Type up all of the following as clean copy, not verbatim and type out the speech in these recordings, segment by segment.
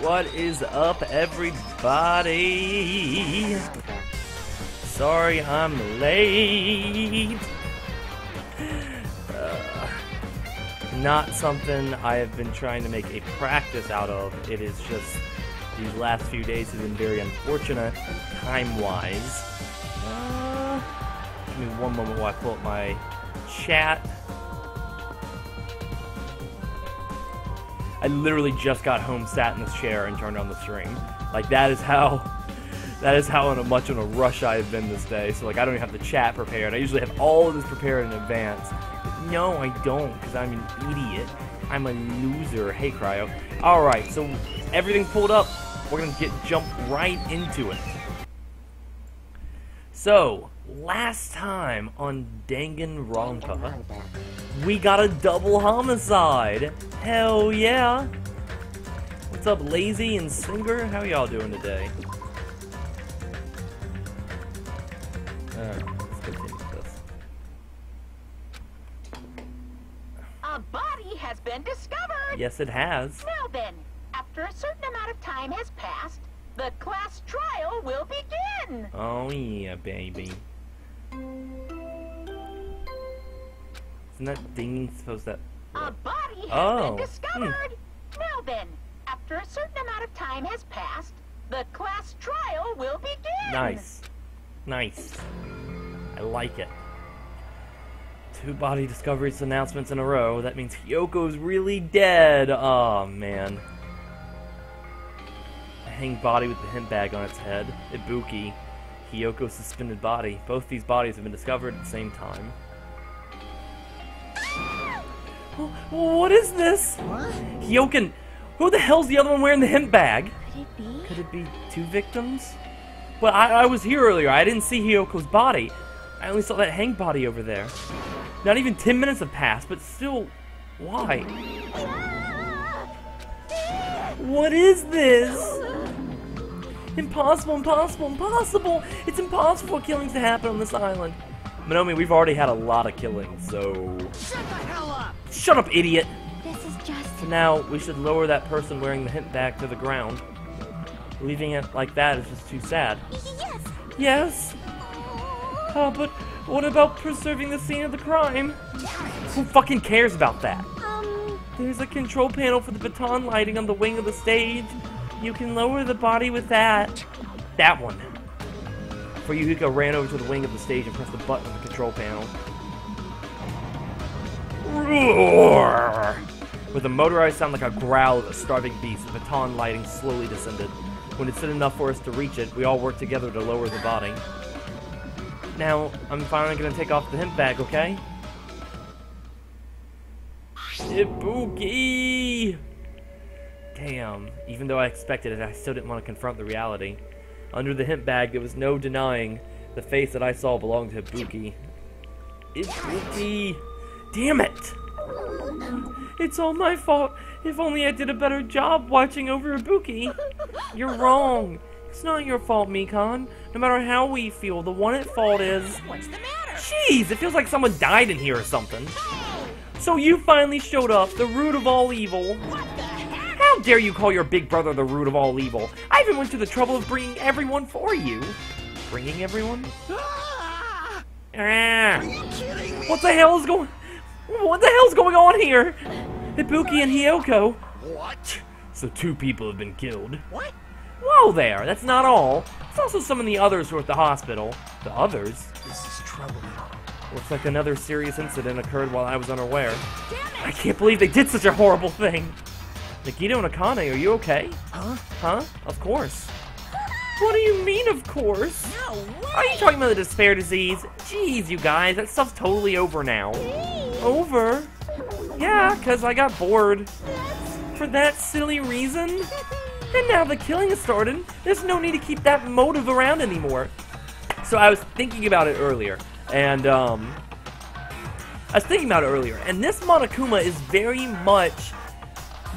What is up, everybody? Sorry I'm late. Not something I have been trying to make a practice out of. It is just these last few days have been very unfortunate, time-wise. Give me one moment while I pull up my chat. I literally just got home, sat in this chair, and turned on the stream. Like, that is how much in a rush I have been this day. So, like, I don't even have the chat prepared. I usually have all of this prepared in advance. But no, I don't, because I'm an idiot. I'm a loser. Hey, Cryo. Alright, so everything pulled up. We're gonna jump right into it. So, last time on Danganronpa, we got a double homicide. Hell yeah! What's up, Lazy and Singer? How y'all doing today? Let's continue with this. A body has been discovered! Yes, it has. Now then, after a certain amount of time has passed, the class trial will begin! Oh yeah, baby. Isn't that dinging supposed to... A body has been discovered! Now then, after a certain amount of time has passed, the class trial will begin! Nice. Nice. I like it. 2 body discoveries announcements in a row. That means Hyoko's really dead. Oh man. A hanged body with the hemp bag on its head. Ibuki. Hyoko's suspended body. Both these bodies have been discovered at the same time. What is this? What? Hyokin. Who the hell's the other one wearing the hemp bag? Could it be? Could it be 2 victims? Well, I was here earlier. I didn't see Hyoko's body. I only saw that hanged body over there. Not even 10 minutes have passed, but still, why? What is this? Impossible, impossible, impossible! It's impossible for killings to happen on this island. Minomi, we've already had a lot of killings, so... Shut the hell up! Shut up, idiot! This is just... So now, we should lower that person wearing the hemp bag to the ground. Leaving it like that is just too sad. Yes! Yes? Oh, but what about preserving the scene of the crime? Who fucking cares about that? There's a control panel for the baton lighting on the wing of the stage. You can lower the body with that. That one. For Yuhiko ran over to the wing of the stage and pressed the button on the control panel. Roar! With a motorized sound like a growl of a starving beast, the baton lighting slowly descended. When it stood enough for us to reach it, we all worked together to lower the body. Now, I'm finally gonna take off the hemp bag, okay? Ibuki! Damn, even though I expected it, I still didn't want to confront the reality. Under the hemp bag, there was no denying the face that I saw belonged to Ibuki. Ibuki! Damn it! It's all my fault. If only I did a better job watching over Ibuki. You're wrong. It's not your fault, Mikan. No matter how we feel, the one at fault is... What's the matter? Jeez, it feels like someone died in here or something. So you finally showed up, the root of all evil. What the heck? How dare you call your big brother the root of all evil? I even went to the trouble of bringing everyone for you. Bringing everyone? Ah! Ah. Are you kidding me? What the hell's going on here? Ibuki and Hyoko. What? So 2 people have been killed. What? Whoa there, that's not all. There's also some of the others who are at the hospital. The others? This is trouble. Looks like another serious incident occurred while I was unaware. Damn it! I can't believe they did such a horrible thing. Nikito and Akane, are you okay? Huh? Huh? Of course. What do you mean, of course? No way! Are you talking about the despair disease? Jeez, you guys, that stuff's totally over now. Over? Yeah, because I got bored. For that silly reason? And now the killing has started. There's no need to keep that motive around anymore. So I was thinking about it earlier, and this Monokuma is very much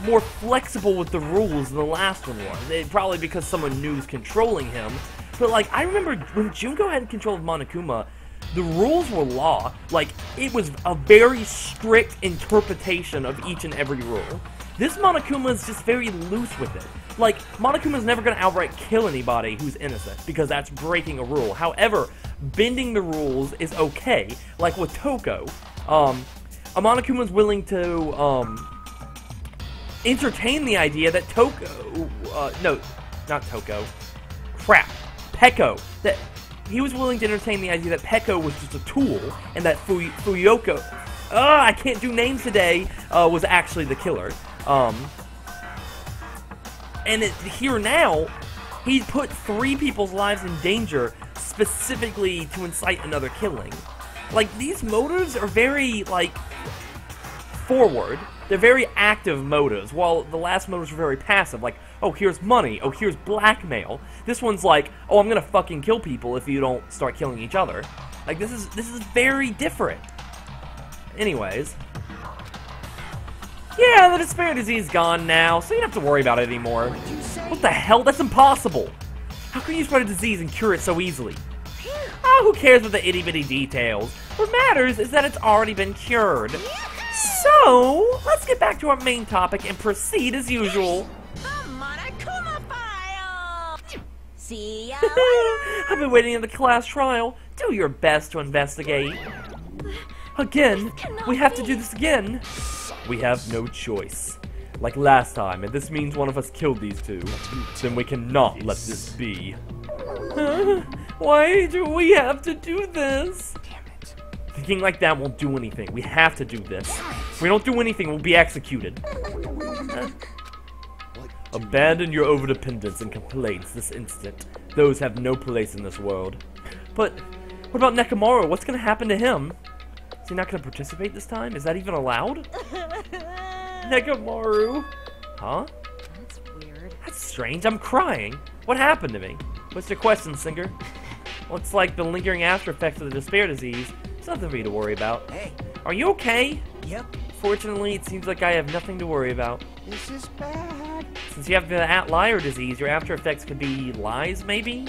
more flexible with the rules than the last one was. Probably because someone new is controlling him. But like, I remember when Junko had control of Monokuma, the rules were law. Like, it was a very strict interpretation of each and every rule. This Monokuma is just very loose with it. Like, Monokuma's never going to outright kill anybody who's innocent, because that's breaking a rule. However, bending the rules is okay. Like with Toko, a Monokuma's willing to, entertain the idea that no, not Toko. Crap. Peko. That he was willing to entertain the idea that Peko was just a tool, and that Fuyoko, I can't do names today, was actually the killer. And here now, he put 3 people's lives in danger specifically to incite another killing. Like, these motives are very, like, forward. They're very active motives, while the last motives were very passive. Like, oh, here's money. Oh, here's blackmail. This one's like, oh, I'm gonna fucking kill people if you don't start killing each other. Like, this is very different. Anyways. Yeah, the despair disease is gone now, so you don't have to worry about it anymore. What the hell? That's impossible! How can you spread a disease and cure it so easily? Oh, who cares about the itty-bitty details? What matters is that it's already been cured. So, let's get back to our main topic and proceed as usual. The Monokuma file! See ya I've been waiting in the class trial. Do your best to investigate. Again, we have to do this again. We have no choice. Like last time, and this means one of us killed these 2. Then we cannot let this be. Why do we have to do this? Damn it. Thinking like that won't do anything. We have to do this. If we don't do anything, we'll be executed. Abandon your overdependence and complaints this instant. Those have no place in this world. But what about Nekomaru? What's gonna happen to him? Is he not gonna participate this time? Is that even allowed? Nekomaru? Huh? That's weird. That's strange. I'm crying. What happened to me? What's your question, Singer? Looks like the lingering after effects of the despair disease. It's nothing for you to worry about. Hey. Are you okay? Yep. Fortunately, it seems like I have nothing to worry about. This is bad. Since you have the liar disease, your after effects could be lies, maybe?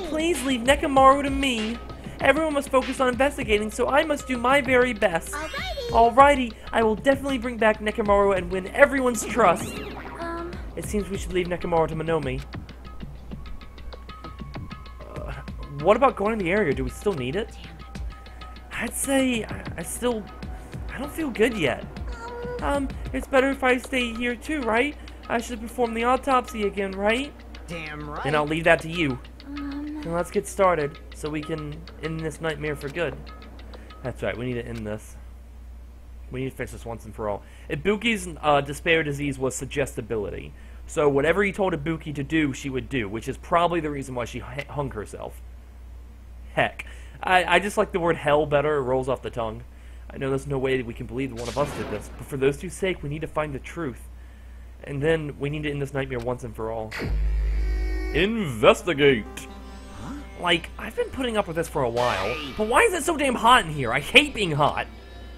Please leave Nekomaru to me. Everyone must focus on investigating, so I must do my very best. Alrighty, I will definitely bring back Nekomaru and win everyone's trust. It seems we should leave Nekomaru to Monomi. What about going to the area? Do we still need it? I'd say I don't feel good yet. It's better if I stay here too, right? I should perform the autopsy again, right? Damn right. And I'll leave that to you. Then let's get started, so we can end this nightmare for good. That's right, we need to end this. We need to fix this once and for all. Ibuki's despair disease was suggestibility. So whatever he told Ibuki to do, she would do, which is probably the reason why she hung herself. Heck. I just like the word hell better, it rolls off the tongue. I know there's no way that we can believe that one of us did this, but for those two's sake, we need to find the truth. And then we need to end this nightmare once and for all. Investigate! Like, I've been putting up with this for a while, but why is it so damn hot in here? I hate being hot!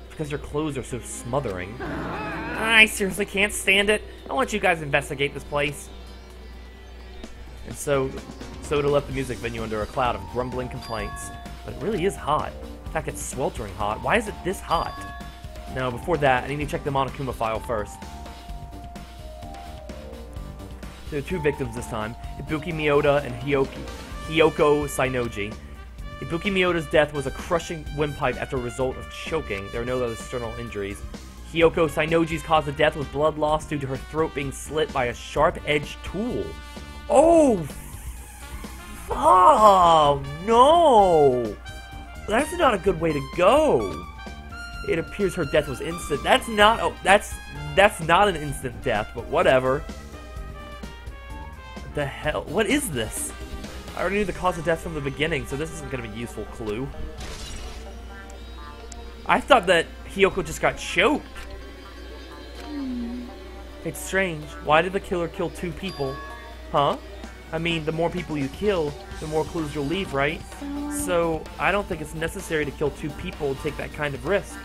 Because your clothes are so smothering. I seriously can't stand it. I'll let you guys investigate this place. And so Soda left the music venue under a cloud of grumbling complaints. But it really is hot. In fact, it's sweltering hot. Why is it this hot? No, before that, I need to check the Monokuma file first. There are 2 victims this time, Ibuki Miyota and Hiyoko Sainoji. Ibuki Miyota's death was a crushing windpipe after a result of choking. There are no other external injuries. Hiyoko Sainoji's cause of death was blood loss due to her throat being slit by a sharp-edged tool. Oh, no! That's not a good way to go. It appears her death was instant. That's not an instant death, but whatever. What the hell? What is this? I already knew the cause of death from the beginning, so this isn't going to be a useful clue. I thought that Hiyoko just got choked. It's strange. Why did the killer kill 2 people? Huh? I mean, the more people you kill, the more clues you'll leave, right? So, I don't think it's necessary to kill 2 people and take that kind of risk.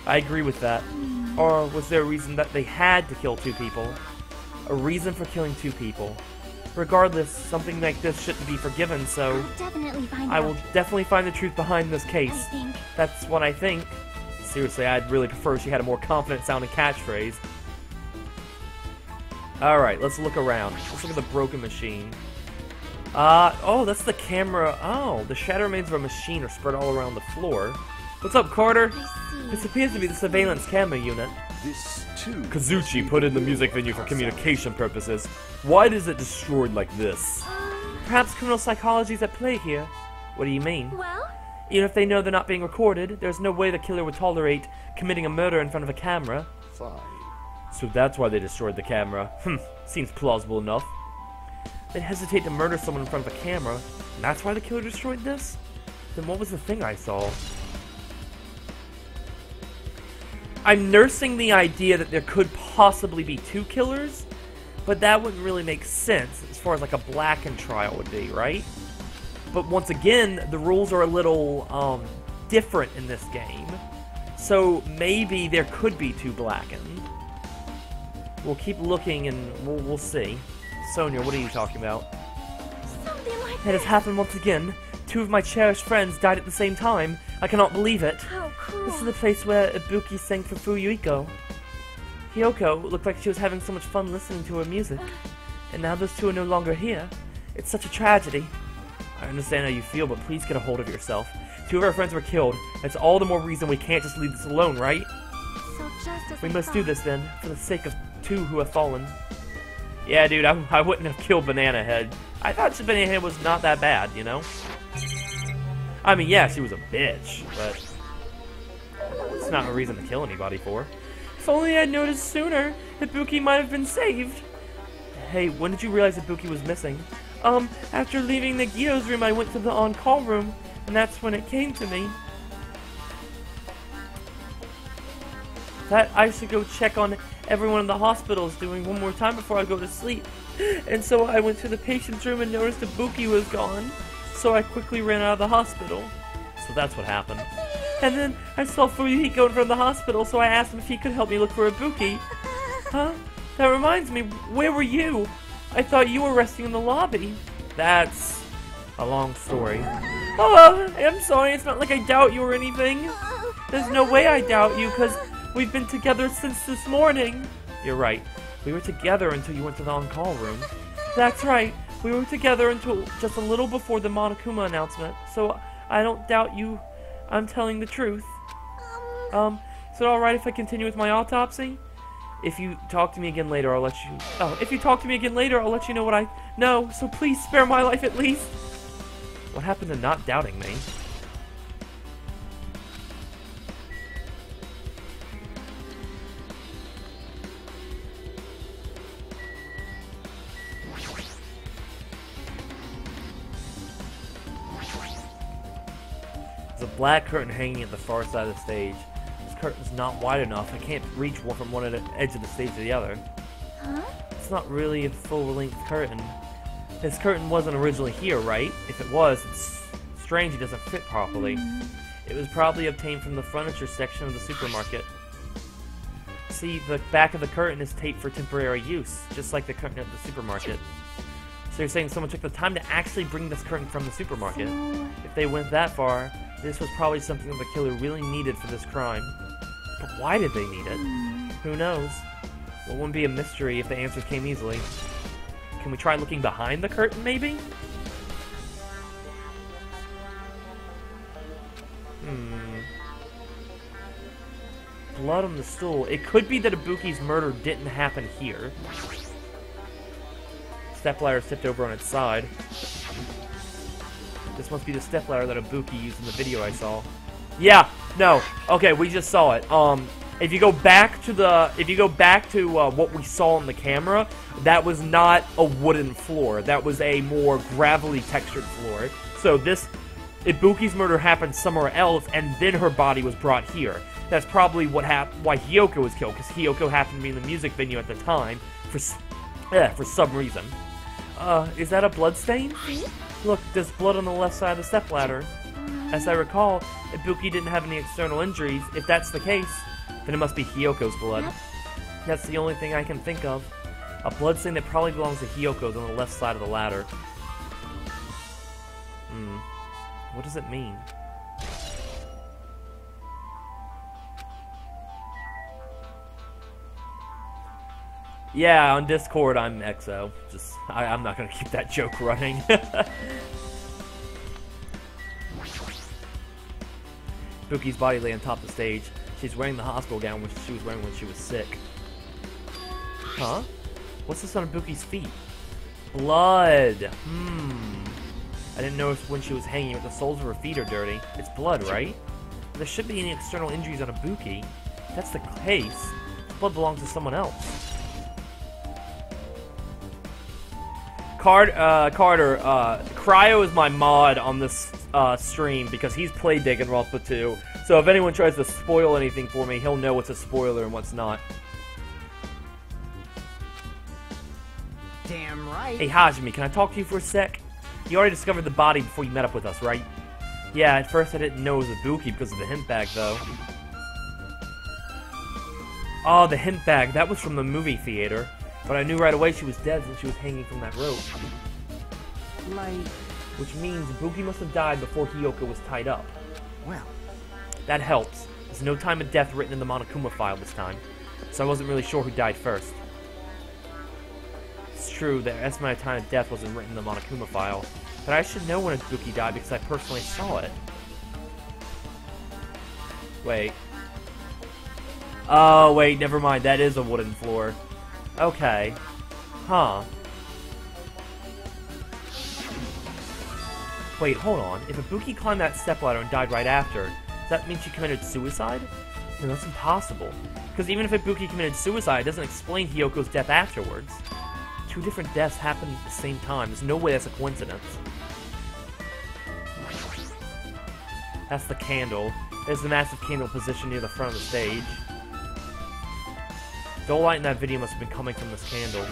I agree with that. Or was there a reason that they had to kill 2 people? A reason for killing 2 people. Regardless, something like this shouldn't be forgiven, so I will definitely find the truth behind this case. That's what I think. Seriously, I'd really prefer she had a more confident sounding catchphrase. Alright, let's look around. Let's look at the broken machine. Oh, that's the camera. Oh, the shadow remains of a machine are spread all around the floor. What's up, Carter? I see. This appears to be the surveillance camera unit. This too. Kazuchi put in the music venue for communication purposes. Why is it destroyed like this? Perhaps criminal psychology is at play here. What do you mean? Well, Even if they know they're not being recorded, there's no way the killer would tolerate committing a murder in front of a camera. Fine. So that's why they destroyed the camera. Seems plausible enough. They'd hesitate to murder someone in front of a camera, and that's why the killer destroyed this? Then what was the thing I saw? I'm nursing the idea that there could possibly be two killers, but that wouldn't really make sense as far as like a blackened trial would be, right? But once again, the rules are a little different in this game, so maybe there could be two blackened. We'll keep looking and we'll see. Sonia, what are you talking about? something like It has happened once again. Two of my cherished friends died at the same time. I cannot believe it. How cruel. This is the place where Ibuki sang for Fuyuhiko. Hiyoko looked like she was having so much fun listening to her music. And now those two are no longer here. It's such a tragedy. I understand how you feel, but please get a hold of yourself. Two of our friends were killed. That's all the more reason we can't just leave this alone, right? So just as We I must do thought. this then, for the sake of two who have fallen. Yeah, dude, I wouldn't have killed Banana Head. I thought Banana Head was not that bad, you know? I mean, yeah, she was a bitch, but it's not a reason to kill anybody for. If only I'd noticed sooner, Ibuki might have been saved. Hey, when did you realize Ibuki was missing? After leaving the Gyo's room, I went to the on-call room, and that's when it came to me. That I should go check on everyone in the hospitals doing one more time before I go to sleep. And so I went to the patient's room and noticed Ibuki was gone. So I quickly ran out of the hospital. So that's what happened. And then I saw Fuyuhiko in front of the hospital, so I asked him if he could help me look for Ibuki. Huh? That reminds me, where were you? I thought you were resting in the lobby. That's a long story. Oh, I'm sorry, it's not like I doubt you or anything. There's no way I doubt you, because we've been together since this morning. You're right. We were together until you went to the on-call room. That's right. We were together until just a little before the Monokuma announcement, so I don't doubt you. I'm telling the truth. Is it alright if I continue with my autopsy? If you talk to me again later, I'll let you... Oh, if you talk to me again later, I'll let you know what I know, so please spare my life at least. What happened to not doubting me? There's a black curtain hanging at the far side of the stage. This curtain's not wide enough. I can't reach one from one edge of the stage to the other. Huh? It's not really a full-length curtain. This curtain wasn't originally here, right? If it was, it's strange it doesn't fit properly. It was probably obtained from the furniture section of the supermarket. See, the back of the curtain is taped for temporary use, just like the curtain at the supermarket. So you're saying someone took the time to actually bring this curtain from the supermarket. So, If they went that far, this was probably something that the killer really needed for this crime. But why did they need it? Who knows? Well, it wouldn't be a mystery if the answers came easily. Can we try looking behind the curtain, maybe? Blood on the stool. It could be that Ibuki's murder didn't happen here. Stepladder tipped over on its side. This must be the stepladder that Ibuki used in the video I saw. Yeah, no. Okay, we just saw it. If you go back to what we saw on the camera, that was not a wooden floor. That was a more gravelly textured floor. So this Ibuki's murder happened somewhere else, and then her body was brought here. That's probably why Hiyoko was killed, because Hiyoko happened to be in the music venue at the time for some reason. Is that a blood stain? Look, there's blood on the left side of the stepladder. As I recall, Ibuki didn't have any external injuries. If that's the case, then it must be Hiyoko's blood. That's the only thing I can think of. A blood stain that probably belongs to Hiyoko's on the left side of the ladder. What does it mean? Yeah, on Discord I'm EXO. Just I'm not gonna keep that joke running. Buki's body lay on top of the stage. She's wearing the hospital gown which she was wearing when she was sick. Huh? What's this on Buki's feet? Blood. I didn't notice when she was hanging, but the soles of her feet are dirty. It's blood, right? There shouldn't be any external injuries on Ibuki. If that's the case, the blood belongs to someone else. Carter, Cryo is my mod on this stream because he's played Danganronpa 2. So if anyone tries to spoil anything for me, he'll know what's a spoiler and what's not. Damn right. Hey Hajime, can I talk to you for a sec? You already discovered the body before you met up with us, right? Yeah, at first I didn't know it was Ibuki because of the hemp bag, though. Oh, the hemp bag. That was from the movie theater. But I knew right away she was dead since she was hanging from that rope. Like... Which means Ibuki must have died before Hiyoko was tied up. Well... That helps. There's no time of death written in the Monokuma file this time. So I wasn't really sure who died first. It's true, the estimated time of death wasn't written in the Monokuma file. But I should know when Ibuki died because I personally saw it. Wait. Oh, wait, never mind. That is a wooden floor. Okay. Huh. Wait, hold on. If Ibuki climbed that stepladder and died right after, does that mean she committed suicide? No, that's impossible. Because even if Ibuki committed suicide, it doesn't explain Hiyoko's death afterwards. Two different deaths happened at the same time. There's no way that's a coincidence. That's the candle. There's the massive candle positioned near the front of the stage. The whole light in that video must have been coming from this candle.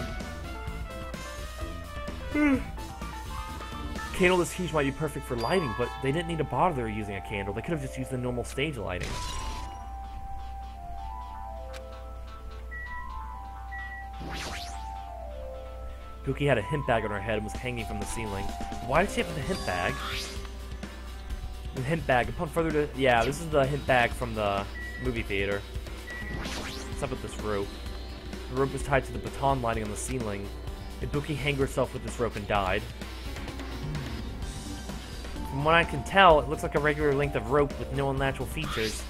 Candle this huge might be perfect for lighting, but they didn't need to bother using a candle. They could have just used the normal stage lighting. Buki had a hemp bag on her head and was hanging from the ceiling. Why did she have the hemp bag? The hemp bag. Upon further to... Yeah, this is the hemp bag from the movie theater. What's up with this rope? The rope was tied to the baton lighting on the ceiling. Ibuki hanged herself with this rope and died. From what I can tell, it looks like a regular length of rope with no unnatural features.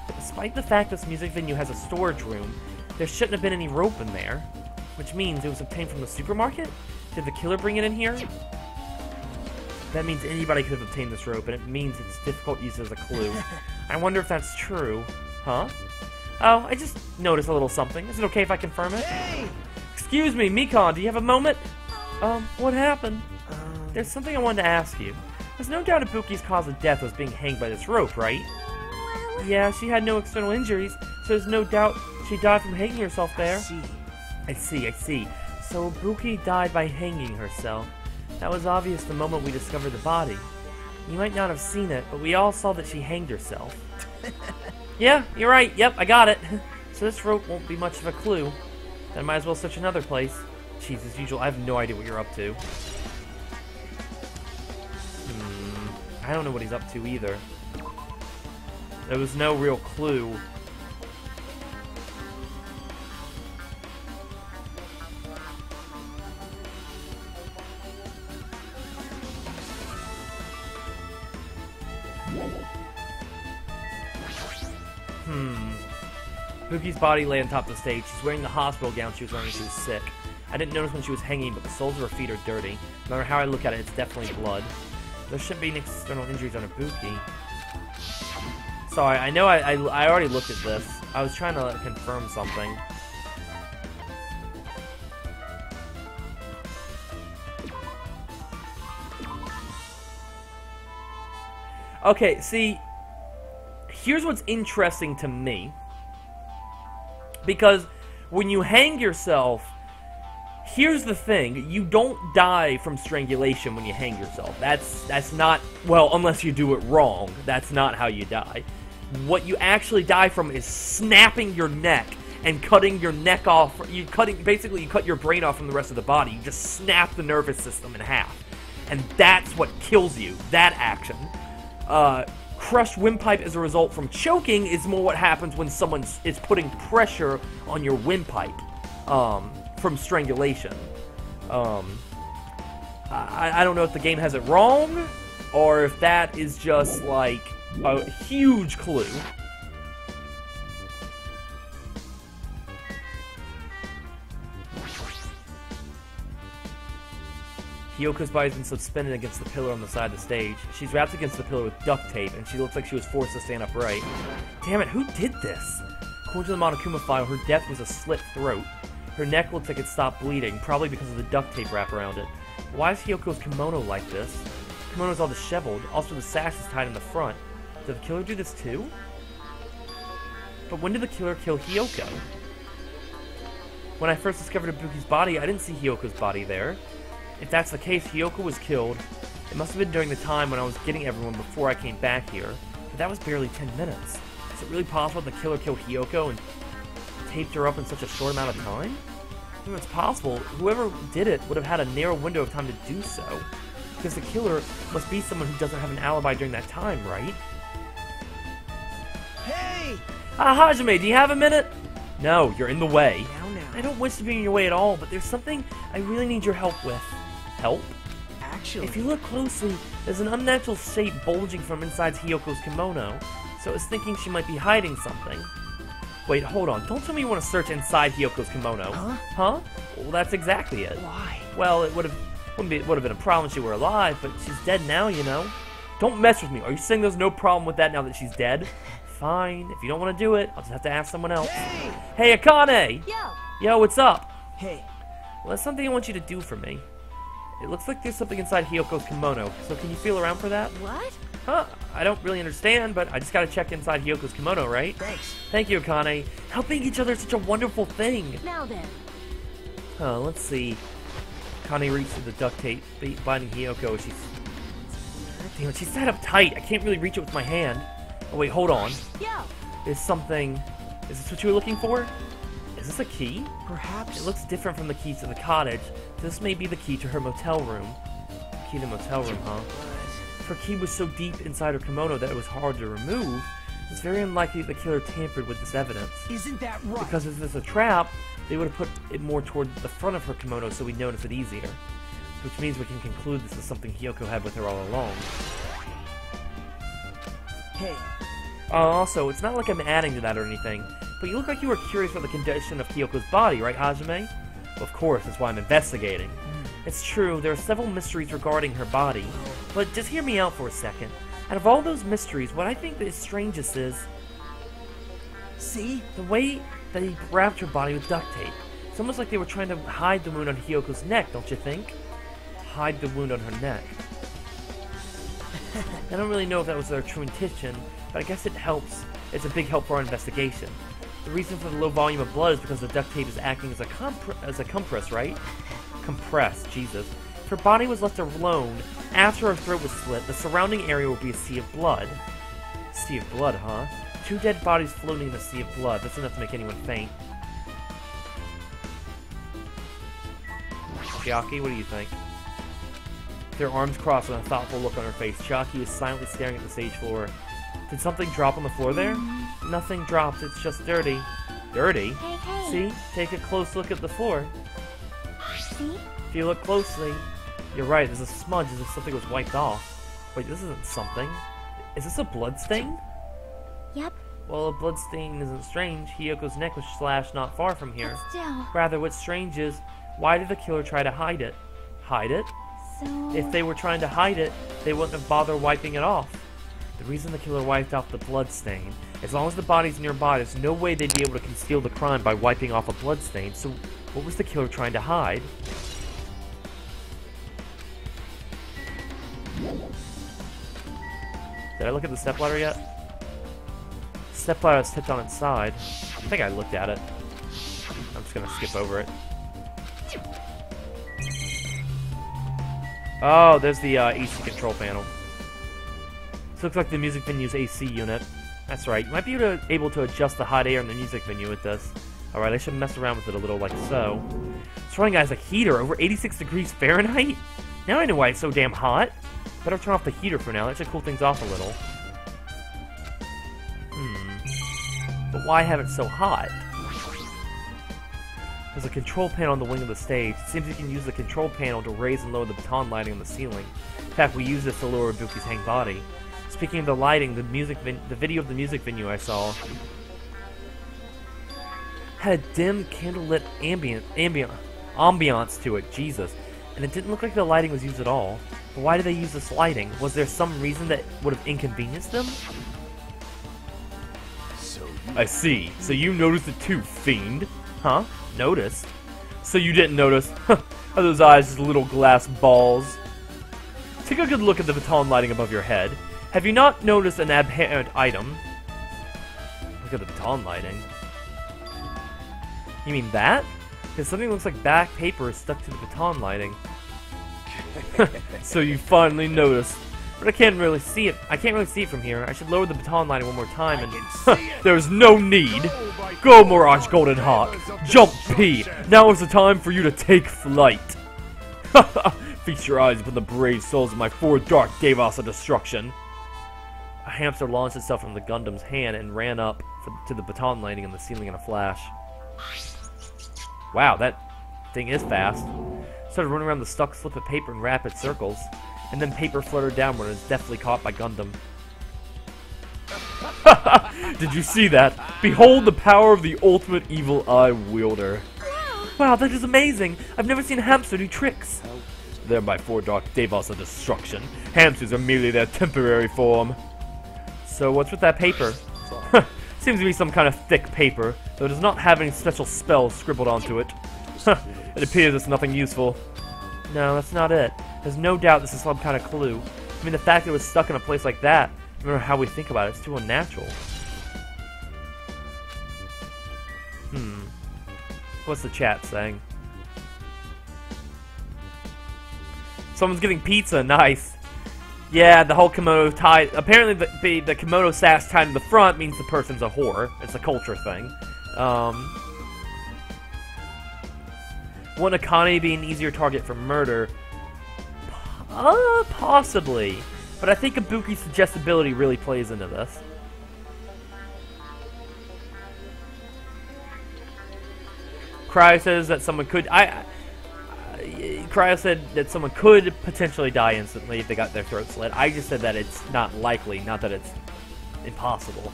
But despite the fact this music venue has a storage room, there shouldn't have been any rope in there. Which means it was obtained from the supermarket? Did the killer bring it in here? That means anybody could have obtained this rope, and it means it's difficult use as a clue. I wonder if that's true. Huh? Oh, I just noticed a little something. Is it okay if I confirm it? Hey! Excuse me, Mikon, do you have a moment? What happened? There's something I wanted to ask you. There's no doubt Ibuki's cause of death was being hanged by this rope, right? Well... Yeah, she had no external injuries, so there's no doubt she died from hanging herself there. I see. So Ibuki died by hanging herself. That was obvious the moment we discovered the body. You might not have seen it, but we all saw that she hanged herself. Yeah, you're right. Yep, I got it. So this rope won't be much of a clue. Then I might as well search another place. Jeez, as usual, I have no idea what you're up to. I don't know what he's up to either. There was no real clue. Buki's body lay on top of the stage. She's wearing the hospital gown she was wearing when she was sick. I didn't notice when she was hanging, but the soles of her feet are dirty. No matter how I look at it, it's definitely blood. There shouldn't be any external injuries on her Buki. Sorry, I know I already looked at this. I was trying to confirm something. Okay, see, here's what's interesting to me. Because when you hang yourself, here's the thing, you don't die from strangulation when you hang yourself. That's not, well, unless you do it wrong, that's not how you die. What you actually die from is snapping your neck and cutting your neck off. Basically you cut your brain off from the rest of the body. You just snap the nervous system in half. And that's what kills you, that action. Crushed windpipe as a result from choking is more what happens when someone is putting pressure on your windpipe. from strangulation. I don't know if the game has it wrong, or if that is just, like, a huge clue. Hiyoko's body's been suspended against the pillar on the side of the stage. She's wrapped against the pillar with duct tape, and she looks like she was forced to stand upright. Damn it, who did this? According to the Monokuma file, her death was a slit throat. Her neck looks like it stopped bleeding, probably because of the duct tape wrapped around it. Why is Hiyoko's kimono like this? The kimono's all disheveled, also the sash is tied in the front. Did the killer do this too? But when did the killer kill Hiyoko? When I first discovered Ibuki's body, I didn't see Hiyoko's body there. If that's the case, Hiyoko was killed. It must have been during the time when I was getting everyone before I came back here. But that was barely 10 minutes. Is it really possible the killer killed Hiyoko and taped her up in such a short amount of time? I mean, it's possible. Whoever did it would have had a narrow window of time to do so. Because the killer must be someone who doesn't have an alibi during that time, right? Hey! Hajime, do you have a minute? No, you're in the way. Now. I don't wish to be in your way at all, but there's something I really need your help with. Help? Actually, If you look closely, there's an unnatural shape bulging from inside Hiyoko's kimono, so I was thinking she might be hiding something. Wait, hold on. Don't tell me you want to search inside Hiyoko's kimono. Huh? Huh? Well, that's exactly it. Why? Well, it would have been a problem if she were alive, but she's dead now, you know. Don't mess with me. Are you saying there's no problem with that now that she's dead? Fine. If you don't want to do it, I'll just have to ask someone else. Hey, Akane! Yo! Yo, what's up? Hey, Well, that's something I want you to do for me. It looks like there's something inside Hiyoko's kimono, so can you feel around for that? What? Huh, I don't really understand, but I just gotta check inside Hiyoko's kimono, right? thanks. Thank you, Akane. Helping each other is such a wonderful thing. Now then. Let's see. Akane reaches through the duct tape, binding Hiyoko. Damn it, she's tied up tight. I can't really reach it with my hand. Oh, wait, hold on. Yo! Is this what you were looking for? Is this a key? Perhaps. It looks different from the keys to the cottage. This may be the key to her motel room. Key to motel room, huh? If her key was so deep inside her kimono that it was hard to remove, it's very unlikely the killer tampered with this evidence. Isn't that right? Because if it's a trap, they would have put it more toward the front of her kimono so we'd notice it easier. Which means we can conclude this is something Hiyoko had with her all along. Hey, Also, it's not like I'm adding to that or anything, but you look like you were curious about the condition of Hiyoko's body, right, Hajime? Well, of course, that's why I'm investigating. It's true, there are several mysteries regarding her body, but just hear me out for a second. Out of all those mysteries, what I think is strangest is see? the way that he wrapped her body with duct tape. It's almost like they were trying to hide the wound on Hiyoko's neck, don't you think? Hide the wound on her neck. I don't really know if that was their true intention, but I guess it helps. It's a big help for our investigation. The reason for the low volume of blood is because the duct tape is acting as a compress, right? Compress, Jesus. If her body was left alone after her throat was slit, the surrounding area would be a sea of blood. Sea of blood, huh? Two dead bodies floating in a sea of blood. That's enough to make anyone faint. Chiaki, what do you think? With her arms crossed and a thoughtful look on her face, Chiaki is silently staring at the stage floor. Did something drop on the floor there? Nothing dropped, it's just dirty. Dirty? Hey, hey. See? Take a close look at the floor. See? If you look closely, you're right, there's a smudge as if something was wiped off. Wait, this isn't something. Is this a blood stain? Yep. Well, a blood stain isn't strange. Hiyoko's neck was slashed not far from here. But still. Rather, what's strange is, why did the killer try to hide it? Hide it? So... If they were trying to hide it, they wouldn't have bothered wiping it off. The reason the killer wiped off the blood stain, as long as the body's nearby, there's no way they'd be able to conceal the crime by wiping off a blood stain, so what was the killer trying to hide? Did I look at the stepladder yet? Stepladder is tipped on its side. I think I looked at it. I'm just gonna skip over it. Oh, there's the AC control panel. This looks like the music venue's AC unit. That's right. You might be able to adjust the hot air in the music venue with this. Alright, I should mess around with it a little like so. It's running as a heater, over 86 degrees Fahrenheit? Now I know why it's so damn hot. Better turn off the heater for now, that should cool things off a little. But why have it so hot? There's a control panel on the wing of the stage. It seems you can use the control panel to raise and lower the baton lighting on the ceiling. In fact, we use this to lower Ibuki's hang body. Speaking of the lighting, the video of the music venue I saw had a dim, candlelit ambiance to it. Jesus. And it didn't look like the lighting was used at all. But why did they use this lighting? Was there some reason that would have inconvenienced them? I see. So you noticed it too, fiend? Huh? Noticed? So you didn't notice? Are those eyes just little glass balls? Take a good look at the baton lighting above your head. Have you not noticed an abhorrent item? Look at the baton lighting. You mean that? Because something looks like black paper is stuck to the baton lighting. So you finally noticed. But I can't really see it. I can't really see it from here. I should lower the baton lighting one more time and... There's no need! Go, Mirage Golden Hawk! Jump, P! Now is the time for you to take flight! Feast your eyes upon the brave souls of my 4 dark Devas of destruction! A hamster launched itself from the Gundam's hand and ran up to the baton lighting on the ceiling in a flash. Wow, that thing is fast. Started running around the stuck slip of paper in rapid circles, and then paper fluttered downward and was deftly caught by Gundam. Did you see that? Behold the power of the ultimate evil eye wielder. Wow, that is amazing! I've never seen a hamster do tricks. They're my 4 dark Devas of destruction. Hamsters are merely their temporary form. So what's with that paper? Seems to be some kind of thick paper, though it does not have any special spells scribbled onto it. It appears it's nothing useful. No, that's not it. There's no doubt this is some kind of clue. I mean, the fact that it was stuck in a place like that, no matter how we think about it, it's too unnatural. What's the chat saying? Someone's getting pizza, nice. Yeah, the whole kimono tie. Apparently, the kimono sash tied to the front means the person's a whore. It's a culture thing. Wouldn't Akane be an easier target for murder? Possibly. But I think Ibuki's suggestibility really plays into this. Cryo says that someone could. Cryo said that someone could potentially die instantly if they got their throat slit. I just said that it's not likely, not that it's impossible.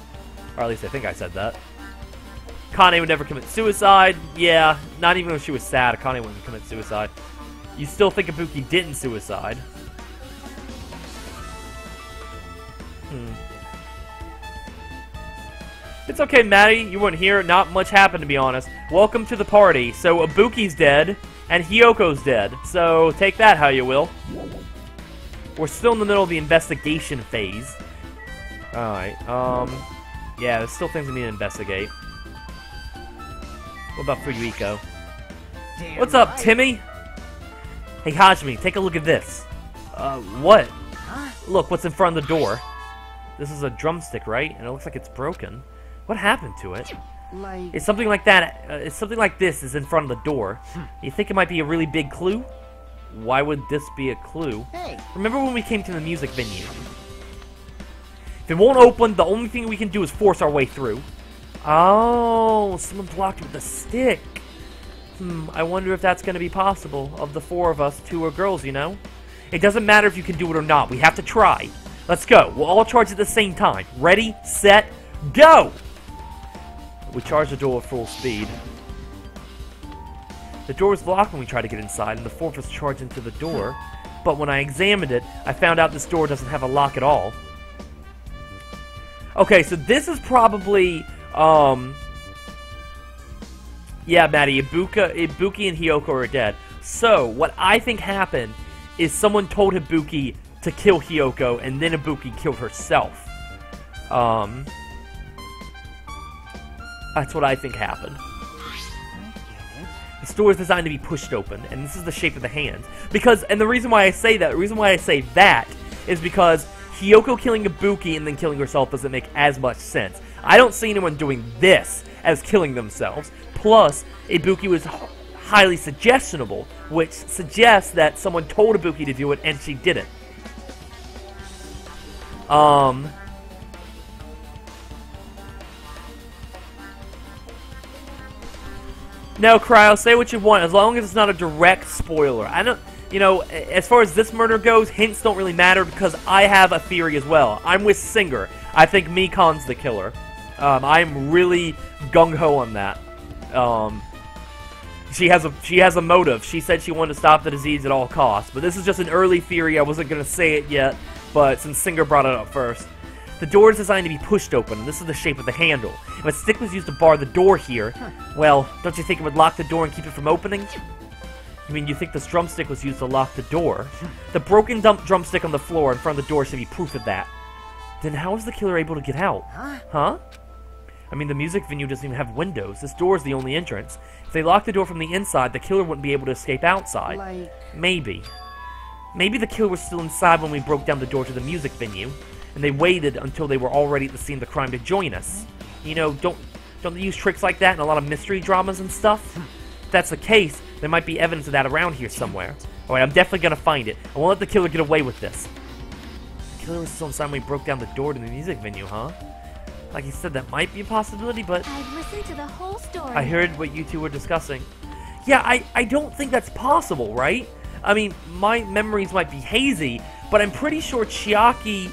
Or at least I think I said that. Kane would never commit suicide. Yeah, not even when she was sad, Kane wouldn't commit suicide. You still think Ibuki didn't suicide. It's okay, Maddie. You weren't here. Not much happened, to be honest. Welcome to the party. So, Ibuki's dead, and Hyoko's dead. So, take that how you will. We're still in the middle of the investigation phase. Alright, yeah, there's still things we need to investigate. What about Fuyuhiko? What's up, Timmy? Hey, Hajime, take a look at this. What? Look, what's in front of the door. This is a drumstick, right? And it looks like it's broken. What happened to it? It's something like that. It's something like this is in front of the door. You think it might be a really big clue? Why would this be a clue? Remember when we came to the music venue? If it won't open, the only thing we can do is force our way through. Oh, someone blocked it with a stick. I wonder if that's going to be possible. Of the 4 of us, 2 are girls, you know? It doesn't matter if you can do it or not. We have to try. Let's go. We'll all charge at the same time. Ready, set, go! We charge the door at full speed. The door was locked when we tried to get inside, and the 4 of us charged into the door. But when I examined it, I found out this door doesn't have a lock at all. Okay, so this is probably, yeah, Maddie, Ibuki and Hiyoko are dead. So, what I think happened is someone told Ibuki to kill Hiyoko, and then Ibuki killed herself. That's what I think happened. This door is designed to be pushed open, and this is the shape of the hand. And the reason why I say that, is because Hiyoko killing Ibuki and then killing herself doesn't make as much sense. I don't see anyone doing this as killing themselves. Plus, Ibuki was highly suggestionable, which suggests that someone told Ibuki to do it and she didn't. No, Cryo, say what you want, as long as it's not a direct spoiler. I don't, you know, as far as this murder goes, hints don't really matter because I have a theory as well. I'm with Singer. I think Mikon's the killer. I'm really gung-ho on that. She has a motive. She said she wanted to stop the disease at all costs. But this is just an early theory. I wasn't going to say it yet, but since Singer brought it up first. The door is designed to be pushed open, and this is the shape of the handle. If a stick was used to bar the door here, well, don't you think it would lock the door and keep it from opening? I mean, you think this drumstick was used to lock the door? The broken drumstick on the floor in front of the door should be proof of that. Then how is the killer able to get out? Huh? I mean, the music venue doesn't even have windows. This door is the only entrance. If they locked the door from the inside, the killer wouldn't be able to escape outside. Like... Maybe. Maybe the killer was still inside when we broke down the door to the music venue, and they waited until they were already at the scene of the crime to join us. You know, don't they use tricks like that in a lot of mystery dramas and stuff? If that's the case, there might be evidence of that around here somewhere. Alright, I'm definitely gonna find it. I won't let the killer get away with this. The killer was still inside when we broke down the door to the music venue, huh? Like you said, that might be a possibility, but... I've listened to the whole story. I heard what you two were discussing. Yeah, I don't think that's possible, right? I mean, my memories might be hazy, but I'm pretty sure Chiaki...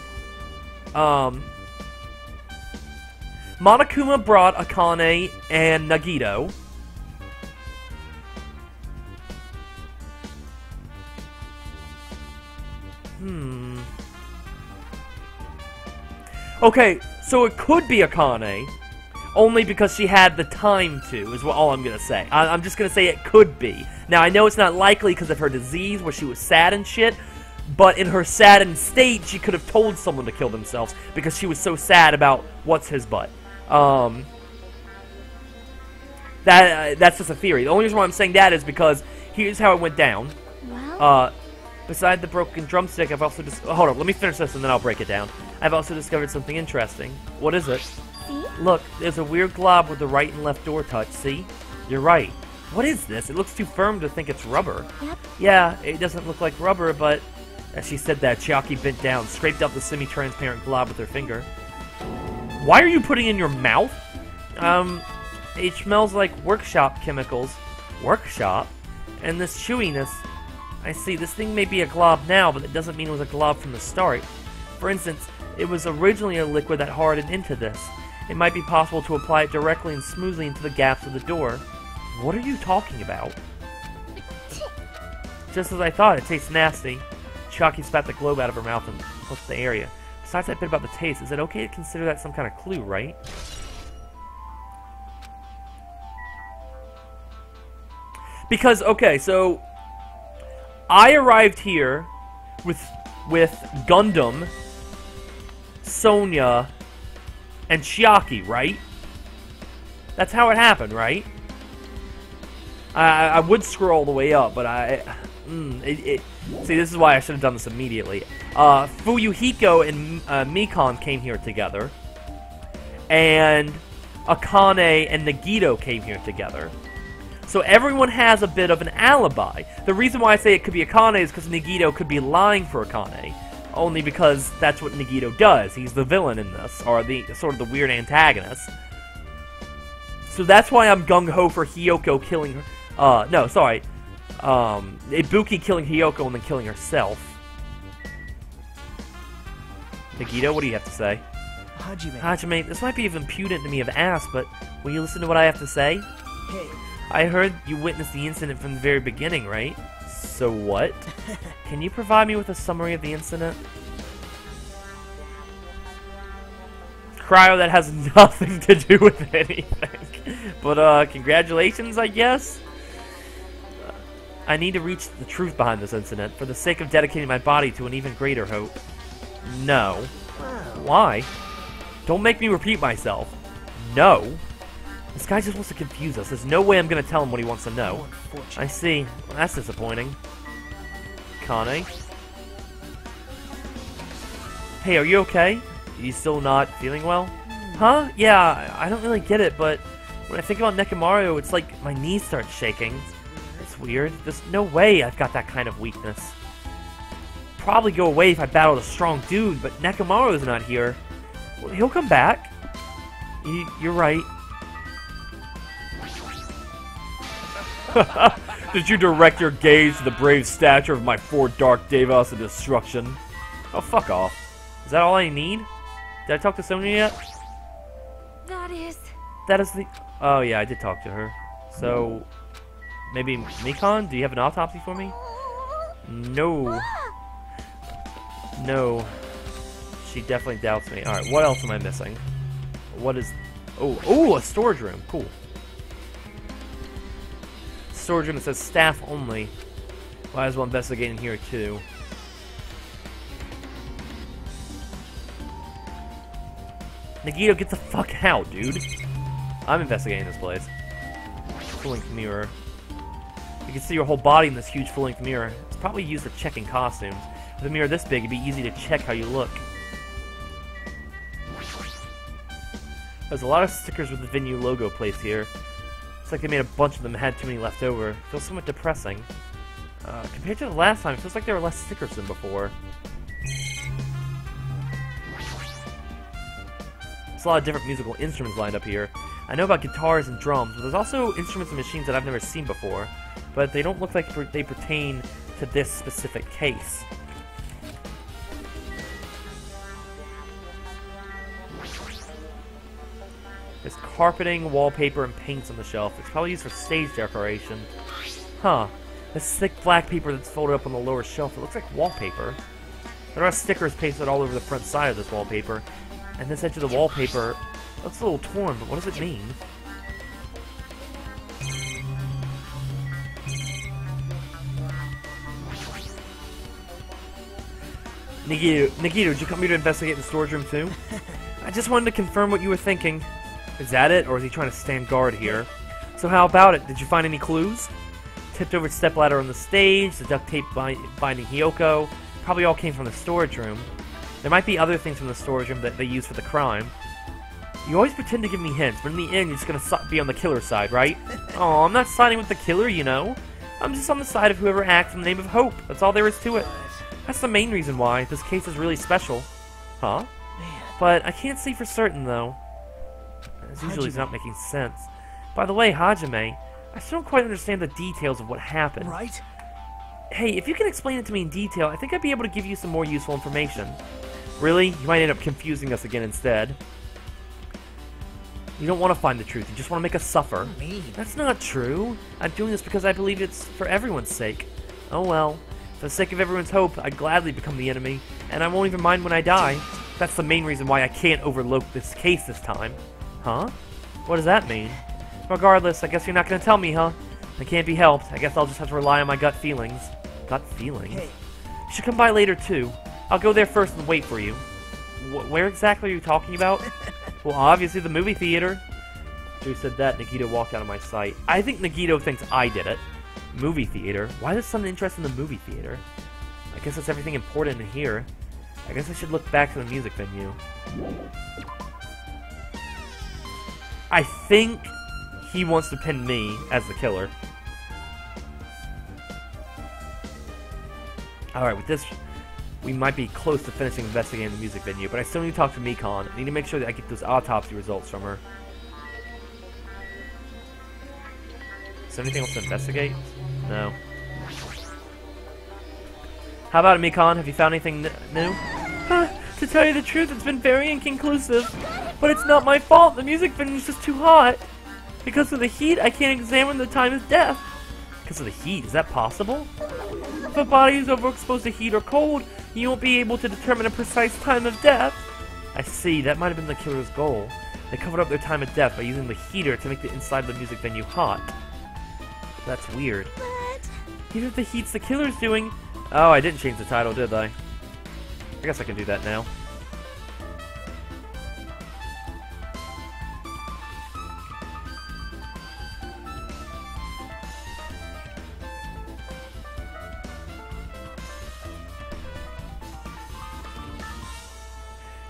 Monokuma brought Akane and Nagito. Okay, so it could be Akane, only because she had the time to, is all I'm gonna say. I'm just gonna say it could be. Now, I know it's not likely because of her disease, where she was sad and shit, but in her saddened state, she could have told someone to kill themselves because she was so sad about what's his butt. That's just a theory. The only reason why I'm saying that is because here's how it went down. Well? Beside the broken drumstick, I've also just... Hold on, let me finish this and then I'll break it down. I've also discovered something interesting. What is it? See? Look, there's a weird glob where the right and left door touch, see? You're right. What is this? It looks too firm to think it's rubber. Yep. Yeah, it doesn't look like rubber, but... As she said that, Chiaki bent down, scraped out the semi-transparent glob with her finger. Why are you putting it in your mouth? It smells like workshop chemicals. Workshop? And this chewiness... I see, this thing may be a glob now, but it doesn't mean it was a glob from the start. For instance, it was originally a liquid that hardened into this. It might be possible to apply it directly and smoothly into the gaps of the door. What are you talking about? Just as I thought, it tastes nasty. Chiaki spat the globe out of her mouth and looked at the area. Besides that bit about the taste, is it okay to consider that some kind of clue, right? Because, okay, so... I arrived here with Gundam, Sonya, and Chiaki, right? That's how it happened, right? I would scroll the way up, but see, this is why I should have done this immediately. Fuyuhiko and Mikon came here together, and Akane and Nagito came here together. So everyone has a bit of an alibi. The reason why I say it could be Akane is because Nagito could be lying for Akane. Only because that's what Nagito does. He's the villain in this, or the sort of the weird antagonist. So that's why I'm gung-ho for Hiyoko killing her. No, sorry. Ibuki killing Hiyoko and then killing herself. Nagito, what do you have to say? Hajime, this might be impudent to me of ask, but will you listen to what I have to say? Hey. I heard you witnessed the incident from the very beginning, right? So what? Can you provide me with a summary of the incident? Cryo, that has nothing to do with anything. But, congratulations, I guess? I need to reach the truth behind this incident, for the sake of dedicating my body to an even greater hope. No. Why? Don't make me repeat myself. No. This guy just wants to confuse us. There's no way I'm going to tell him what he wants to know. I see. Well, that's disappointing. Kane? Hey, are you okay? Are you still not feeling well? Huh? Yeah, I don't really get it, but when I think about Nekomaru, it's like my knees start shaking. It's weird. There's no way I've got that kind of weakness. Probably go away if I battled a strong dude, but Nekomaru's not here. Well, he'll come back. You're right. Did you direct your gaze to the brave stature of my 4 dark devas of destruction? Oh, fuck off. Is that all I need? Did I talk to Sonya yet? That is... That is the... Oh, yeah, I did talk to her. So, maybe Mikan? Do you have an autopsy for me? No. No. She definitely doubts me. Alright, what else am I missing? What is... Oh, a storage room. Cool. Storage room that says staff only. Might as well investigate in here, too. Nagito, get the fuck out, dude. I'm investigating this place. Full-length mirror. You can see your whole body in this huge full-length mirror. It's probably used for checking costumes. With a mirror this big, it'd be easy to check how you look. There's a lot of stickers with the venue logo placed here. Looks like they made a bunch of them and had too many left over. It feels somewhat depressing. Compared to the last time, it feels like there were less stickers than before. There's a lot of different musical instruments lined up here. I know about guitars and drums, but there's also instruments and machines that I've never seen before. But they don't look like they pertain to this specific case. There's carpeting, wallpaper, and paints on the shelf. It's probably used for stage decoration. Huh. This thick black paper that's folded up on the lower shelf, it looks like wallpaper. There are stickers pasted all over the front side of this wallpaper. And this edge of the wallpaper looks a little torn, but what does it mean? Nagito, did you come here to investigate the storage room too? I just wanted to confirm what you were thinking. Is that it, or is he trying to stand guard here? So how about it? Did you find any clues? Tipped over stepladder on the stage, the duct tape binding Hiyoko, probably all came from the storage room. There might be other things from the storage room that they use for the crime. You always pretend to give me hints, but in the end you're just gonna be on the killer's side, right? Oh, I'm not siding with the killer, you know. I'm just on the side of whoever acts in the name of hope. That's all there is to it. That's the main reason why this case is really special. Huh? But I can't say for certain, though. This usually is not making sense. By the way, Hajime, I still don't quite understand the details of what happened. Right? Hey, if you can explain it to me in detail, I think I'd be able to give you some more useful information. Really? You might end up confusing us again instead. You don't want to find the truth, you just want to make us suffer. That's not true. I'm doing this because I believe it's for everyone's sake. Oh well. For the sake of everyone's hope, I'd gladly become the enemy, and I won't even mind when I die. That's the main reason why I can't overlook this case this time. Huh? What does that mean? Regardless, I guess you're not going to tell me, huh? It can't be helped. I guess I'll just have to rely on my gut feelings. Gut feelings? Hey. You should come by later, too. I'll go there first and wait for you. Where exactly are you talking about? Well, obviously the movie theater. After he said that, Nagito walked out of my sight. I think Nagito thinks I did it. Movie theater? Why is someone interested in the movie theater? I guess that's everything important in here. I guess I should look back to the music venue. I think he wants to pin me as the killer. Alright, with this, we might be close to finishing investigating the music venue, but I still need to talk to Mikan. I need to make sure that I get those autopsy results from her. Is there anything else to investigate? No. How about it, Mikan? Have you found anything new? To tell you the truth, it's been very inconclusive. But it's not my fault. The music venue's just too hot. Because of the heat, I can't examine the time of death. Because of the heat? Is that possible? If a body is overexposed to heat or cold, you won't be able to determine a precise time of death. I see. That might have been the killer's goal. They covered up their time of death by using the heater to make the inside of the music venue hot. That's weird. But... Even if the heat's the killer's doing... Oh, I didn't change the title, did I? I guess I can do that now.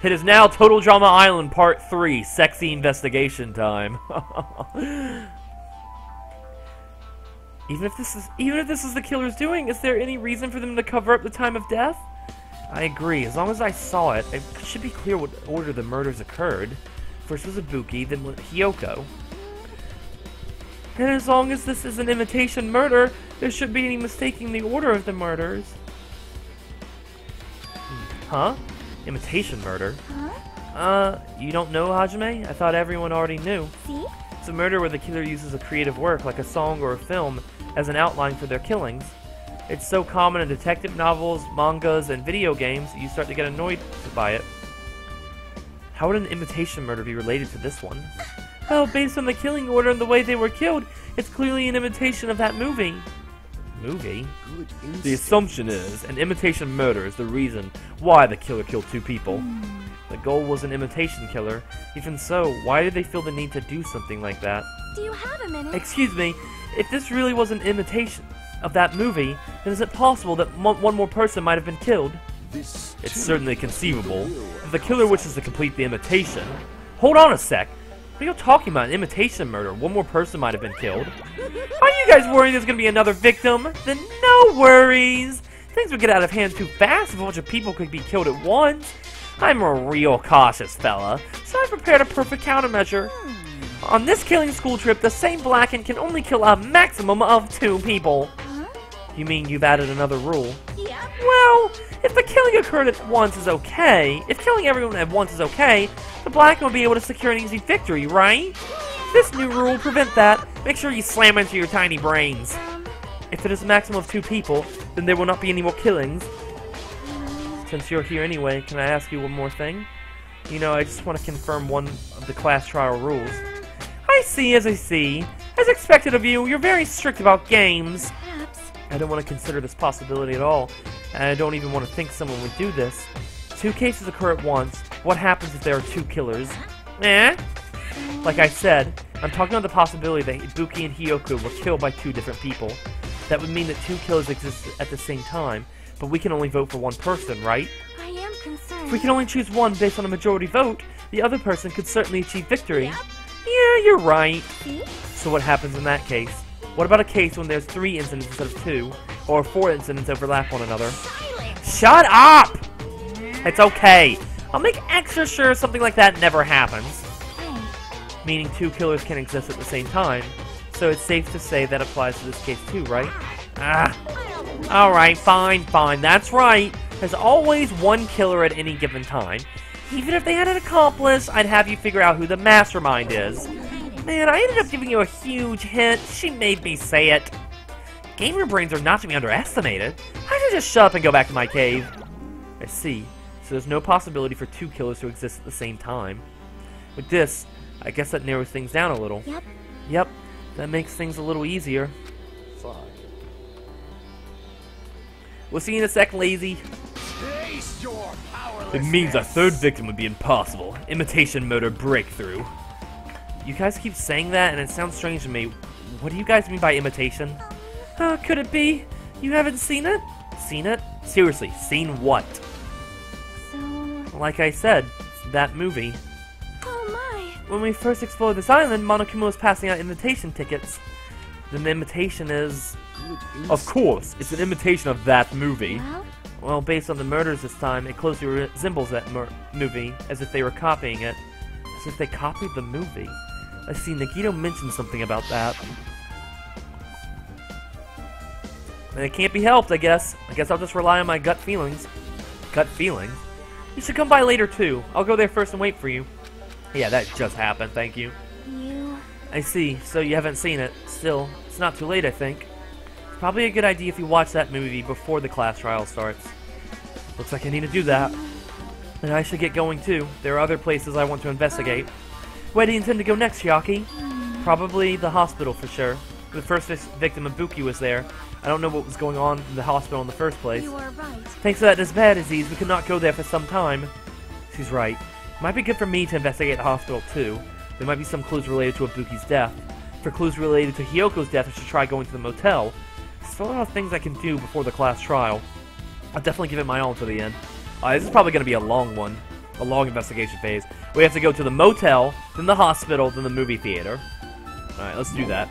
It is now Total Drama Island Part 3, Sexy Investigation Time. Even if this is the killer's doing, is there any reason for them to cover up the time of death? I agree. As long as I saw it, it should be clear what order the murders occurred. First was Ibuki, then Hiyoko. And as long as this is an imitation murder, there shouldn't be any mistaking the order of the murders. Huh? Imitation murder? You don't know, Hajime? I thought everyone already knew. See? It's a murder where the killer uses a creative work, like a song or a film, as an outline for their killings. It's so common in detective novels, mangas, and video games that you start to get annoyed by it. How would an imitation murder be related to this one? Well, based on the killing order and the way they were killed, it's clearly an imitation of that movie. Movie? The assumption is an imitation murder is the reason why the killer killed two people. The goal was an imitation killer. Even so, why did they feel the need to do something like that? Do you have a minute? Excuse me, if this really was an imitation of that movie, then is it possible that one more person might have been killed? It's certainly conceivable. If the killer wishes to complete the imitation... Hold on a sec. What are you talking about? An imitation murder? One more person might have been killed. Are you guys worried there's going to be another victim? Then no worries. Things would get out of hand too fast if a bunch of people could be killed at once. I'm a real cautious fella, so I prepared a perfect countermeasure. On this killing school trip, the same blackened can only kill a maximum of 2 people. You mean you've added another rule? Yeah. Well, if the killing occurred at once is okay, if killing everyone at once is okay, the black will be able to secure an easy victory, right? This new rule will prevent that. Make sure you slam into your tiny brains. If it is a maximum of 2 people, then there will not be any more killings. Since you're here anyway, can I ask you one more thing? You know, I just want to confirm one of the class trial rules. I see as I see. As expected of you, you're very strict about games. Perhaps. I don't want to consider this possibility at all, and I don't even want to think someone would do this. 2 cases occur at once. What happens if there are 2 killers? Like I said, I'm talking about the possibility that Ibuki and Hiyoko were killed by 2 different people. That would mean that 2 killers exist at the same time, but we can only vote for one person, right? I am concerned. If we can only choose one based on a majority vote, the other person could certainly achieve victory. Yeah, you're right. See? So what happens in that case? What about a case when there's 3 incidents instead of 2, or 4 incidents overlap one another? Shut up! It's okay. I'll make extra sure something like that never happens. Hey. Meaning 2 killers can exist at the same time. So it's safe to say that applies to this case too, right? Alright, fine. That's right. There's always 1 killer at any given time. Even if they had an accomplice, I'd have you figure out who the mastermind is. Man, I ended up giving you a huge hint. She made me say it. Gamer brains are not to be underestimated. I should just shut up and go back to my cave. I see. So there's no possibility for 2 killers to exist at the same time. With this, I guess that narrows things down a little. Yep. That makes things a little easier. Fuck. We'll see you in a sec, lazy. It means a 3rd victim would be impossible. Imitation murder breakthrough. You guys keep saying that, and it sounds strange to me. What do you guys mean by imitation? Could it be? You haven't seen it? Seen it? Seriously, seen what? So... Like I said, that movie. Oh my. When we first explored this island, Monokuma was passing out invitation tickets. Then the imitation is... Of course, it's an imitation of that movie. Well, based on the murders this time, it closely resembles that movie, as if they were copying it. As if they copied the movie. I see, Nagito mentioned something about that. And it can't be helped, I guess. I guess I'll just rely on my gut feelings. Gut feelings? You should come by later, too. I'll go there first and wait for you. Yeah, that just happened, thank you. I see, so you haven't seen it. Still, it's not too late, I think. It's probably a good idea if you watch that movie before the class trial starts. Looks like I need to do that. And I should get going, too. There are other places I want to investigate. Where do you intend to go next, Yaki? Probably the hospital, for sure. The first victim, Ibuki, was there. I don't know what was going on in the hospital in the first place. You are right. Thanks to that bad disease, we could not go there for some time. She's right. It might be good for me to investigate the hospital, too. There might be some clues related to Ibuki's death. For clues related to Hiyoko's death, I should try going to the motel. There's still a lot of things I can do before the class trial. I'll definitely give it my all to the end. This is probably going to be a long one. A long investigation phase. We have to go to the motel, then the hospital, then the movie theater. Alright, let's do that.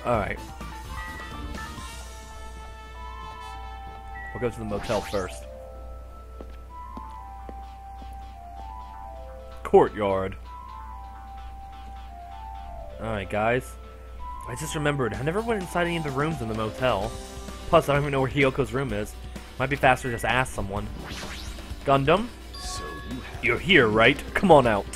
Alright. We'll go to the motel first. courtyard. Alright, guys. I just remembered, I never went inside any of the rooms in the motel. Plus, I don't even know where Hiyoko's room is. Might be faster to just ask someone. Gundam? So You're here, right? Come on out.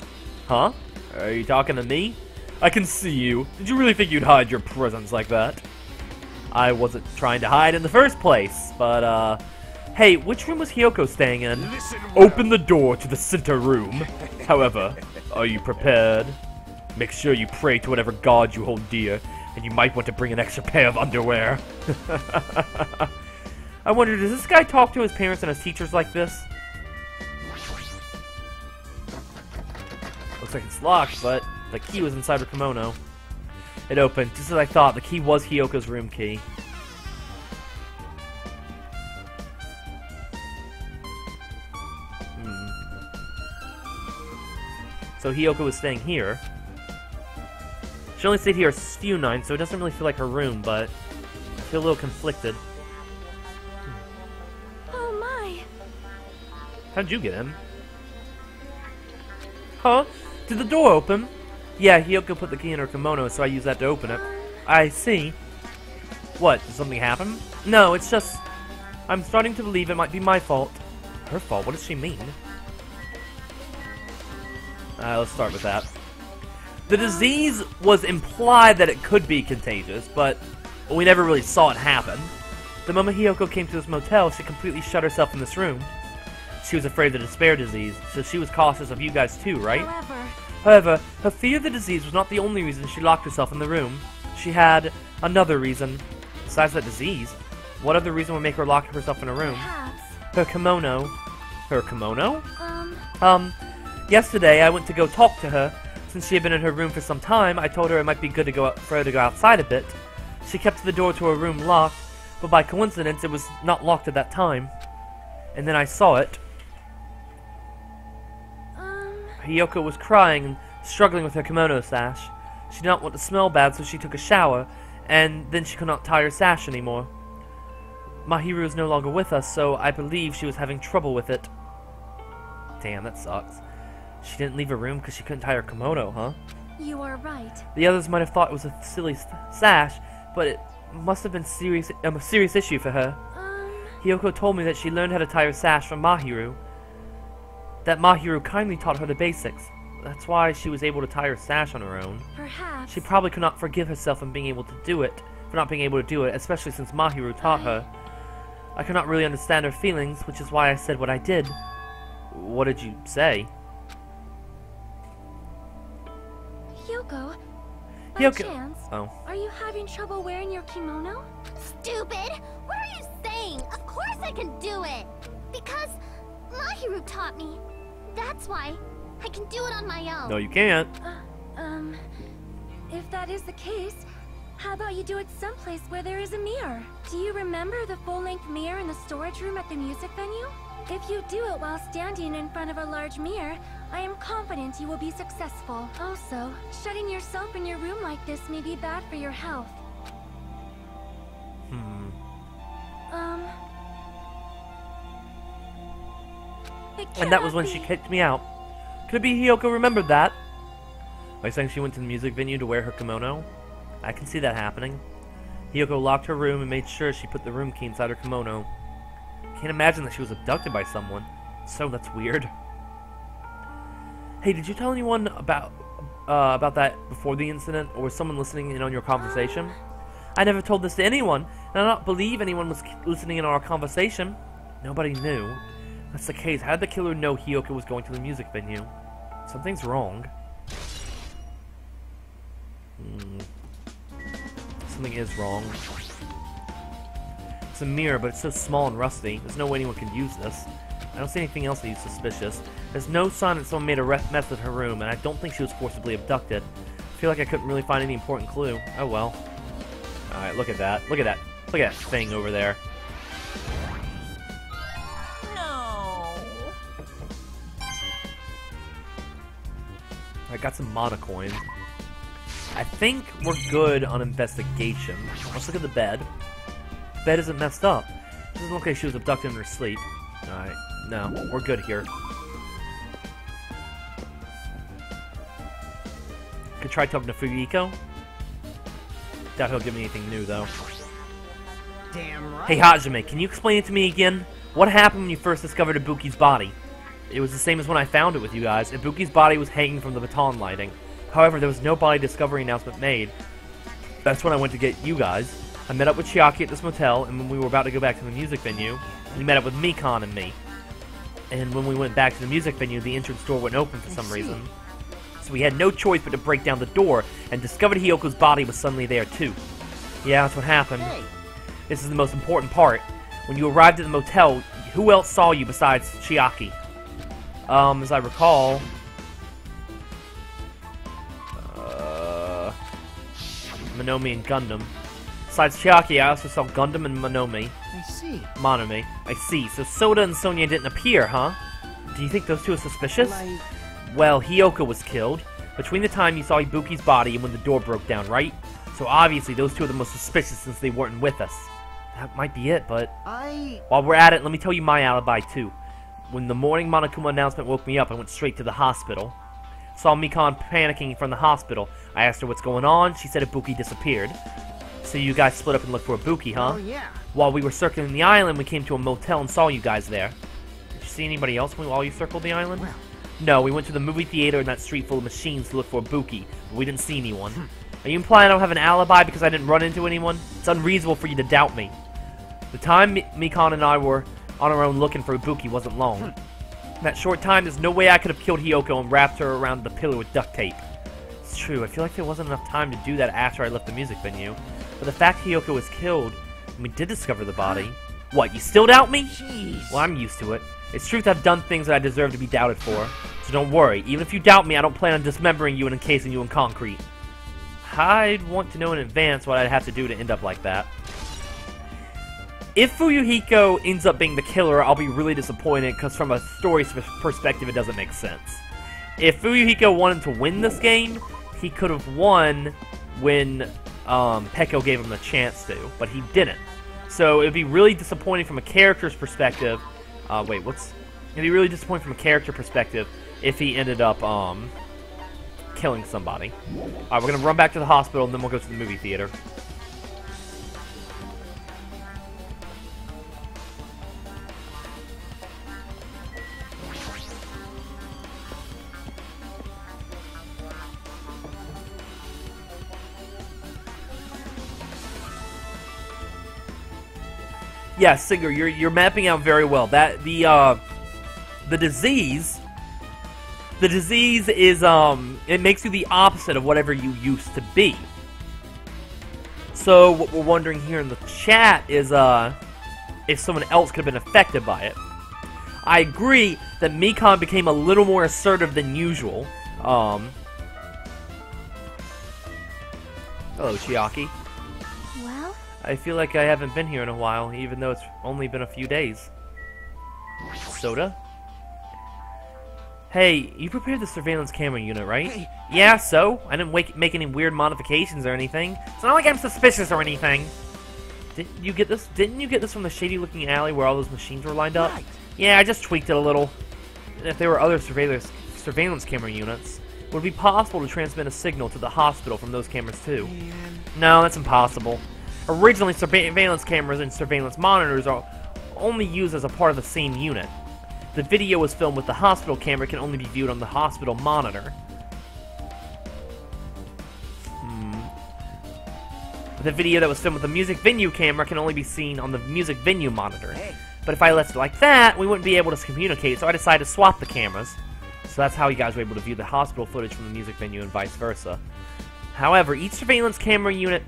Huh? Are you talking to me? I can see you. Did you really think you'd hide your presence like that? I wasn't trying to hide in the first place, but, hey, which room was Hiyoko staying in? Open the door to the center room. However, are you prepared? Make sure you pray to whatever god you hold dear, and you might want to bring an extra pair of underwear. I wonder, does this guy talk to his parents and his teachers like this? Looks like it's locked, but the key was inside her kimono. It opened, just as I thought. The key was Hiyoko's room key. So Hiyoko was staying here. She only stayed here a few nights, so it doesn't really feel like her room, but I feel a little conflicted. Oh my. How'd you get in? Huh? Did the door open? Yeah, Hiyoko put the key in her kimono, so I used that to open it. I see. What, did something happen? No, it's just... I'm starting to believe it might be my fault. Her fault? What does she mean? Let's start with that. The disease was implied that it could be contagious, but we never really saw it happen. The moment Hiyoko came to this motel, she completely shut herself in this room. She was afraid of the despair disease, so she was cautious of you guys too, right? However, her fear of the disease was not the only reason she locked herself in the room. She had another reason. Besides that disease, what other reason would make her lock herself in a room? Perhaps. Her kimono. Her kimono? Yesterday I went to go talk to her. Since she had been in her room for some time, I told her it might be good to for her to go outside a bit. She kept the door to her room locked, but by coincidence it was not locked at that time. And then I saw it. Hiyoko was crying and struggling with her kimono sash. She did not want to smell bad, so she took a shower, and then she could not tie her sash anymore. Mahiru is no longer with us, so I believe she was having trouble with it. Damn, that sucks. She didn't leave her room because she couldn't tie her kimono, huh? You are right. The others might have thought it was a silly sash, but it must have been a serious issue for her. Hiyoko told me that she learned how to tie her sash from Mahiru. That Mahiru kindly taught her the basics. That's why she was able to tie her sash on her own. Perhaps. She probably could not forgive herself for not being able to do it, especially since Mahiru taught her. I could not really understand her feelings, which is why I said what I did. What did you say? Hiyoko, by Hiyoko. chance, Oh. are you having trouble wearing your kimono? Stupid! What are you saying? Of course I can do it! Because Mahiru taught me. That's why I can do it on my own. No, you can't. If that is the case, how about you do it someplace where there is a mirror? Do you remember the full-length mirror in the storage room at the music venue? If you do it while standing in front of a large mirror, I am confident you will be successful. Also, shutting yourself in your room like this may be bad for your health. And that was when she kicked me out. Could it be Hiyoko remembered that? By saying she went to the music venue to wear her kimono? I can see that happening. Hiyoko locked her room and made sure she put the room key inside her kimono. Can't imagine that she was abducted by someone. So that's weird. Hey, did you tell anyone about that before the incident, or was someone listening in on your conversation? I never told this to anyone, and I don't believe anyone was listening in on our conversation. Nobody knew. If that's the case, how did the killer know Hiyoko was going to the music venue? Something's wrong. Something is wrong. It's a mirror, but it's so small and rusty. There's no way anyone can use this. I don't see anything else that is suspicious. There's no sign that someone made a mess with her room, and I don't think she was forcibly abducted. I feel like I couldn't really find any important clue. Oh well. Alright, look at that. Look at that. Look at that thing over there. No. I got some mana coins. I think we're good on investigation. Let's look at the bed. Bed isn't messed up. Doesn't look like she was abducted in her sleep. Alright, no, we're good here. try talking to Fuyuhiko. Doubt he'll give me anything new, though. Damn right. Hey, Hajime, can you explain it to me again? What happened when you first discovered Ibuki's body? It was the same as when I found it with you guys. Ibuki's body was hanging from the baton lighting. However, there was no body discovery announcement made. That's when I went to get you guys. I met up with Chiaki at this motel, and when we were about to go back to the music venue, we met up with Mikan and me. And when we went back to the music venue, the entrance door wouldn't open for some reason. So we had no choice but to break down the door, and discovered Hiyoko's body was suddenly there too. Yeah, that's what happened. Hey. This is the most important part. When you arrived at the motel, who else saw you besides Chiaki? As I recall... Monomi and Gundam. Besides Chiaki, I also saw Gundam and Monomi. I see. Monomi. I see. So Soda and Sonia didn't appear, huh? Do you think those two are suspicious? Like... Well, Hiyoko was killed between the time you saw Ibuki's body and when the door broke down, right? So obviously those two are the most suspicious since they weren't with us. That might be it, but... While we're at it, let me tell you my alibi, too. When the morning Monokuma announcement woke me up, I went straight to the hospital. Saw Mikan panicking from the hospital. I asked her what's going on. She said Ibuki disappeared. So you guys split up and looked for Ibuki, huh? Oh, yeah. While we were circling the island, we came to a motel and saw you guys there. Did you see anybody else while you circled the island? Well. No, we went to the movie theater in that street full of machines to look for Ibuki, but we didn't see anyone. Are you implying I don't have an alibi because I didn't run into anyone? It's unreasonable for you to doubt me. The time Mikan and I were on our own looking for Ibuki wasn't long. In that short time, there's no way I could have killed Hiyoko and wrapped her around the pillar with duct tape. It's true, I feel like there wasn't enough time to do that after I left the music venue. But the fact Hiyoko was killed, and we did discover the body... What, you still doubt me? Jeez. Well, I'm used to it. It's truth I've done things that I deserve to be doubted for. So don't worry, even if you doubt me, I don't plan on dismembering you and encasing you in concrete. I'd want to know in advance what I'd have to do to end up like that. If Fuyuhiko ends up being the killer, I'll be really disappointed, because from a story perspective, it doesn't make sense. If Fuyuhiko wanted to win this game, he could have won when Peko gave him the chance to, but he didn't. So it'd be really disappointing from a character's perspective. It'd be really disappointing from a character perspective if he ended up killing somebody. Alright, we're gonna run back to the hospital and then we'll go to the movie theater. Yeah, Singer, you're mapping out very well. That the disease is it makes you the opposite of whatever you used to be. So what we're wondering here in the chat is if someone else could have been affected by it. I agree that Mikan became a little more assertive than usual. Hello, Chiaki. Well? I feel like I haven't been here in a while, even though it's only been a few days. Soda? Hey, you prepared the surveillance camera unit, right? Hey. Yeah, so? I didn't make any weird modifications or anything. It's not like I'm suspicious or anything. Didn't you get this from the shady-looking alley where all those machines were lined up? Right. Yeah, I just tweaked it a little. And if there were other surveillance camera units, would it be possible to transmit a signal to the hospital from those cameras too? Man. No, that's impossible. Originally, surveillance cameras and surveillance monitors are only used as a part of the same unit. The video was filmed with the hospital camera can only be viewed on the hospital monitor. The video that was filmed with the music venue camera can only be seen on the music venue monitor. Hey. But if I left it like that, we wouldn't be able to communicate, so I decided to swap the cameras. So that's how you guys were able to view the hospital footage from the music venue and vice versa. However, each surveillance camera unit...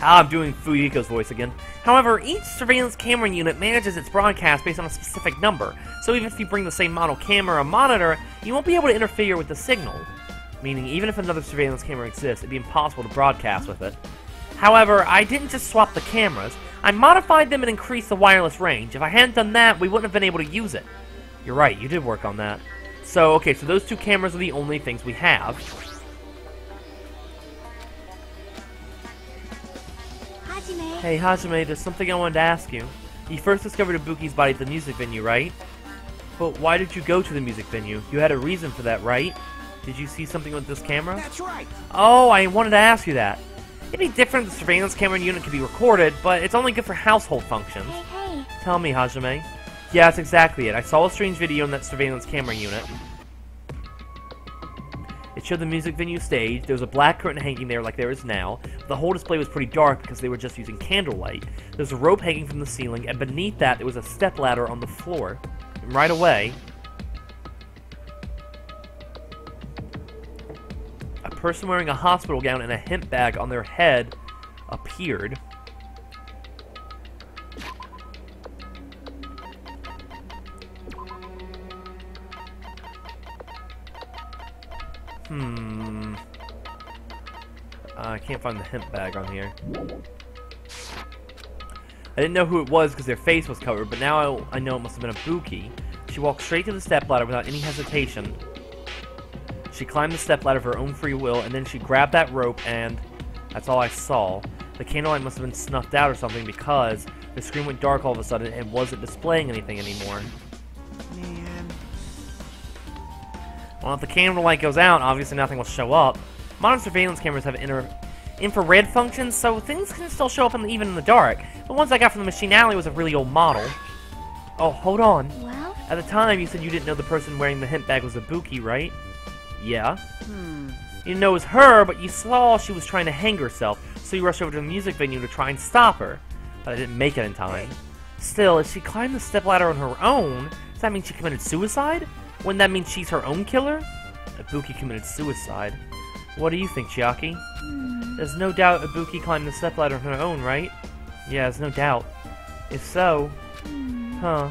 I'm doing Fuyuhiko's voice again. However, each surveillance camera unit manages its broadcast based on a specific number. So even if you bring the same model camera or monitor, you won't be able to interfere with the signal. Meaning, even if another surveillance camera exists, it'd be impossible to broadcast with it. However, I didn't just swap the cameras. I modified them and increased the wireless range. If I hadn't done that, we wouldn't have been able to use it. You're right, you did work on that. So, okay, so those two cameras are the only things we have. Hajime. Hey, Hajime, there's something I wanted to ask you. You first discovered Ibuki's body at the music venue, right? But why did you go to the music venue? You had a reason for that, right? Did you see something with this camera? That's right. Oh, I wanted to ask you that. It'd be different if the surveillance camera unit could be recorded, but it's only good for household functions. Hey. Tell me, Hajime. Yeah, that's exactly it. I saw a strange video in that surveillance camera unit. It showed the music venue stage. There was a black curtain hanging there like there is now. The whole display was pretty dark because they were just using candlelight. There was a rope hanging from the ceiling, and beneath that there was a stepladder on the floor. And right away, a person wearing a hospital gown and a hemp bag on their head appeared. I can't find the hemp bag on here. I didn't know who it was because their face was covered, but now I know it must have been a Buki. She walked straight to the stepladder without any hesitation. She climbed the stepladder of her own free will, and then she grabbed that rope, and that's all I saw. The candlelight must have been snuffed out or something because the screen went dark all of a sudden and wasn't displaying anything anymore. Man. Well, if the candlelight goes out, obviously nothing will show up. Modern surveillance cameras have infrared functions, so things can still show up even in the dark. The ones I got from the Machine Alley was a really old model. Oh, hold on. Well? At the time, you said you didn't know the person wearing the hemp bag was a Buki, right? Yeah. You didn't know it was her, but you saw she was trying to hang herself, so you rushed over to the music venue to try and stop her. But I didn't make it in time. Still, if she climbed the stepladder on her own, does that mean she committed suicide? Wouldn't that mean she's her own killer? Ibuki committed suicide. What do you think, Chiaki? There's no doubt Ibuki climbed the stepladder on her own, right? Yeah, there's no doubt. If so... Huh.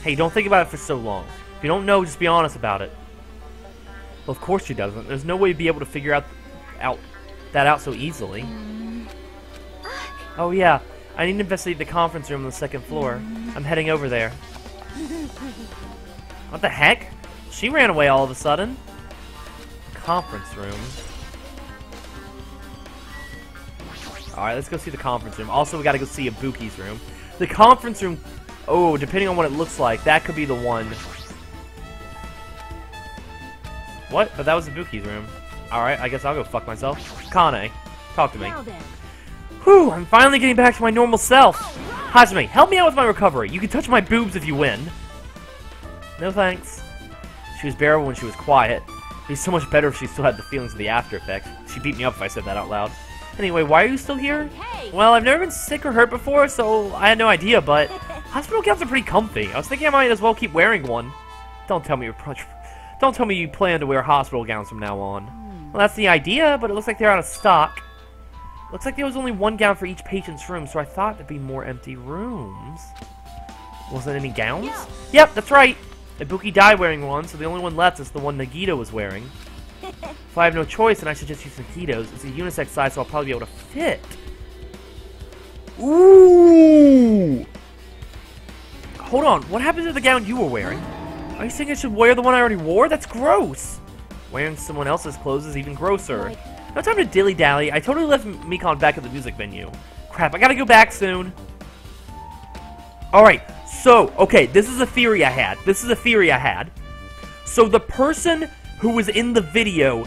Hey, don't think about it for so long. If you don't know, just be honest about it. Well, of course she doesn't. There's no way to be able to figure that out so easily. Oh yeah, I need to investigate the conference room on the second floor. I'm heading over there. What the heck? She ran away all of a sudden. Conference room. Alright, let's go see the conference room. Also, we gotta go see Ibuki's room. The conference room... Oh, depending on what it looks like, that could be the one. What? But that was Ibuki's room. Alright, I guess I'll go fuck myself. Kane, talk to me. Now then. Whew, I'm finally getting back to my normal self. Hajime, help me out with my recovery. You can touch my boobs if you win. No thanks. She was bearable when she was quiet. It'd be so much better if she still had the feelings of the after effects. She'd beat me up if I said that out loud. Anyway, why are you still here? Hey. Well, I've never been sick or hurt before, so I had no idea, but hospital gowns are pretty comfy. I was thinking I might as well keep wearing one. Don't tell me you plan to wear hospital gowns from now on. Well, that's the idea, but it looks like they're out of stock. Looks like there was only one gown for each patient's room, so I thought there'd be more empty rooms. Wasn't any gowns? Yeah. Yep, that's right. Ibuki died wearing one, so the only one left is the one Nagito was wearing. If I have no choice, then I should just use Nagito's. It's a unisex size, so I'll probably be able to fit. Ooh! Hold on, what happened to the gown you were wearing? Are you saying I should wear the one I already wore? That's gross! Wearing someone else's clothes is even grosser. No time to dilly-dally. I totally left Mikon back at the music venue. Crap, I gotta go back soon. Alright, so, okay, this is a theory I had. So the person who was in the video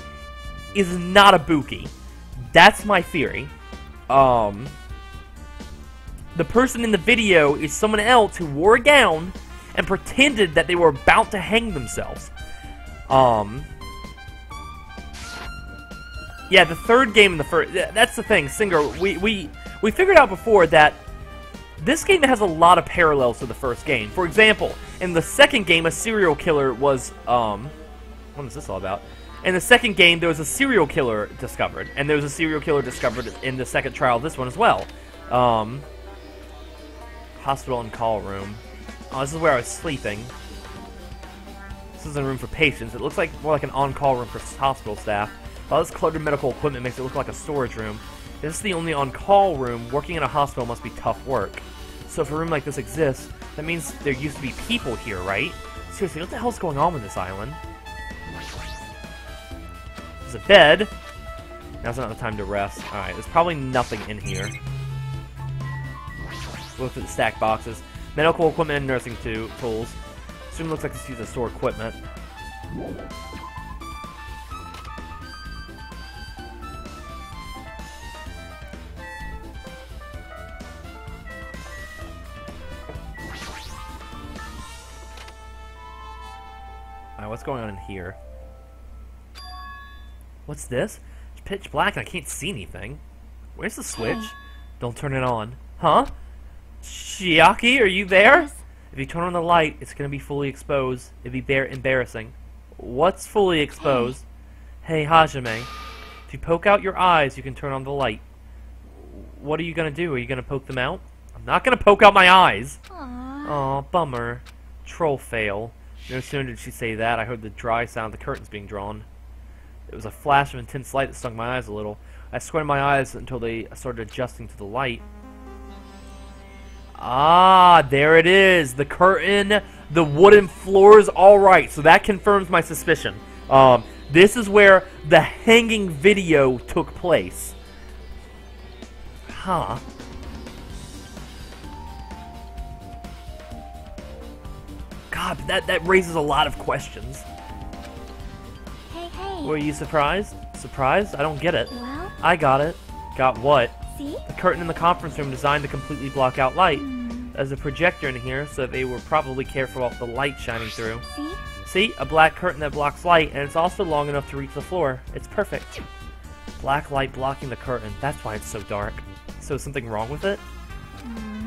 is not Ibuki. That's my theory. The person in the video is someone else who wore a gown and pretended that they were about to hang themselves. Yeah, the third game in the first... That's the thing, Singer. We figured out before that this game has a lot of parallels to the first game. For example, in the second game, a serial killer was... What is this all about? In the second game, there was a serial killer discovered. And there was a serial killer discovered in the second trial of this one as well. Hospital and call room. Oh, this is where I was sleeping. This isn't a room for patients. It looks like more like an on-call room for hospital staff. All this cluttered medical equipment makes it look like a storage room. If this is the only on-call room, working in a hospital must be tough work. So if a room like this exists, that means there used to be people here, right? Seriously, what the hell's going on with this island? There's a bed. Now's not the time to rest. Alright, there's probably nothing in here. Look through the stacked boxes. Medical equipment and nursing tools. This room looks like it's used to store equipment. Alright, what's going on in here? What's this? It's pitch black and I can't see anything. Where's the switch? Don't turn it on. Huh? Chiaki, are you there? Yes. If you turn on the light, it's gonna be fully exposed. It'd be embarrassing. What's fully exposed? Hey, Hajime. If you poke out your eyes, you can turn on the light. What are you gonna do? Are you gonna poke them out? I'm not gonna poke out my eyes. Aww. Aw, bummer. Troll fail. No sooner did she say that, I heard the dry sound of the curtains being drawn. It was a flash of intense light that stung my eyes a little. I squinted my eyes until they started adjusting to the light. Ah, there it is. The curtain, the wooden floors. All right, so that confirms my suspicion. This is where the hanging video took place. Huh. God, that raises a lot of questions. Hey. Were you surprised? Surprised? I don't get it. Well, I got it. Got what? see? The curtain in the conference room designed to completely block out light. There's a projector in here, so they were probably careful about the light shining through. See? See? A black curtain that blocks light, and it's also long enough to reach the floor. It's perfect. Black light blocking the curtain. That's why it's so dark. So is something wrong with it?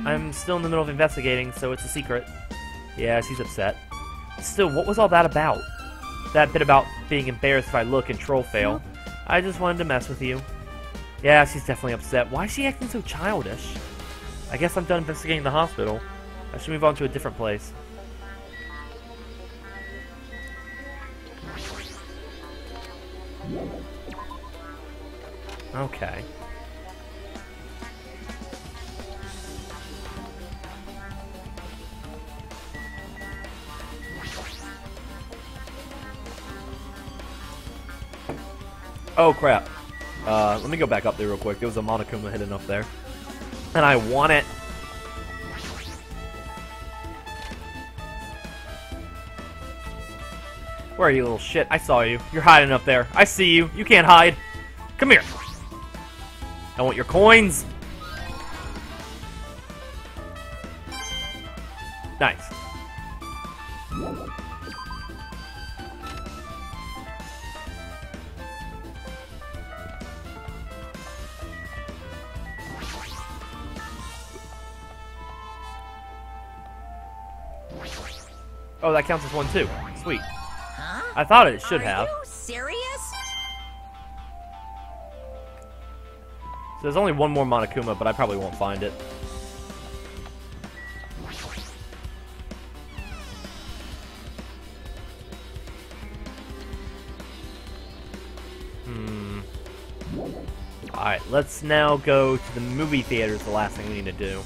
I'm still in the middle of investigating, so it's a secret. Yeah, she's upset. Still, what was all that about? That bit about being embarrassed if I look and troll fail. I just wanted to mess with you. Yeah, she's definitely upset. Why is she acting so childish? I guess I'm done investigating the hospital. I should move on to a different place. Okay. Oh crap. Let me go back up there real quick. There was a Monokuma hidden up there. And I want it. Where are you, little shit? I saw you. You're hiding up there. I see you. You can't hide. Come here. I want your coins. Nice. Oh, that counts as one too. Sweet. Huh? I thought it should have. Are you serious? So there's only one more Monokuma, but I probably won't find it. Alright, let's now go to the movie theater. The last thing we need to do.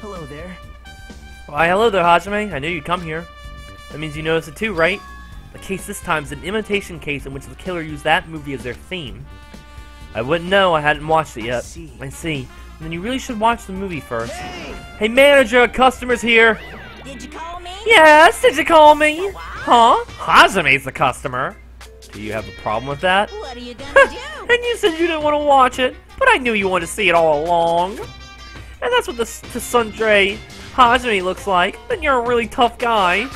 Hello there. Why, hello there, Hajime. I knew you'd come here. That means you noticed it too, right? The case this time is an imitation case in which the killer used that movie as their theme. I wouldn't know. I hadn't watched it yet. I see. Then you really should watch the movie first. Hey, manager, customers here. Did you call me? Yes, did you call me? Huh? Hazume's the customer. Do you have a problem with that? What are you gonna do? And you said you didn't want to watch it, but I knew you wanted to see it all along. And that's what the Tsundere Hazume looks like. Then you're a really tough guy.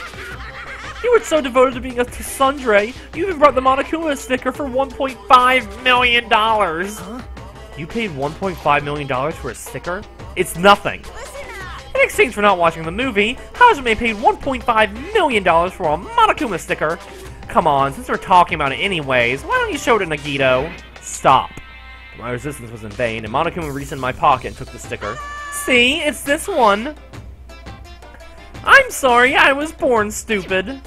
You were so devoted to being a Tsundere, you even brought the Monokuma sticker for $1.5 million. Huh? You paid $1.5 million for a sticker? It's nothing. Listen up. In exchange for not watching the movie, Hazume paid $1.5 million for a Monokuma sticker. Come on, since we're talking about it anyways, why don't you show it to Nagito? Stop. My resistance was in vain, and Monokuma reached in my pocket and took the sticker. See, it's this one. I'm sorry, I was born stupid.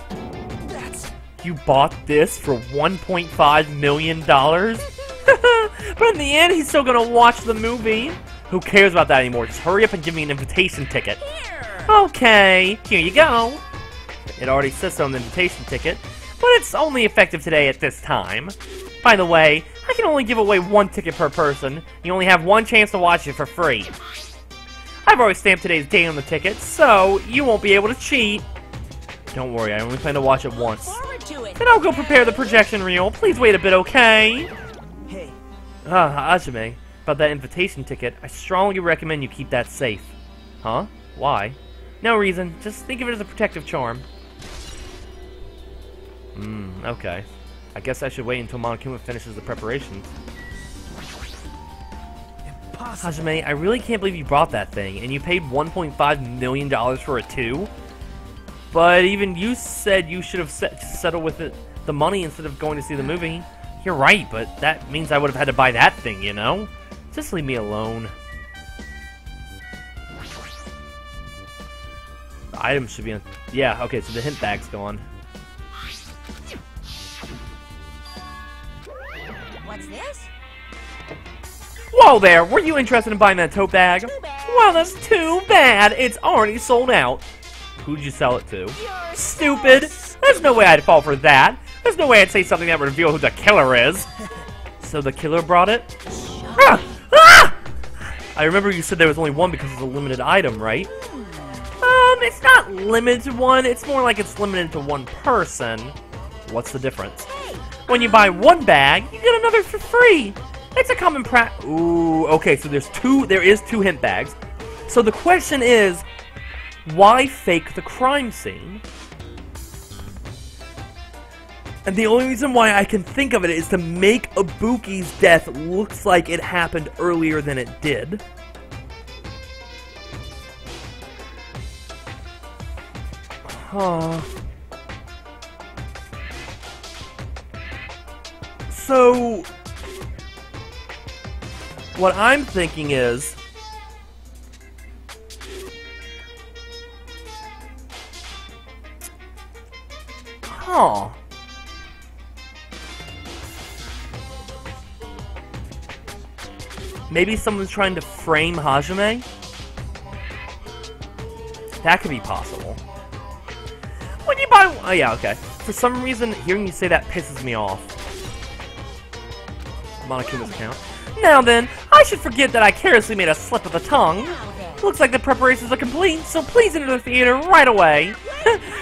You bought this for $1.5 million? But in the end, he's still gonna watch the movie. Who cares about that anymore? Just hurry up and give me an invitation ticket. Here. Okay, here you go. It already says so on the invitation ticket, but it's only effective today at this time. By the way, I can only give away 1 ticket per person. You only have 1 chance to watch it for free. I've already stamped today's date on the ticket, so you won't be able to cheat. Don't worry, I only plan to watch it once. Then I'll go prepare the projection reel. Please wait a bit, okay? Hey. Hajime, about that invitation ticket, I strongly recommend you keep that safe. Huh? Why? No reason. Just think of it as a protective charm. Okay. I guess I should wait until Monokuma finishes the preparations. Impossible. Hajime, I really can't believe you brought that thing, and you paid $1.5 million for it too? But even you said you should have settled with the money instead of going to see the movie. You're right, but that means I would have had to buy that thing, you know? Just leave me alone. The items should be on... Yeah, okay, so the hint bag's gone. What's this? Whoa there! Were you interested in buying that tote bag? Well, that's too bad! It's already sold out. Who did you sell it to? Stupid! There's no way I'd fall for that. There's no way I'd say something that would reveal who the killer is. So the killer brought it? Ah! Ah! I remember you said there was only one because it's a limited item, right? It's not limited to one. It's more like it's limited to one person. What's the difference? When you buy 1 bag, you get another for free. It's a common Ooh, okay, so there is 2 hint bags. So the question is, why fake the crime scene? And the only reason why I can think of it is to make Ibuki's death looks like it happened earlier than it did. So, what I'm thinking is, maybe someone's trying to frame Hajime? That could be possible. When you buy... Oh, yeah, okay. For some reason, hearing you say that pisses me off. Monokuma's account. Now then, I should forget that I carelessly made a slip of the tongue. Looks like the preparations are complete, so please enter the theater right away.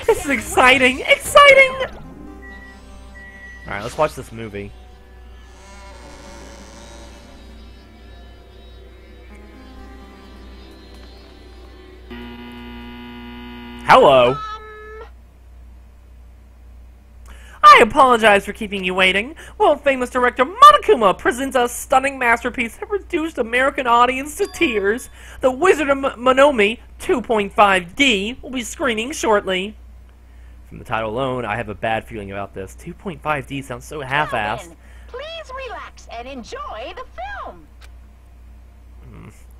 This is exciting! Exciting! Alright, let's watch this movie. Hello! I apologize for keeping you waiting. World-famous director Monokuma presents a stunning masterpiece that reduced American audience to tears. The Wizard of Monomi 2.5D will be screening shortly. From the title alone, I have a bad feeling about this. 2.5D sounds so half-assed. Please relax and enjoy the film.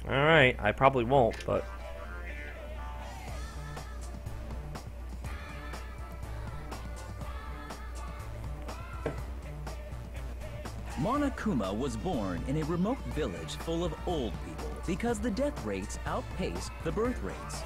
Alright, I probably won't, but... Monokuma was born in a remote village full of old people because the death rates outpaced the birth rates.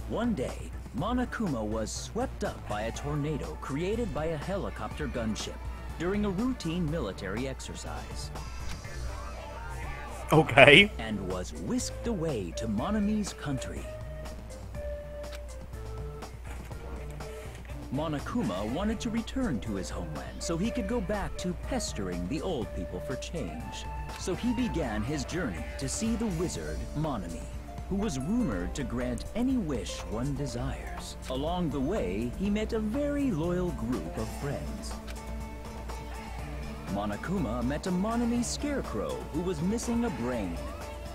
One day, Monokuma was swept up by a tornado created by a helicopter gunship during a routine military exercise. Okay. And was whisked away to Monomi's country. Monokuma wanted to return to his homeland so he could go back to pestering the old people for change. So he began his journey to see the wizard Monomi, who was rumored to grant any wish one desires. Along the way, he met a very loyal group of friends. Monokuma met a Monomi scarecrow who was missing a brain.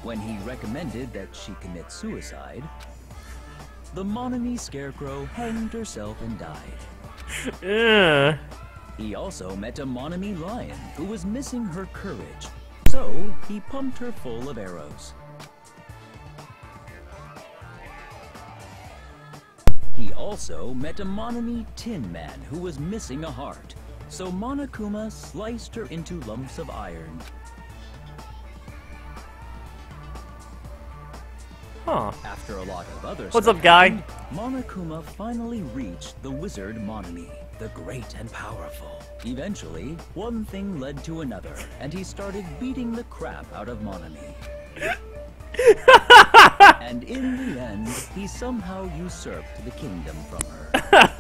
When he recommended that she commit suicide, the Monomi scarecrow hanged herself and died. He also met a Monomi lion who was missing her courage, so he pumped her full of arrows. He also met a Monomi tin man who was missing a heart, so Monokuma sliced her into lumps of iron. Huh. After a lot of other What's stuff up, guy? happened, Monokuma finally reached the wizard Monami, the great and powerful. Eventually, one thing led to another, and he started beating the crap out of Monami. And in the end, he somehow usurped the kingdom from her.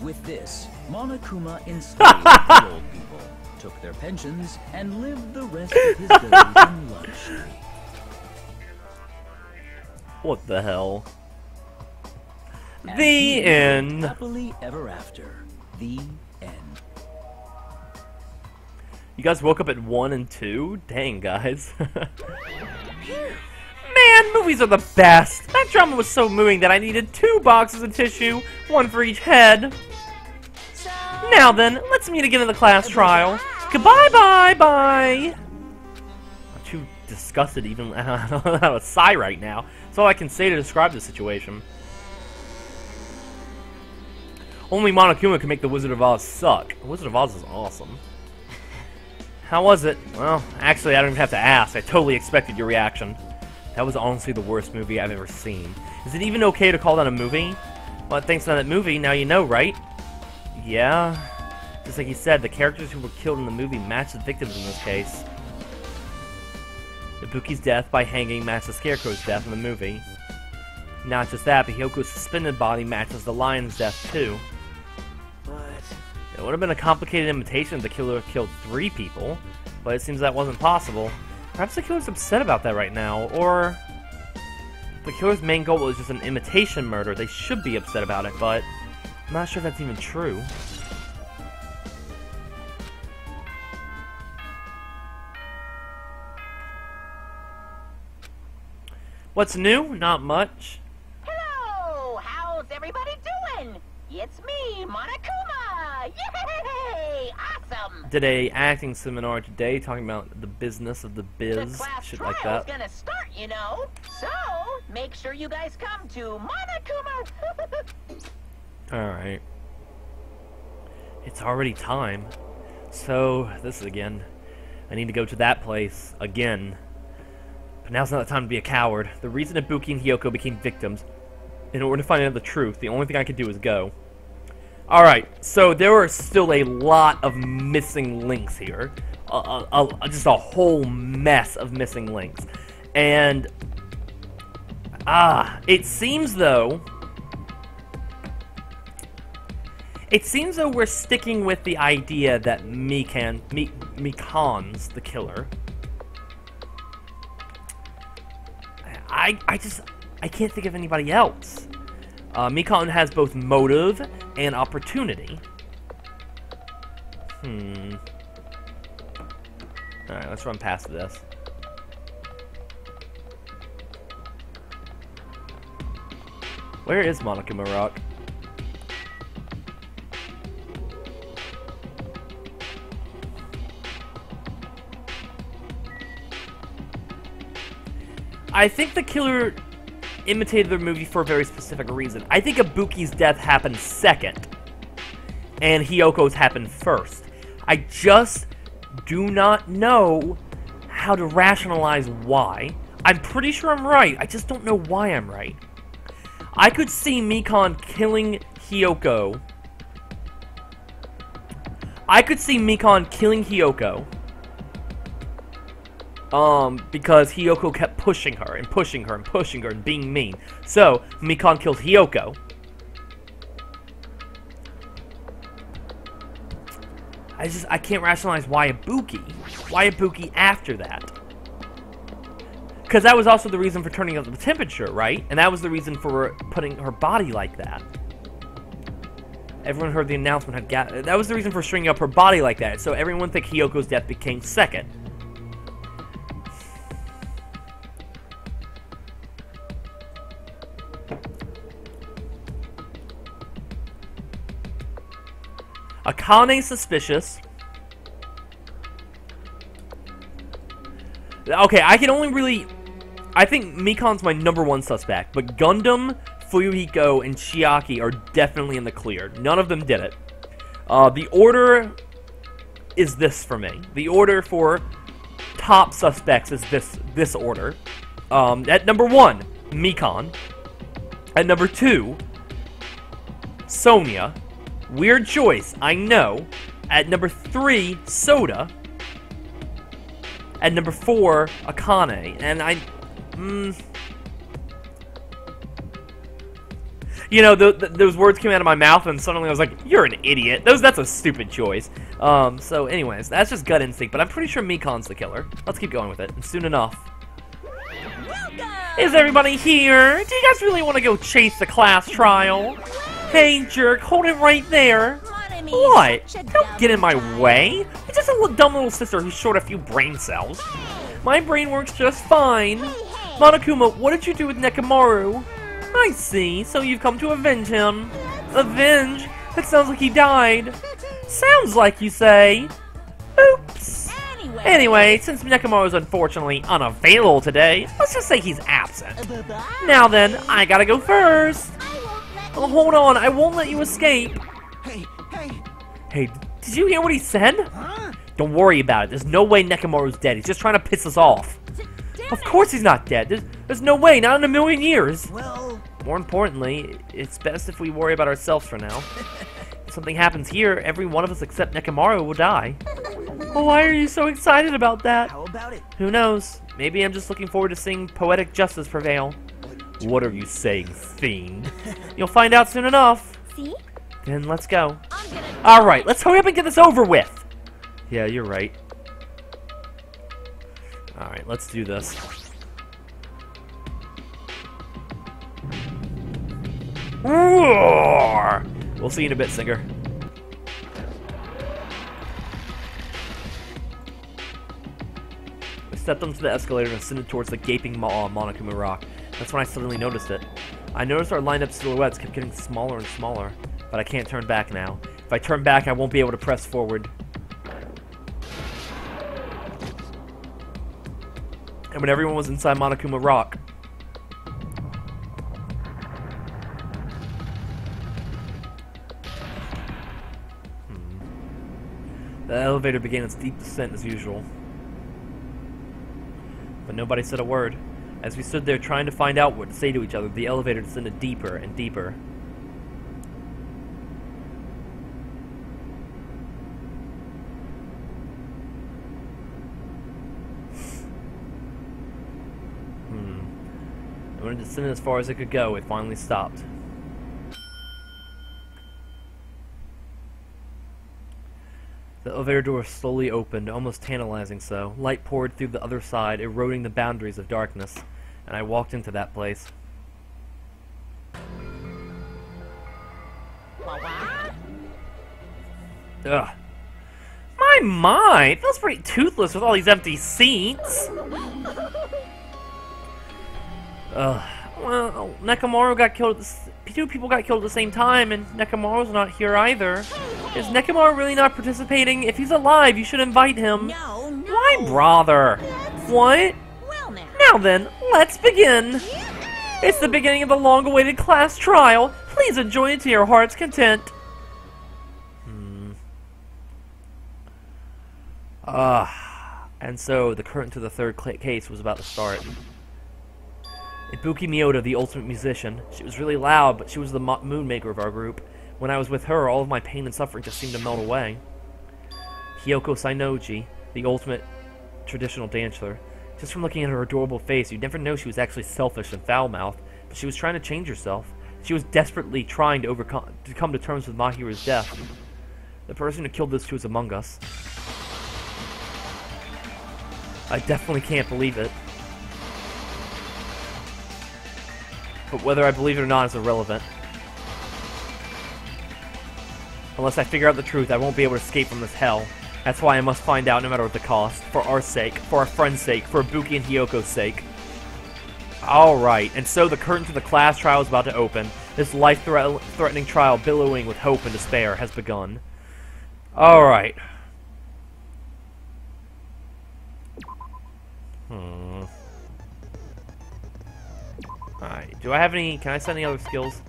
With this, Monokuma enslaved the old people, took their pensions, and lived the rest of his days in luxury. What the hell? And The he lived end. Happily ever after. The end. You guys woke up at 1 and 2? Dang, guys. Man, movies are the best! That drama was so moving that I needed 2 boxes of tissue, 1 for each head. Now then, let's meet again in the class trial. Goodbye, bye, bye! I'm too disgusted to even I don't know how to sigh right now. That's all I can say to describe the situation. Only Monokuma can make the Wizard of Oz suck. The Wizard of Oz is awesome. How was it? Well, actually, I don't even have to ask. I totally expected your reaction. That was honestly the worst movie I've ever seen. Is it even okay to call that a movie? Well, thanks to that movie, now you know, right? Yeah. Just like he said, the characters who were killed in the movie match the victims in this case. Ibuki's death by hanging matched the Scarecrow's death in the movie. Not just that, but Hyoko's suspended body matches the lion's death too. It would have been a complicated imitation if the killer killed 3 people, but it seems that wasn't possible. Perhaps the killer's upset about that right now, or if the killer's main goal was just an imitation murder, they should be upset about it, but I'm not sure if that's even true. What's new? Not much. Hello! How's everybody doing? It's me, Monokuma! Yay! Awesome! Did a acting seminar today talking about the business of the biz, The class shit trial's like that. gonna start, you know. So make sure you guys come to Monokuma. Alright. It's already time. So, this again. I need to go to that place again. But now's not the time to be a coward. The reason Ibuki and Hyoko became victims, in order to find out the truth, the only thing I could do is go. Alright, so there are still a lot of missing links here. Just a whole mess of missing links. And, it seems though we're sticking with the idea that Mikan's the killer. I can't think of anybody else. Mikan has both motive and opportunity. Alright, let's run past this. Where is Monokuma Rock? I think the killer imitated the movie for a very specific reason. I think Ibuki's death happened second, and Hyoko's happened first. I just do not know how to rationalize why. I'm pretty sure I'm right, I just don't know why I'm right. I could see Mikan killing Hyoko. Because Hyoko kept pushing her and pushing her and pushing her and being mean. So, Mikan killed Hyoko. I can't rationalize why Ibuki. Why Ibuki after that? Because that was also the reason for turning up the temperature, right? And that was the reason for putting her body like that. Everyone heard the announcement that was the reason for stringing up her body like that. So everyone think Hyoko's death became second. Akane's suspicious. Okay, I can only really... I think Mikan's my #1 suspect, but Gundam, Fuyuhiko, and Chiaki are definitely in the clear. None of them did it. The order is this for me. The order for top suspects is this order. At number 1, Mikon. At number 2, Sonia. Weird choice, I know. At number 3, Soda. At number 4, Akane. And you know, those words came out of my mouth, and suddenly I was like, "You're an idiot." That's a stupid choice. So, anyways, that's just gut instinct. But I'm pretty sure Mikon's the killer. Let's keep going with it, and soon enough. Is everybody here? Do you guys really want to go chase the class trial? Hey, jerk, hold it right there. What? Don't get in my way. It's just a dumb little sister who's short a few brain cells. My brain works just fine. Monokuma, what did you do with Nekomaru? I see, so you've come to avenge him. Avenge? That sounds like he died. Sounds like you say. Oops. Anyway, since Nekomaru is unfortunately unavailable today, let's just say he's absent. Now then, I gotta go first. Oh, hold on, I won't let you escape. Hey, did you hear what he said? Don't worry about it. There's no way Nekomaru's dead. He's just trying to piss us off. Of course he's not dead. There's no way, not in a million years. Well, more importantly, it's best if we worry about ourselves for now. If something happens here, every one of us except Nekomaru will die. Well, why are you so excited about that? how about it? Who knows? Maybe I'm just looking forward to seeing poetic justice prevail. What are you saying, fiend? You'll find out soon enough. See? Then let's go. Alright, let's hurry up and get this over with. Yeah, you're right. Alright, let's do this. Roar! We'll see you in a bit, Singer. I stepped onto the escalator and ascended towards the gaping maw of Monokuma Rock. That's when I suddenly noticed it. I noticed our lined up silhouettes kept getting smaller and smaller, but I can't turn back now. If I turn back, I won't be able to press forward. And when everyone was inside Monokuma Rock, the elevator began its deep descent as usual. But nobody said a word. As we stood there trying to find out what to say to each other, the elevator descended deeper and deeper. And when it descended as far as it could go, it finally stopped. The elevator door slowly opened, almost tantalizing so. Light poured through the other side, eroding the boundaries of darkness, and I walked into that place. Ugh. My, it feels pretty toothless with all these empty seats. Well, Nekomaru got killed two people got killed at the same time, and Nekomaru's not here either. Is Nekomaru really not participating? If he's alive, you should invite him. No, no. Why bother? What? Well, Now then, let's begin. It's the beginning of the long-awaited class trial. Please enjoy it to your heart's content. And so the curtain to the third case was about to start. Ibuki Miyoda, the ultimate musician. She was really loud, but she was the mood maker of our group. When I was with her, all of my pain and suffering just seemed to melt away. Hiyoko Sainoji, the ultimate traditional dancer. Just from looking at her adorable face, you'd never know she was actually selfish and foul-mouthed, but she was trying to change herself. She was desperately trying to come to terms with Mahiru's death. The person who killed those two is among us. I definitely can't believe it. But whether I believe it or not is irrelevant. Unless I figure out the truth, I won't be able to escape from this hell. That's why I must find out no matter what the cost. For our sake, for our friend's sake, for Ibuki and Hiyoko's sake. Alright, and so the curtain to the class trial is about to open. This life-threatening trial, billowing with hope and despair, has begun. Alright. Alright, do I have any... Can I set any other skills?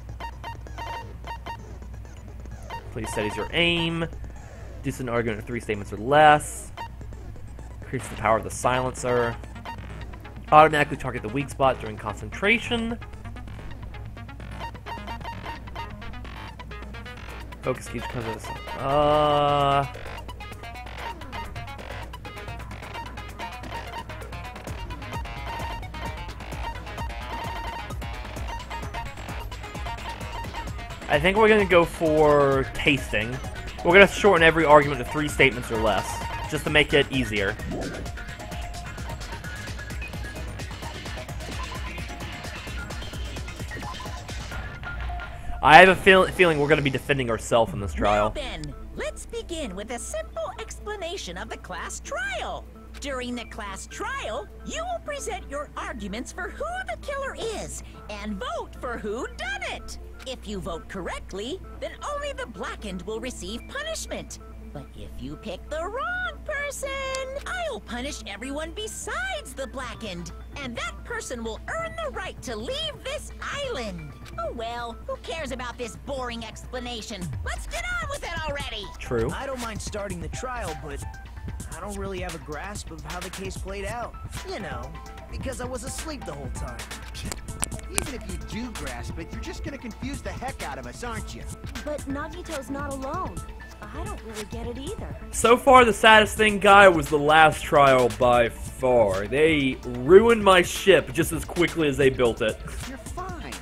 Please steadies your aim. Reduce an argument to 3 statements or less. Increase the power of the silencer. Automatically target the weak spot during concentration. Focus gauge because of this. I think we're gonna go for tasting. We're gonna shorten every argument to 3 statements or less, just to make it easier. I have a feeling we're gonna be defending ourselves in this trial. Now then, let's begin with a simple explanation of the class trial. During the class trial, you will present your arguments for who the killer is and vote for who done it. If you vote correctly, then only the blackened will receive punishment. But if you pick the wrong person, I'll punish everyone besides the blackened, and that person will earn the right to leave this island. Oh well, who cares about this boring explanation? Let's get on with it already! True. I don't mind starting the trial, but I don't really have a grasp of how the case played out. You know, because I was asleep the whole time. Even if you do grasp it, you're just gonna confuse the heck out of us, aren't you? But Nagito's not alone. I don't really get it either. So far, the saddest thing, guy, was the last trial by far. They ruined my ship just as quickly as they built it. You're fine.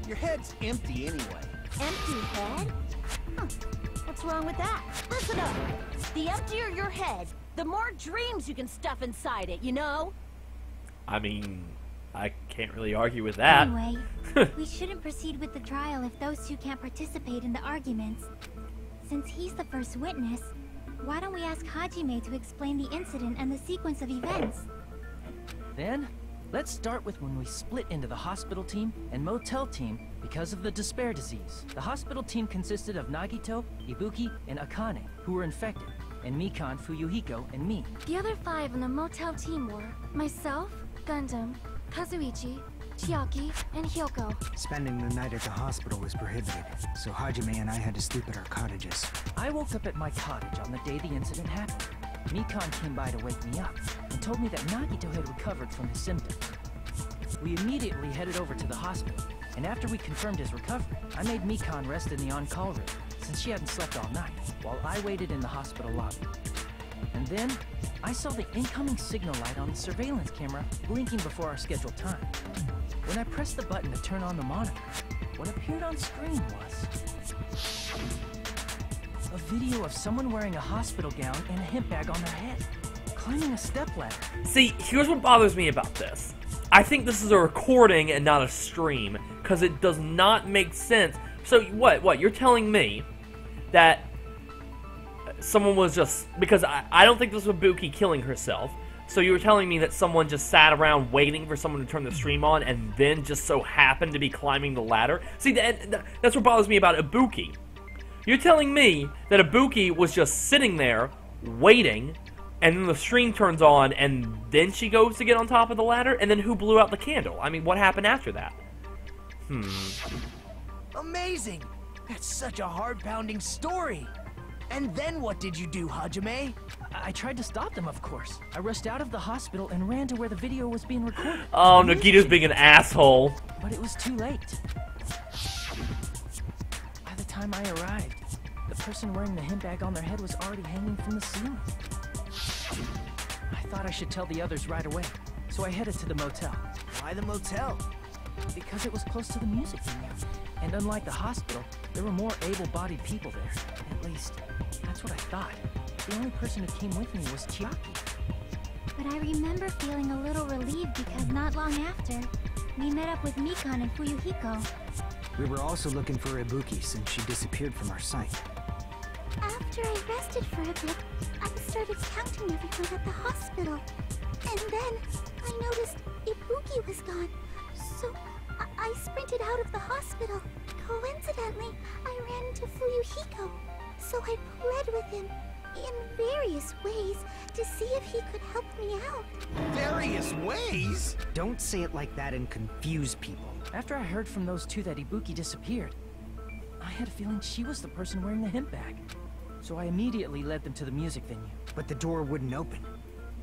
Your head's empty anyway. Empty head? Huh. What's wrong with that? Listen up. The emptier your head, the more dreams you can stuff inside it, you know? I mean, I can't really argue with that. Anyway, we shouldn't proceed with the trial if those two can't participate in the arguments. Since he's the first witness, why don't we ask Hajime to explain the incident and the sequence of events? Then, let's start with when we split into the hospital team and motel team because of the despair disease. The hospital team consisted of Nagito, Ibuki, and Akane, who were infected, and Mikan, Fuyuhiko, and me. The other 5 on the motel team were myself, Gundam, Kazuichi, Chiaki, and Hyoko. Spending the night at the hospital was prohibited, so Hajime and I had to sleep at our cottages. I woke up at my cottage on the day the incident happened. Mikan came by to wake me up and told me that Nagito had recovered from his symptoms. We immediately headed over to the hospital, and after we confirmed his recovery, I made Mikan rest in the on-call room, since she hadn't slept all night, while I waited in the hospital lobby. And then, I saw the incoming signal light on the surveillance camera blinking before our scheduled time. When I pressed the button to turn on the monitor, what appeared on screen was a video of someone wearing a hospital gown and a hemp bag on their head, climbing a stepladder. See, here's what bothers me about this. I think this is a recording and not a stream, because it does not make sense. So what? You're telling me that someone was just... Because I don't think this was Buki killing herself. So you were telling me that someone just sat around waiting for someone to turn the stream on and then just so happened to be climbing the ladder? See, that's what bothers me about Ibuki. You're telling me that Ibuki was just sitting there waiting, and then the stream turns on and then she goes to get on top of the ladder? And then who blew out the candle? I mean, what happened after that? Amazing! That's such a heart-pounding story! And then what did you do, Hajime? I tried to stop them, of course. I rushed out of the hospital and ran to where the video was being recorded. Oh, Nagito's being an asshole. But it was too late. By the time I arrived, the person wearing the hemp bag on their head was already hanging from the ceiling. I thought I should tell the others right away, so I headed to the motel. Why the motel? Because it was close to the music venue. And unlike the hospital, there were more able-bodied people there. At least, that's what I thought. The only person who came with me was Chiaki. But I remember feeling a little relieved because not long after, we met up with Mikan and Fuyuhiko. We were also looking for Ibuki since she disappeared from our sight. After I rested for a bit, I started counting everyone at the hospital. And then, I noticed Ibuki was gone. So, I sprinted out of the hospital. Coincidentally, I ran into Fuyuhiko. So I pled with him in various ways to see if he could help me out. Various ways? Don't say it like that and confuse people. After I heard from those two that Ibuki disappeared, I had a feeling she was the person wearing the hemp bag. So I immediately led them to the music venue. But the door wouldn't open.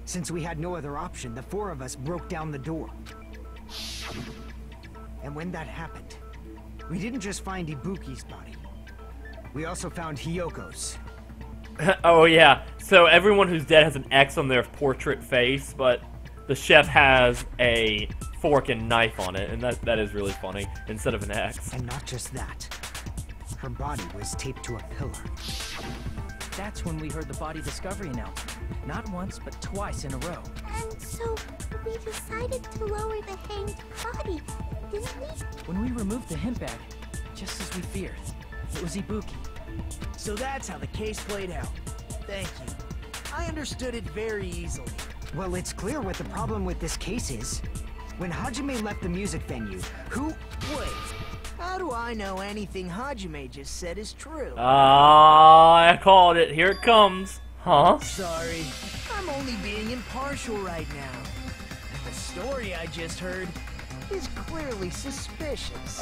Since we had no other option, the four of us broke down the door. And when that happened, we didn't just find Ibuki's body. We also found Hyoko's. Oh yeah, so everyone who's dead has an X on their portrait face, but the chef has a fork and knife on it, and that is really funny, instead of an X. And not just that. Her body was taped to a pillar. That's when we heard the body discovery announcement. Not once, but twice in a row. And so, we decided to lower the hanged body, didn't we? When we removed the hemp bag, just as we feared, it was Ibuki. So that's how the case played out. Thank you. I understood it very easily. Well, it's clear what the problem with this case is. When Hajime left the music venue, who... Wait, how do I know anything Hajime just said is true? I called it. Here it comes. Huh? Sorry, I'm only being impartial right now. The story I just heard is clearly suspicious.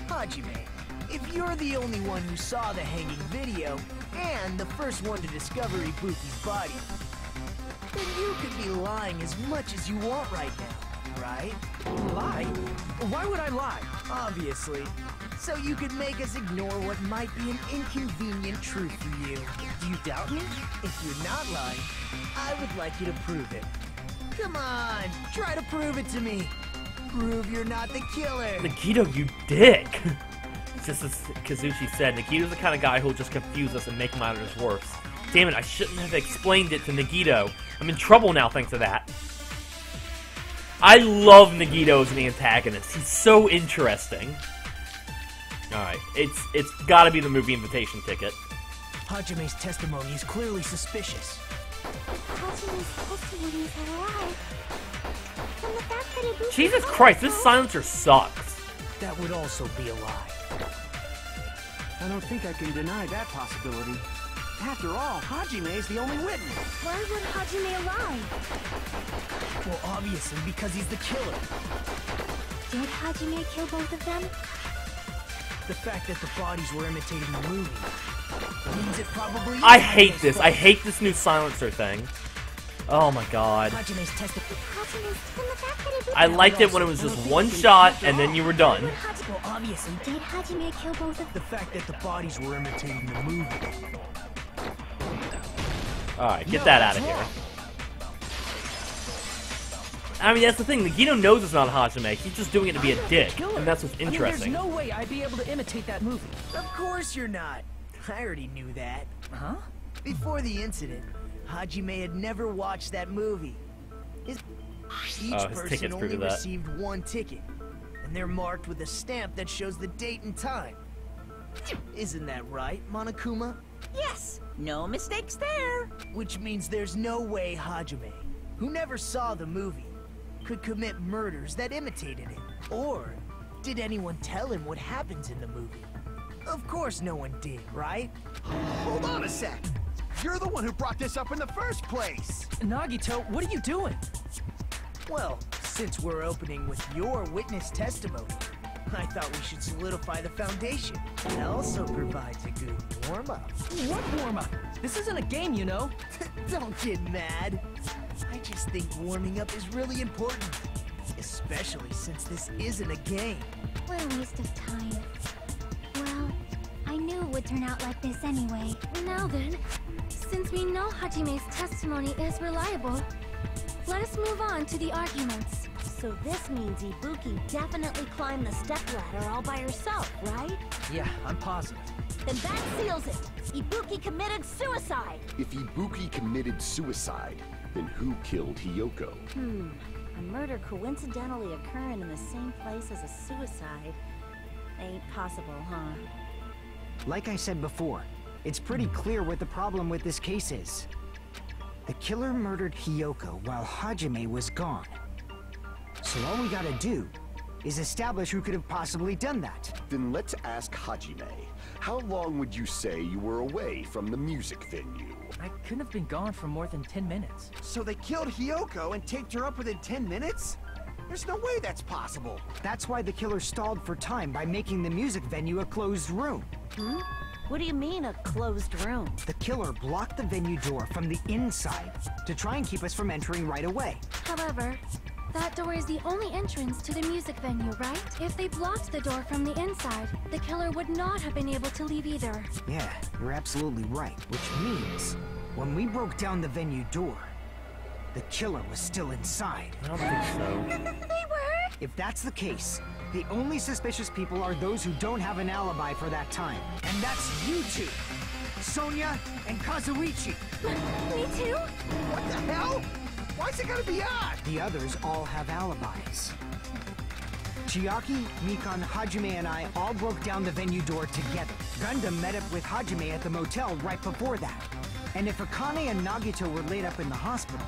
Hajime, if you're the only one who saw the hanging video, and the first one to discover Ibuki's body, then you could be lying as much as you want right now, right? Lie? Why would I lie? Obviously. So you could make us ignore what might be an inconvenient truth for you. Do you doubt me? If you're not lying, I would like you to prove it. Come on, try to prove it to me. Prove you're not the killer. Nagito, you dick! Just as Kazushi said, Nagito's the kind of guy who'll just confuse us and make matters worse. Damn it, I shouldn't have explained it to Nagito. I'm in trouble now thanks to that. I love Nagito as an antagonist. He's so interesting. Alright, it's gotta be the movie invitation ticket. Hajime's testimony is clearly suspicious. Hajime's testimony is a lie. And the fact that Ibuki... Jesus Christ, this silencer sucks. That would also be a lie. I don't think I can deny that possibility. After all, Hajime is the only witness. Why would Hajime lie? Well, obviously, because he's the killer. Did Hajime kill both of them? The fact that the bodies were imitating the movie means it probably... I hate this. I hate this new silencer thing. Oh my god. Hajime's testimony... I liked it when it was just one shot and then you were done. Well, obviously, Did Hajime kill both of them? the fact that the bodies were imitating the movie. Alright, get that out of here. I mean, that's the thing. Nagito knows it's not Hajime. He's just doing it to be a dick. And that's what's interesting. There's no way I'd be able to imitate that movie. Of course you're not. I already knew that. Huh? Before the incident, Hajime had never watched that movie. Each his person tickets only prove that. received one ticket, and they're marked with a stamp that shows the date and time. Isn't that right, Monokuma? Yes, no mistakes there. Which means there's no way Hajime, who never saw the movie, could commit murders that imitated it. Or did anyone tell him what happens in the movie? Of course no one did, right? Hold on a sec. You're the one who brought this up in the first place. Nagito, what are you doing? Well, since we're opening with your witness testimony, I thought we should solidify the foundation. It also provides a good warm-up. What warm-up? This isn't a game, you know. Don't get mad. I just think warming up is really important. Especially since this isn't a game. What a waste of time. Well, I knew it would turn out like this anyway. Now then, since we know Hajime's testimony is reliable, let us move on to the arguments. So this means Ibuki definitely climbed the stepladder all by herself, right? Yeah, I'm positive. Then that seals it. Ibuki committed suicide. If Ibuki committed suicide, then who killed Hiyoko? A murder coincidentally occurring in the same place as a suicide. Ain't possible, huh? Like I said before, it's pretty clear what the problem with this case is. The killer murdered Hiyoko while Hajime was gone. So all we gotta do is establish who could have possibly done that. Then let's ask Hajime. How long would you say you were away from the music venue? I couldn't have been gone for more than 10 minutes. So they killed Hiyoko and taped her up within 10 minutes? There's no way that's possible. That's why the killer stalled for time by making the music venue a closed room. What do you mean, a closed room? The killer blocked the venue door from the inside to try and keep us from entering right away. However, that door is the only entrance to the music venue, right? If they blocked the door from the inside, the killer would not have been able to leave either. Yeah, you're absolutely right. Which means, when we broke down the venue door, the killer was still inside. I don't think so. They were? If that's the case, the only suspicious people are those who don't have an alibi for that time. And that's you two, Sonia and Kazuichi. Me too? What the hell? Why's it gotta be us? The others all have alibis. Chiaki, Mikan, Hajime, and I all broke down the venue door together. Gundam met up with Hajime at the motel right before that. And if Akane and Nagito were laid up in the hospital,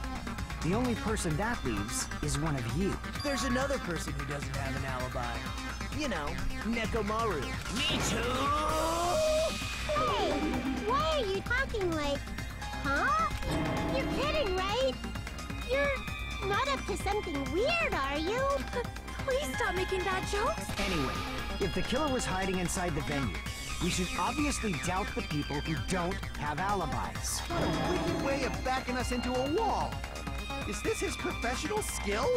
the only person that leaves is one of you. There's another person who doesn't have an alibi. You know, Nekomaru. Me too! Hey, why are you talking like... Huh? You're kidding, right? You're not up to something weird, are you? Please stop making bad jokes. Anyway, if the killer was hiding inside the venue, we should obviously doubt the people who don't have alibis. What a wicked way of backing us into a wall. Is this his professional skill?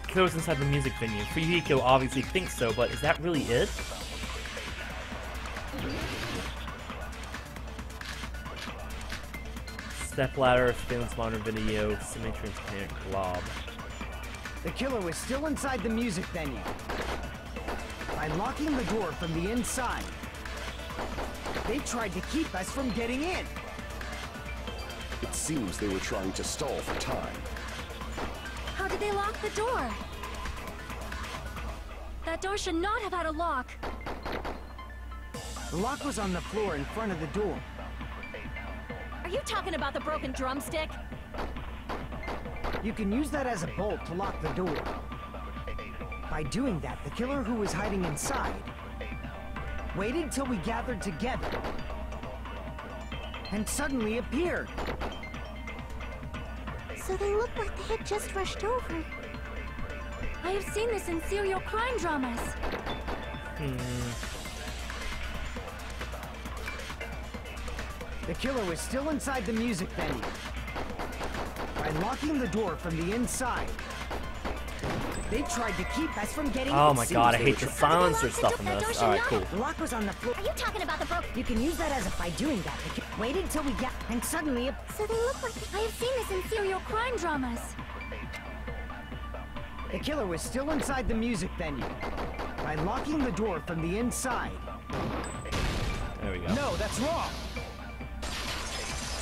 Killer's inside the music venue. Fuyuhiko obviously thinks so, but is that really it? Stepladder, surveillance monitor video, semi-transparent glob. The killer was still inside the music venue. By locking the door from the inside, they tried to keep us from getting in. It seems they were trying to stall for time. How did they lock the door? That door should not have had a lock. The lock was on the floor in front of the door. Are you talking about the broken drumstick? You can use that as a bolt to lock the door. By doing that, the killer who was hiding inside waited till we gathered together and suddenly appeared. So they look like they had just rushed over. I have seen this in serial crime dramas. The killer was still inside the music venue. By locking the door from the inside, they tried to keep us from getting in. Oh my god, I hate the silencer stuff in this. Alright, cool. The lock was on the floor. Are you talking about the broken... You can use that as a... By doing that, waited till we get... And suddenly... So they look like... I have seen this in serial crime dramas. The killer was still inside the music venue. By locking the door from the inside. There we go. No, that's wrong.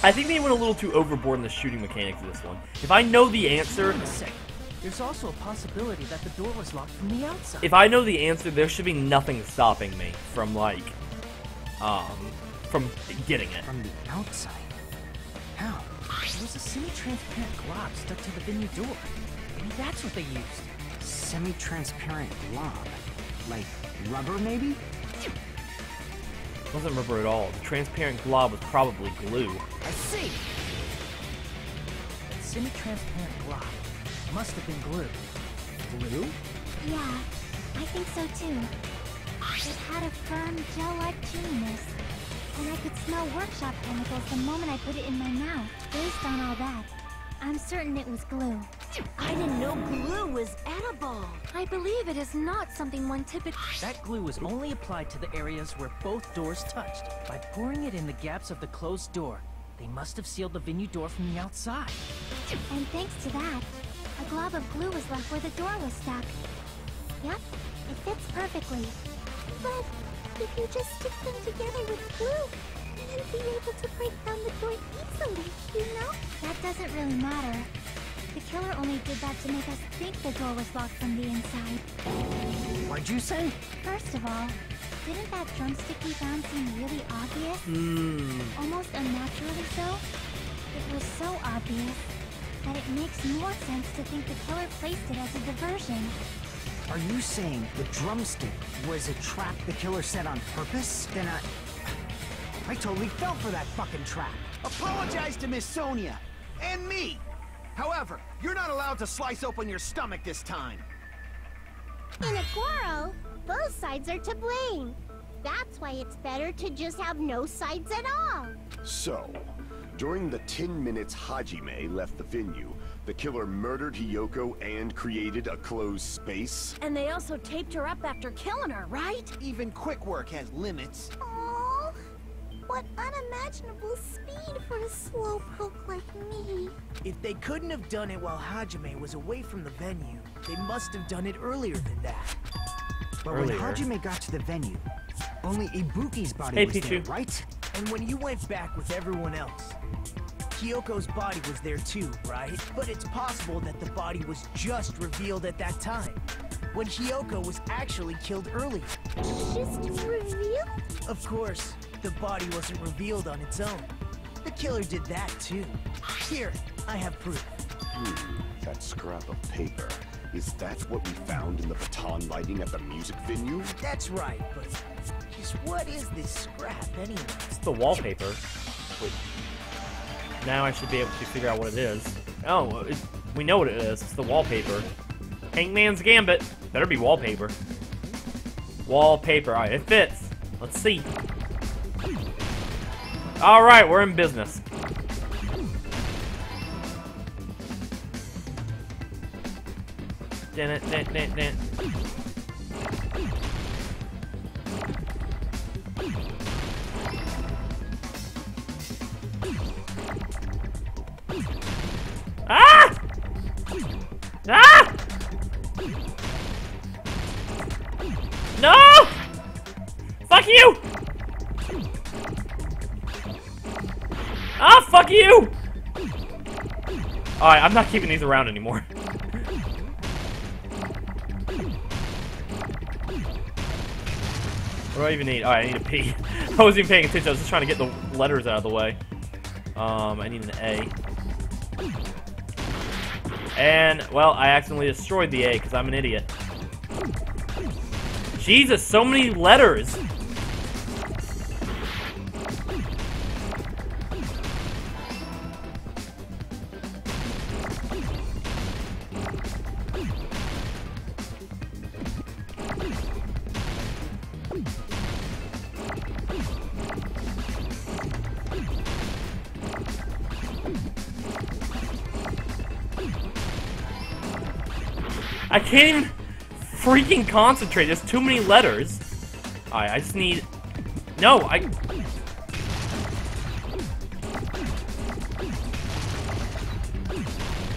I think they went a little too overboard in the shooting mechanics of this one. If I know the answer... Wait a second. There's also a possibility that the door was locked from the outside. If I know the answer, there should be nothing stopping me from, like, from getting it. From the outside? How? There was a semi-transparent glob stuck to the venue door. Maybe that's what they used. Semi-transparent glob? Like rubber, maybe? It wasn't rubber at all. The transparent glob was probably glue. I see! That semi-transparent glob must have been glue. Glue? Yeah, I think so too. It had a firm, gel-like chewiness. And I could smell workshop chemicals the moment I put it in my mouth. Based on all that, I'm certain it was glue. I didn't know glue was edible. I believe it is not something one typically... That glue was only applied to the areas where both doors touched. By pouring it in the gaps of the closed door, they must have sealed the venue door from the outside. And thanks to that, a glob of glue was left where the door was stuck. Yep, it fits perfectly. But if you just stick them together with glue, you'd be able to break down the door easily, you know? That doesn't really matter. The killer only did that to make us think the door was locked from the inside. What'd you say? First of all, didn't that drumstick we found seem really obvious? Almost unnaturally so? It was so obvious that it makes more sense to think the killer placed it as a diversion. Are you saying the drumstick was a trap the killer set on purpose? Then I totally fell for that fucking trap. Apologize to Miss Sonia. And me. However, you're not allowed to slice open your stomach this time. In a quarrel, both sides are to blame. that's why it's better to just have no sights at all. So, during the 10 minutes Hajime left the venue, the killer murdered Hiyoko and created a closed space? And they also taped her up after killing her, right? Even quick work has limits. Oh, what unimaginable speed for a slowpoke like me. If they couldn't have done it while Hajime was away from the venue, they must have done it earlier than that. But when Hajime got to the venue, only Ibuki's body was there, right? And when you went back with everyone else, Hiyoko's body was there too, right? But it's possible that the body was just revealed at that time, when Hiyoko was actually killed earlier. Just revealed? Of course, the body wasn't revealed on its own. The killer did that too. Here, I have proof. That scrap of paper. Is that what we found in the baton lighting at the music venue? That's right, but just what is this scrap anyway? It's the wallpaper. Wait. Now I should be able to figure out what it is. Oh, we know what it is. It's the wallpaper. Hangman's Gambit. Better be wallpaper. Wallpaper. Alright, it fits. Let's see. Alright, we're in business. Dun, dun, dun, dun. Ah! Ah! No! Fuck you! Ah, fuck you! Alright, I'm not keeping these around anymore. What do I even need? Alright, I need a P. I wasn't even paying attention, I was just trying to get the letters out of the way. I need an A. And, well, I accidentally destroyed the A because I'm an idiot. Jesus, so many letters! I can't even freaking concentrate. There's too many letters. Alright, I just need... No, I...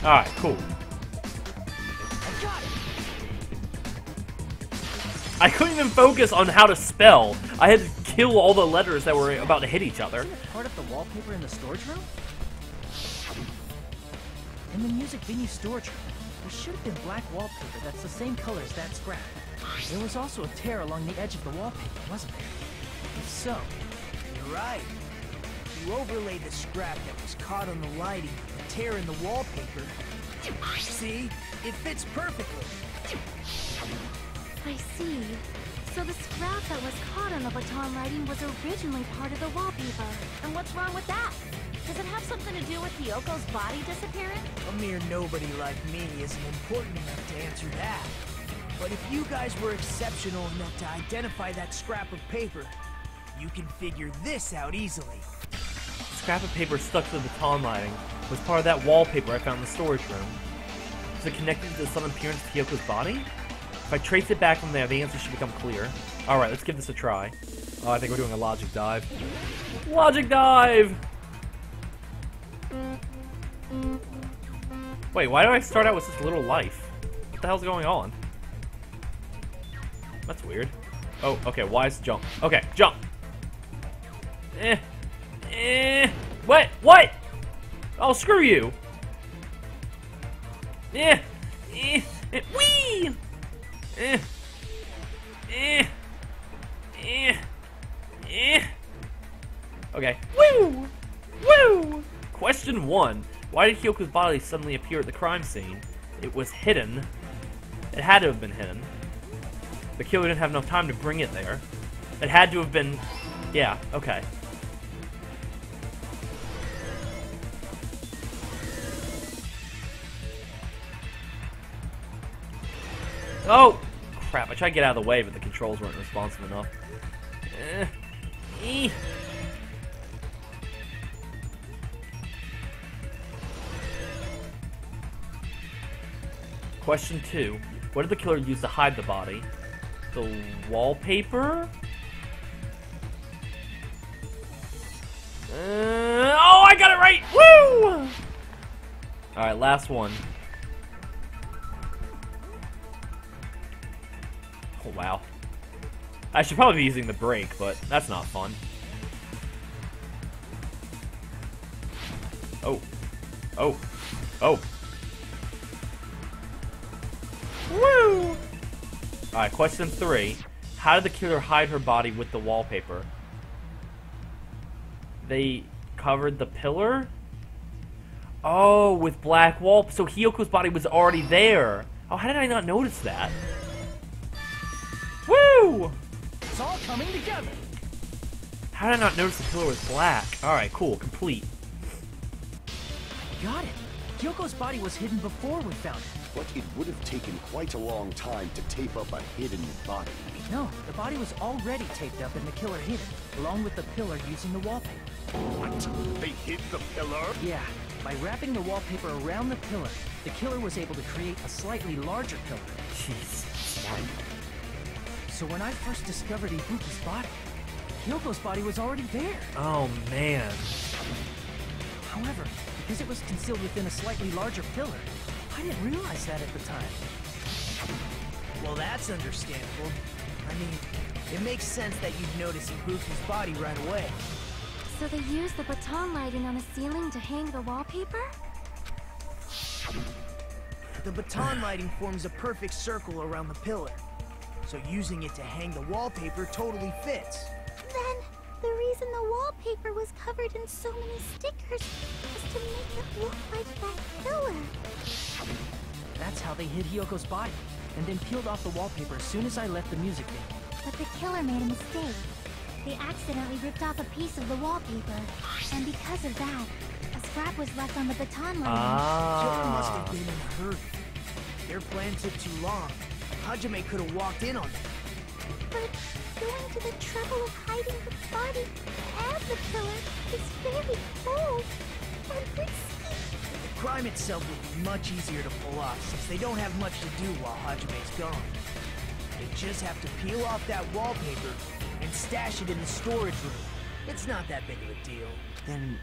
Alright, cool. I couldn't even focus on how to spell. I had to kill all the letters that were about to hit each other. Isn't it part of the wallpaper in the storage room? In the music venue storage room, there should have been black wallpaper that's the same color as that scrap. There was also a tear along the edge of the wallpaper, wasn't there? If so, You're right. You overlaid the scrap that was caught on the lighting, the tear in the wallpaper. See? It fits perfectly. I see. So the scrap that was caught on the baton lighting was originally part of the wallpaper. And what's wrong with that? Does it have something to do with Hiyoko's body disappearing? A mere nobody like me isn't important enough to answer that. But if you guys were exceptional enough to identify that scrap of paper, you can figure this out easily. The scrap of paper stuck to the baton lighting was part of that wallpaper I found in the storage room. Is it connected to the sudden appearance of Hiyoko's body? If I trace it back from there, the answer should become clear. Alright, let's give this a try. Oh, I think we're doing a logic dive. Logic dive! Wait, why do I start out with such little life? What the hell's going on? That's weird. Oh, okay, wise jump. Okay, jump! What? What? Oh, screw you! Whee! Okay. Woo! Woo! Question 1. Why did Hiyoko's body suddenly appear at the crime scene? It was hidden. It had to have been hidden. The killer didn't have enough time to bring it there. It had to have been... Yeah, okay. Oh! Crap, I tried to get out of the way, but the controls weren't responsive enough. Question 2. What did the killer use to hide the body? The wallpaper? Oh, I got it right! Woo! Alright, last one. Oh, wow. I should probably be using the brake, but that's not fun. Oh. Oh. Oh. Woo! Alright, question 3. How did the killer hide her body with the wallpaper? They covered the pillar? Oh, with black wall. So Hiyoko's body was already there. Oh, how did I not notice that? Woo! It's all coming together. How did I not notice the pillar was black? Alright, cool. Complete. Got it. Hyoko's body was hidden before we found it. But it would have taken quite a long time to tape up a hidden body. No, the body was already taped up and the killer hid it, along with the pillar using the wallpaper. What? They hid the pillar? Yeah, by wrapping the wallpaper around the pillar, the killer was able to create a slightly larger pillar. Jeez. So when I first discovered Ibuki's body, Hyoko's body was already there. Oh, man. However, because it was concealed within a slightly larger pillar, I didn't realize that at the time. Well, that's understandable. I mean, it makes sense that you'd notice Ibuki's body right away. So they used the baton lighting on the ceiling to hang the wallpaper? The baton lighting forms a perfect circle around the pillar. So using it to hang the wallpaper totally fits. Then, the reason the wallpaper was covered in so many stickers was to make it look like that pillar. That's how they hid Hyoko's body, and then peeled off the wallpaper as soon as I left the music venue. But the killer made a mistake. They accidentally ripped off a piece of the wallpaper, and because of that, a scrap was left on the baton lighting. Killer must have been in a hurry. Their plan took too long. Hajime could have walked in on them. But going to the trouble of hiding the body and the pillar is very bold and risky. The crime itself would be much easier to pull off since they don't have much to do while Hajime's gone. They just have to peel off that wallpaper and stash it in the storage room. It's not that big of a deal. Then,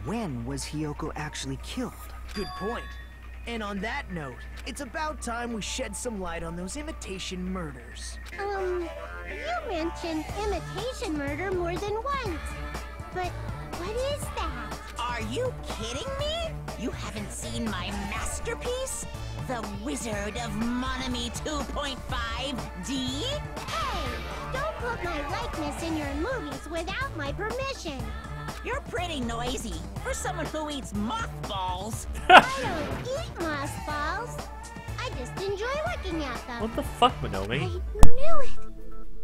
when was Hiyoko actually killed? Good point. And on that note, it's about time we shed some light on those imitation murders. You mentioned imitation murder more than once. But what is that? Are you kidding me? You haven't seen my masterpiece? The Wizard of Monami 2.5D? Hey, don't put my likeness in your movies without my permission. You're pretty noisy for someone who eats mothballs. I don't eat mothballs. I just enjoy looking at them. What the fuck, Monomi? I knew it.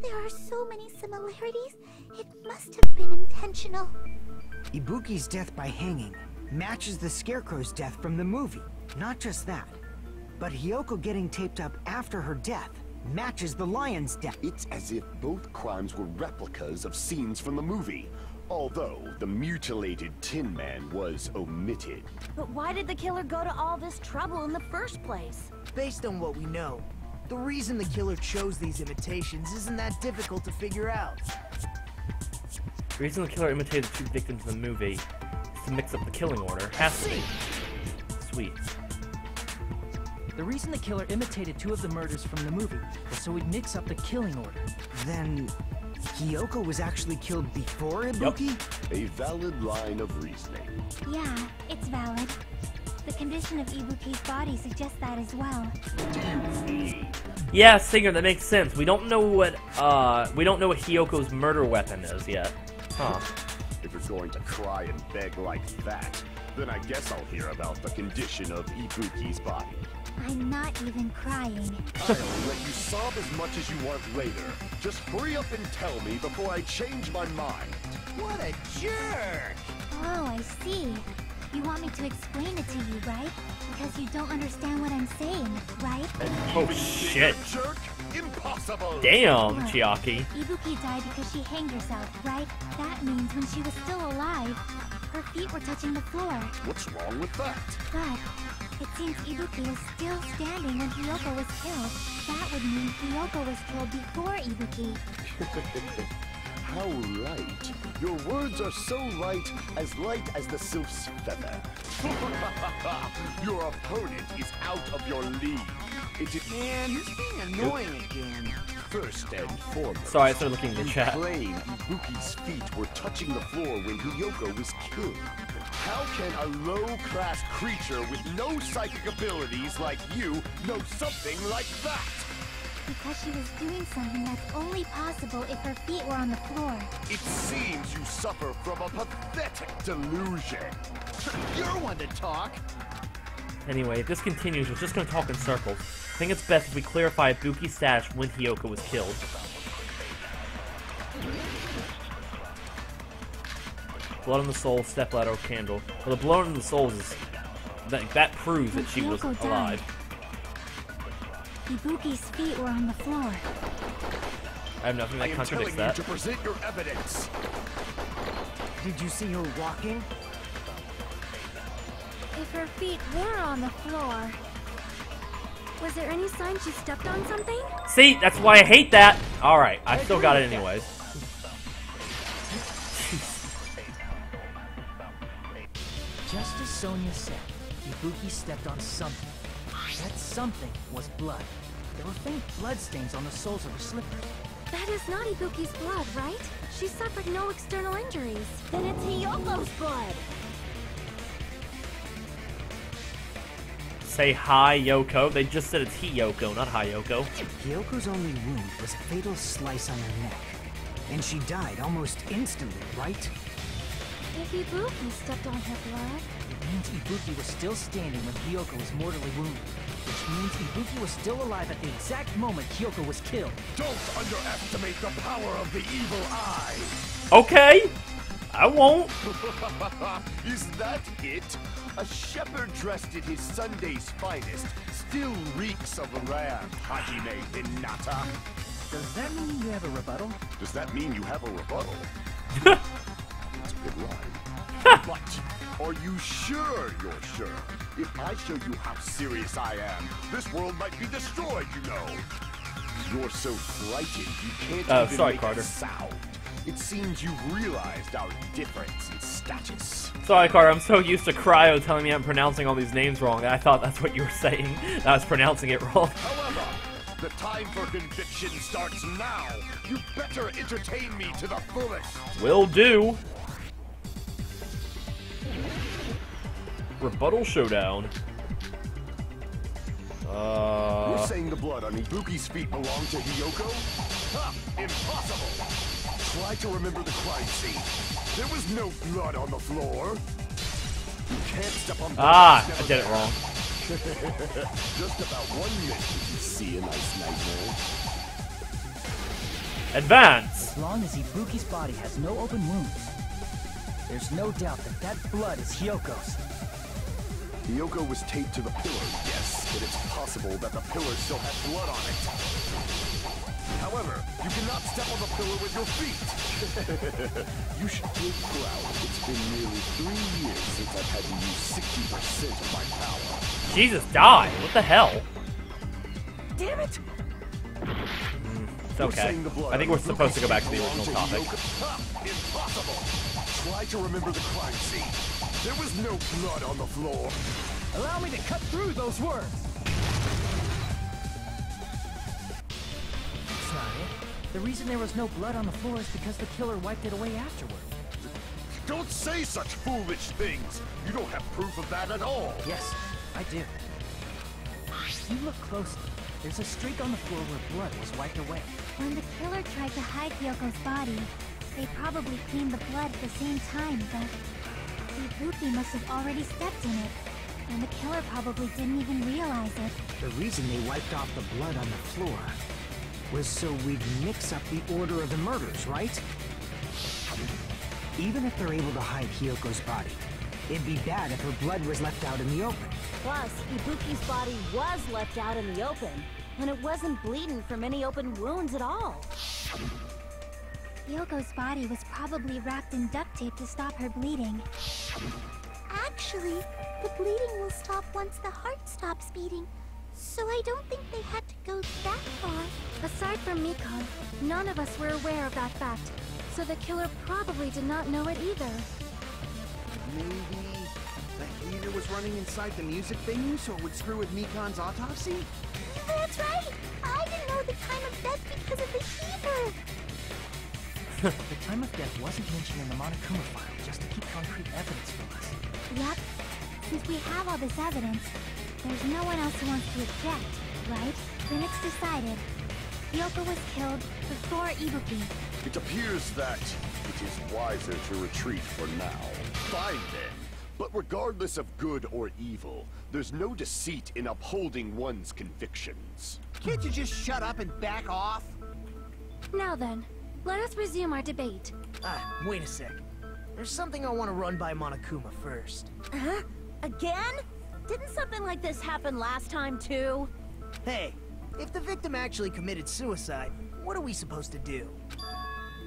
There are so many similarities. It must have been intentional. Ibuki's death by hanging matches the Scarecrow's death from the movie. Not just that, but Hiyoko getting taped up after her death matches the lion's death. It's as if both crimes were replicas of scenes from the movie. Although the mutilated Tin Man was omitted. But why did the killer go to all this trouble in the first place? Based on what we know, the reason the killer chose these imitations isn't that difficult to figure out. The reason the killer imitated the two victims in the movie is to mix up the killing order. Has to be. Sweet. The reason the killer imitated two of the murders from the movie was so he'd mix up the killing order. Then, Hiyoko was actually killed before Ibuki? Yep. A valid line of reasoning. Yeah, it's valid. The condition of Ibuki's body suggests that as well. Yeah, Singer, that makes sense. We don't know what Hiyoko's murder weapon is yet. Huh. If you're going to cry and beg like that, then I guess I'll hear about the condition of Ibuki's body. I'm not even crying. I'll let you sob as much as you want later. Just hurry up and tell me before I change my mind. What a jerk! Oh, I see. You want me to explain it to you, right? Because you don't understand what I'm saying, right? Oh shit. Jerk? Impossible! Damn, Chiaki. Ibuki died because she hanged herself, right? That means when she was still alive, her feet were touching the floor. What's wrong with that? But it seems Ibuki was still standing when Hiyoko was killed. That would mean Hiyoko was killed before Ibuki. How right. Your words are so light as the sylph's feather. Your opponent is out of your league. Man, who's being annoying again? First and foremost, Sorry, I started looking in the you chat. claim Ibuki's feet were touching the floor when Hiyoko was killed. How can a low-class creature with no psychic abilities like you know something like that? Because she was doing something that's only possible if her feet were on the floor. It seems you suffer from a pathetic delusion. You're one to talk. Anyway, if this continues, we're just gonna talk in circles. I think it's best if we clarify Ibuki's status when Hiyoko was killed. Blood on the soul, stepladder, candle. Well, the blood on the souls is... That proves that she was Hiyoko died, alive. Ibuki's feet were on the floor. I have nothing I that am contradicts telling that. you to present your evidence. Did you see her walking? If her feet were on the floor, was there any sign she stepped on something? See, that's why I hate that! Alright, I still got it anyways. Just as Sonia said, Ibuki stepped on something. That something was blood. There were faint bloodstains on the soles of her slippers. That is not Ibuki's blood, right? She suffered no external injuries. Then it's Hiyoko's blood. Say hi, Yoko. They just said it's Hiyoko, not Hayoko. Hiyoko's only wound was a fatal slice on her neck. And she died almost instantly, right? If Ibuki stepped on her blood, It means Ibuki was still standing when Hiyoko was mortally wounded. Which means Ibuki was still alive at the exact moment Hiyoko was killed. Don't underestimate the power of the evil eye. Okay! I won't. Is that it? A shepherd dressed in his Sunday's finest still reeks of lamb, Hajime Hinata. Does that mean you have a rebuttal? Does that mean you have a rebuttal? It's a good line. But are you sure you're sure? If I show you how serious I am, this world might be destroyed, you know. You're so frightened you can't even sorry, make Carter. a sound. It seems you've realized our difference in status. Sorry, Carter, I'm so used to Cryo telling me I'm pronouncing all these names wrong that I thought that's what you were saying. That I was pronouncing it wrong. However, the time for conviction starts now. You better entertain me to the fullest. Will do. Rebuttal showdown. You're saying the blood on Ibuki's feet belonged to Hiyoko? Ha! Impossible! Try to remember the crime scene. There was no blood on the floor. You can't step on blood. I that's did never it wrong. there. Just about 1 minute. Did you see a nice nightmare? Advance! As long as Ibuki's body has no open wounds, there's no doubt that that blood is Hiyoko's. Hiyoko was taped to the pillar, yes, but it's possible that the pillar still had blood on it. However, you cannot step on the pillar with your feet. You should feel proud. It's been nearly 3 years since I've had to use 60% of my power. Jesus, die! What the hell? Damn it! It's okay. I think we're supposed to go back to the original topic. Impossible! Try to remember the crime scene. There was no blood on the floor. Allow me to cut through those words! That's not it. The reason there was no blood on the floor is because the killer wiped it away afterward. Don't say such foolish things. You don't have proof of that at all. Yes, I do. If you look closely, there's a streak on the floor where blood was wiped away. When the killer tried to hide Hyoko's body, they probably cleaned the blood at the same time, but Ibuki must have already stepped in it, and the killer probably didn't even realize it. The reason they wiped off the blood on the floor was so we'd mix up the order of the murders, right? Even if they're able to hide Hyoko's body, it'd be bad if her blood was left out in the open. Plus, Ibuki's body was left out in the open. And it wasn't bleeding from any open wounds at all. Yoko's body was probably wrapped in duct tape to stop her bleeding. Actually, the bleeding will stop once the heart stops beating. So I don't think they had to go that far. Aside from Mikon, none of us were aware of that fact. So the killer probably did not know it either. Maybe the heater was running inside the music venue so it would screw with Mikon's autopsy? That's right! I didn't know the time of death because of the heater! The time of death wasn't mentioned in the Monokuma file just to keep concrete evidence from us. Yep. Since we have all this evidence, there's no one else who wants to object, right? Then it's decided. Yoko was killed before Ibuki. It appears that it is wiser to retreat for now. Fine then. But regardless of good or evil, there's no deceit in upholding one's convictions. Can't you just shut up and back off? Now then, let us resume our debate. Wait a sec. There's something I want to run by Monokuma first. Huh? Again? Didn't something like this happen last time, too? Hey, if the victim actually committed suicide, what are we supposed to do?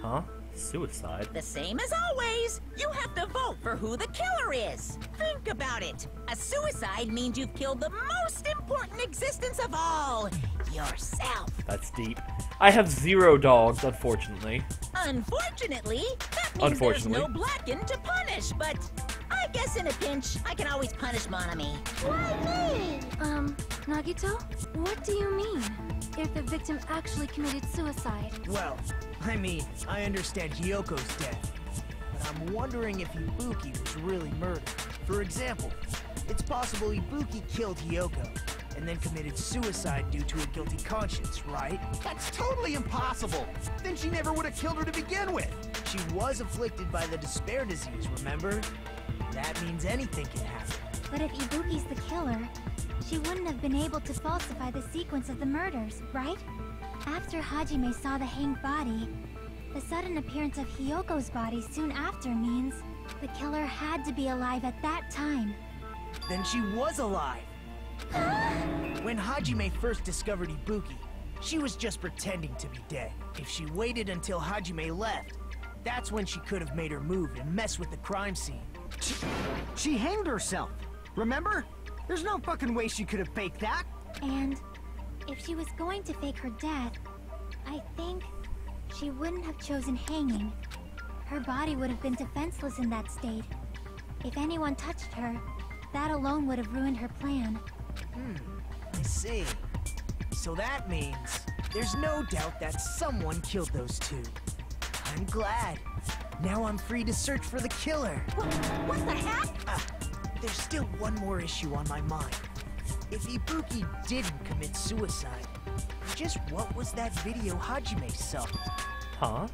Huh? Suicide? The same as always. You have to vote for who the killer is. Think about it. A suicide means you've killed the most important existence of all, yourself. That's deep. I have 0 dogs, unfortunately. Unfortunately, that means there's no Blacken to punish, but I guess in a pinch, I can always punish Monami. Why me? Nagito? What do you mean? If the victim actually committed suicide? Well, I mean, I understand Hyoko's death, but I'm wondering if Ibuki was really murdered. For example, it's possible Ibuki killed Hyoko, and then committed suicide due to a guilty conscience, right? That's totally impossible! Then she never would have killed her to begin with! She was afflicted by the despair disease, remember? That means anything can happen. But if Ibuki's the killer, she wouldn't have been able to falsify the sequence of the murders, right? After Hajime saw the hanged body, the sudden appearance of Hyoko's body soon after means the killer had to be alive at that time. Then she was alive! When Hajime first discovered Ibuki, she was just pretending to be dead. If she waited until Hajime left, that's when she could have made her move and mess with the crime scene. She hanged herself, remember? There's no fucking way she could have faked that. And if she was going to fake her death, I think she wouldn't have chosen hanging. Her body would have been defenseless in that state. If anyone touched her, that alone would have ruined her plan. I see. So that means there's no doubt that someone killed those two. I'm glad. Now I'm free to search for the killer. What the heck? There's still one more issue on my mind. If Ibuki didn't commit suicide, just what was that video Hajime saw? Huh?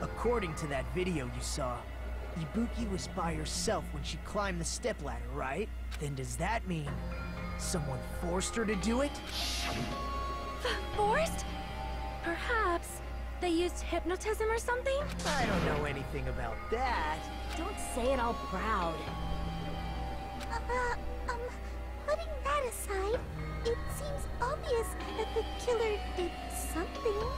According to that video you saw, Ibuki was by herself when she climbed the stepladder, right? Then does that mean someone forced her to do it? Forced? Perhaps they used hypnotism or something? I don't know anything about that. Don't say it all proud. Putting that aside, it seems obvious that the killer did something.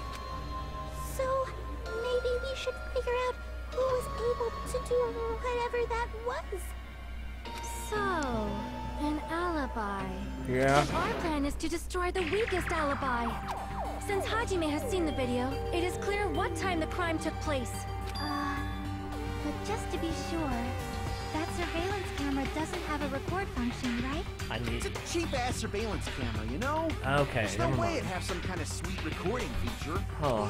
So, maybe we should figure out who was able to do whatever that was. So, an alibi. Yeah. Our plan is to destroy the weakest alibi. Since Hajime has seen the video, it is clear what time the crime took place. But just to be sure, that surveillance camera doesn't have a record function, right? It's a cheap-ass surveillance camera, you know? Okay, There's no never way mind. it'd have some kind of sweet recording feature. Huh.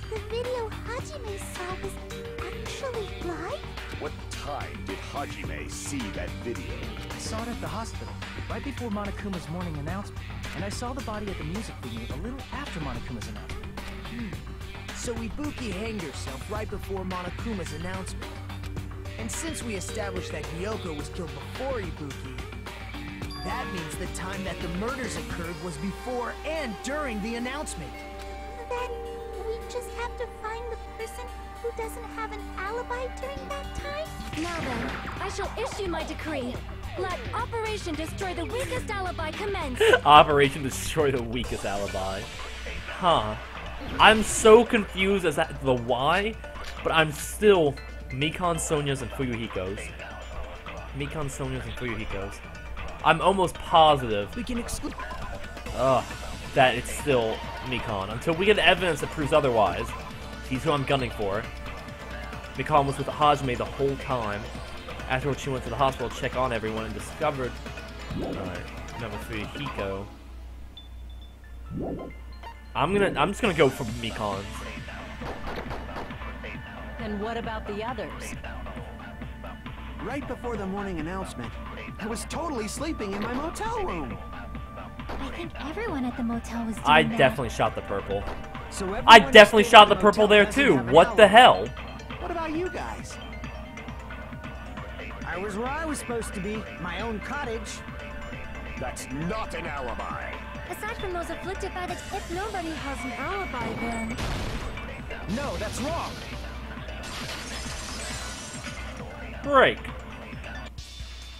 The video Hajime saw was actually live? What time did Hajime see that video? I saw it at the hospital, right before Monokuma's morning announcement. And I saw the body at the music venue a little after Monokuma's announcement. So Ibuki hanged herself right before Monokuma's announcement. And since we established that Hyoko was killed before Ibuki, that means the time that the murders occurred was before and during the announcement. Then we just have to find the person who doesn't have an alibi during that time? Now then, I shall issue my decree. Let Operation Destroy the Weakest Alibi commence. Operation Destroy the Weakest Alibi. Huh. I'm so confused as to the why, but I'm still Mikon, Sonya's, and Fuyuhiko's. Mikon, Sonya's, and Fuyuhiko's. I'm almost positive. We can exclude. That it's still Mikon. Until we get evidence that proves otherwise. He's who I'm gunning for. Mikon was with Hajime the whole time. Afterwards, she went to the hospital to check on everyone and discovered... Alright, number 3, Hiko. I'm just gonna go for Mikon's. And what about the others? Right before the morning announcement, I was totally sleeping in my motel room. I think everyone at the motel was doing I that. definitely shot the purple. So I everyone definitely who stayed shot in the purple motel there doesn't too. have an What the alibi. hell? What about you guys? I was where I was supposed to be, my own cottage. That's not an alibi. Aside from those afflicted by the... If nobody has an alibi, then... No, that's wrong. Break.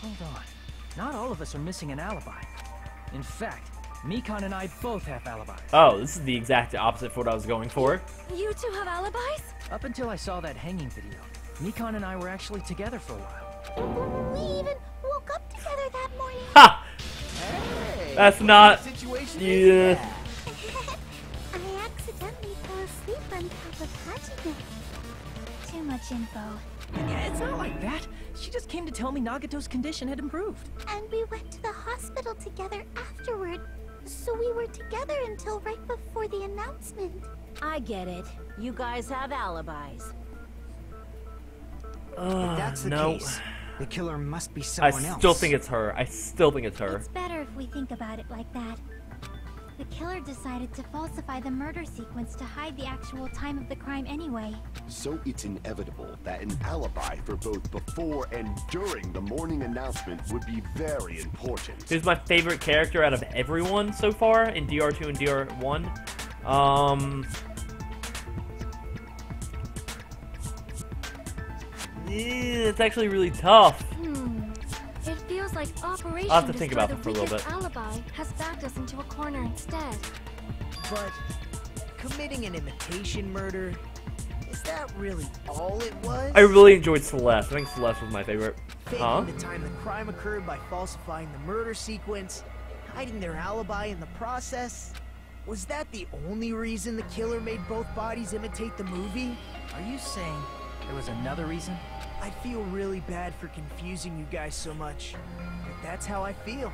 Hold on. Not all of us are missing an alibi. In fact, Mikon and I both have alibis. Oh, this is the exact opposite for what I was going for. You two have alibis? Up until I saw that hanging video, Mikon and I were actually together for a while. We even woke up together that morning. Ha! Hey, That's not... situation Yeah. I accidentally fell asleep on top of Hajime. Too much info. Yeah, it's not like that. She just came to tell me Nagato's condition had improved. And we went to the hospital together afterward. So we were together until right before the announcement. I get it. You guys have alibis. If that's the no. case, the killer must be I someone else. still think it's her. I still think it's her. It's better if we think about it like that. The killer decided to falsify the murder sequence to hide the actual time of the crime anyway. So it's inevitable that an alibi for both before and during the morning announcement would be very important. Who's my favorite character out of everyone so far in DR2 and DR1? It's actually really tough. It feels like Operation I'll have to think Destroy about the that for a little Weakest bit. Alibi has backed us into a corner instead. But committing an imitation murder, is that really all it was? I really enjoyed Celeste. I think Celeste was my favorite. Faking the time the crime occurred by falsifying the murder sequence, hiding their alibi in the process. Was that the only reason the killer made both bodies imitate the movie? Are you saying there was another reason? I feel really bad for confusing you guys so much, but that's how I feel.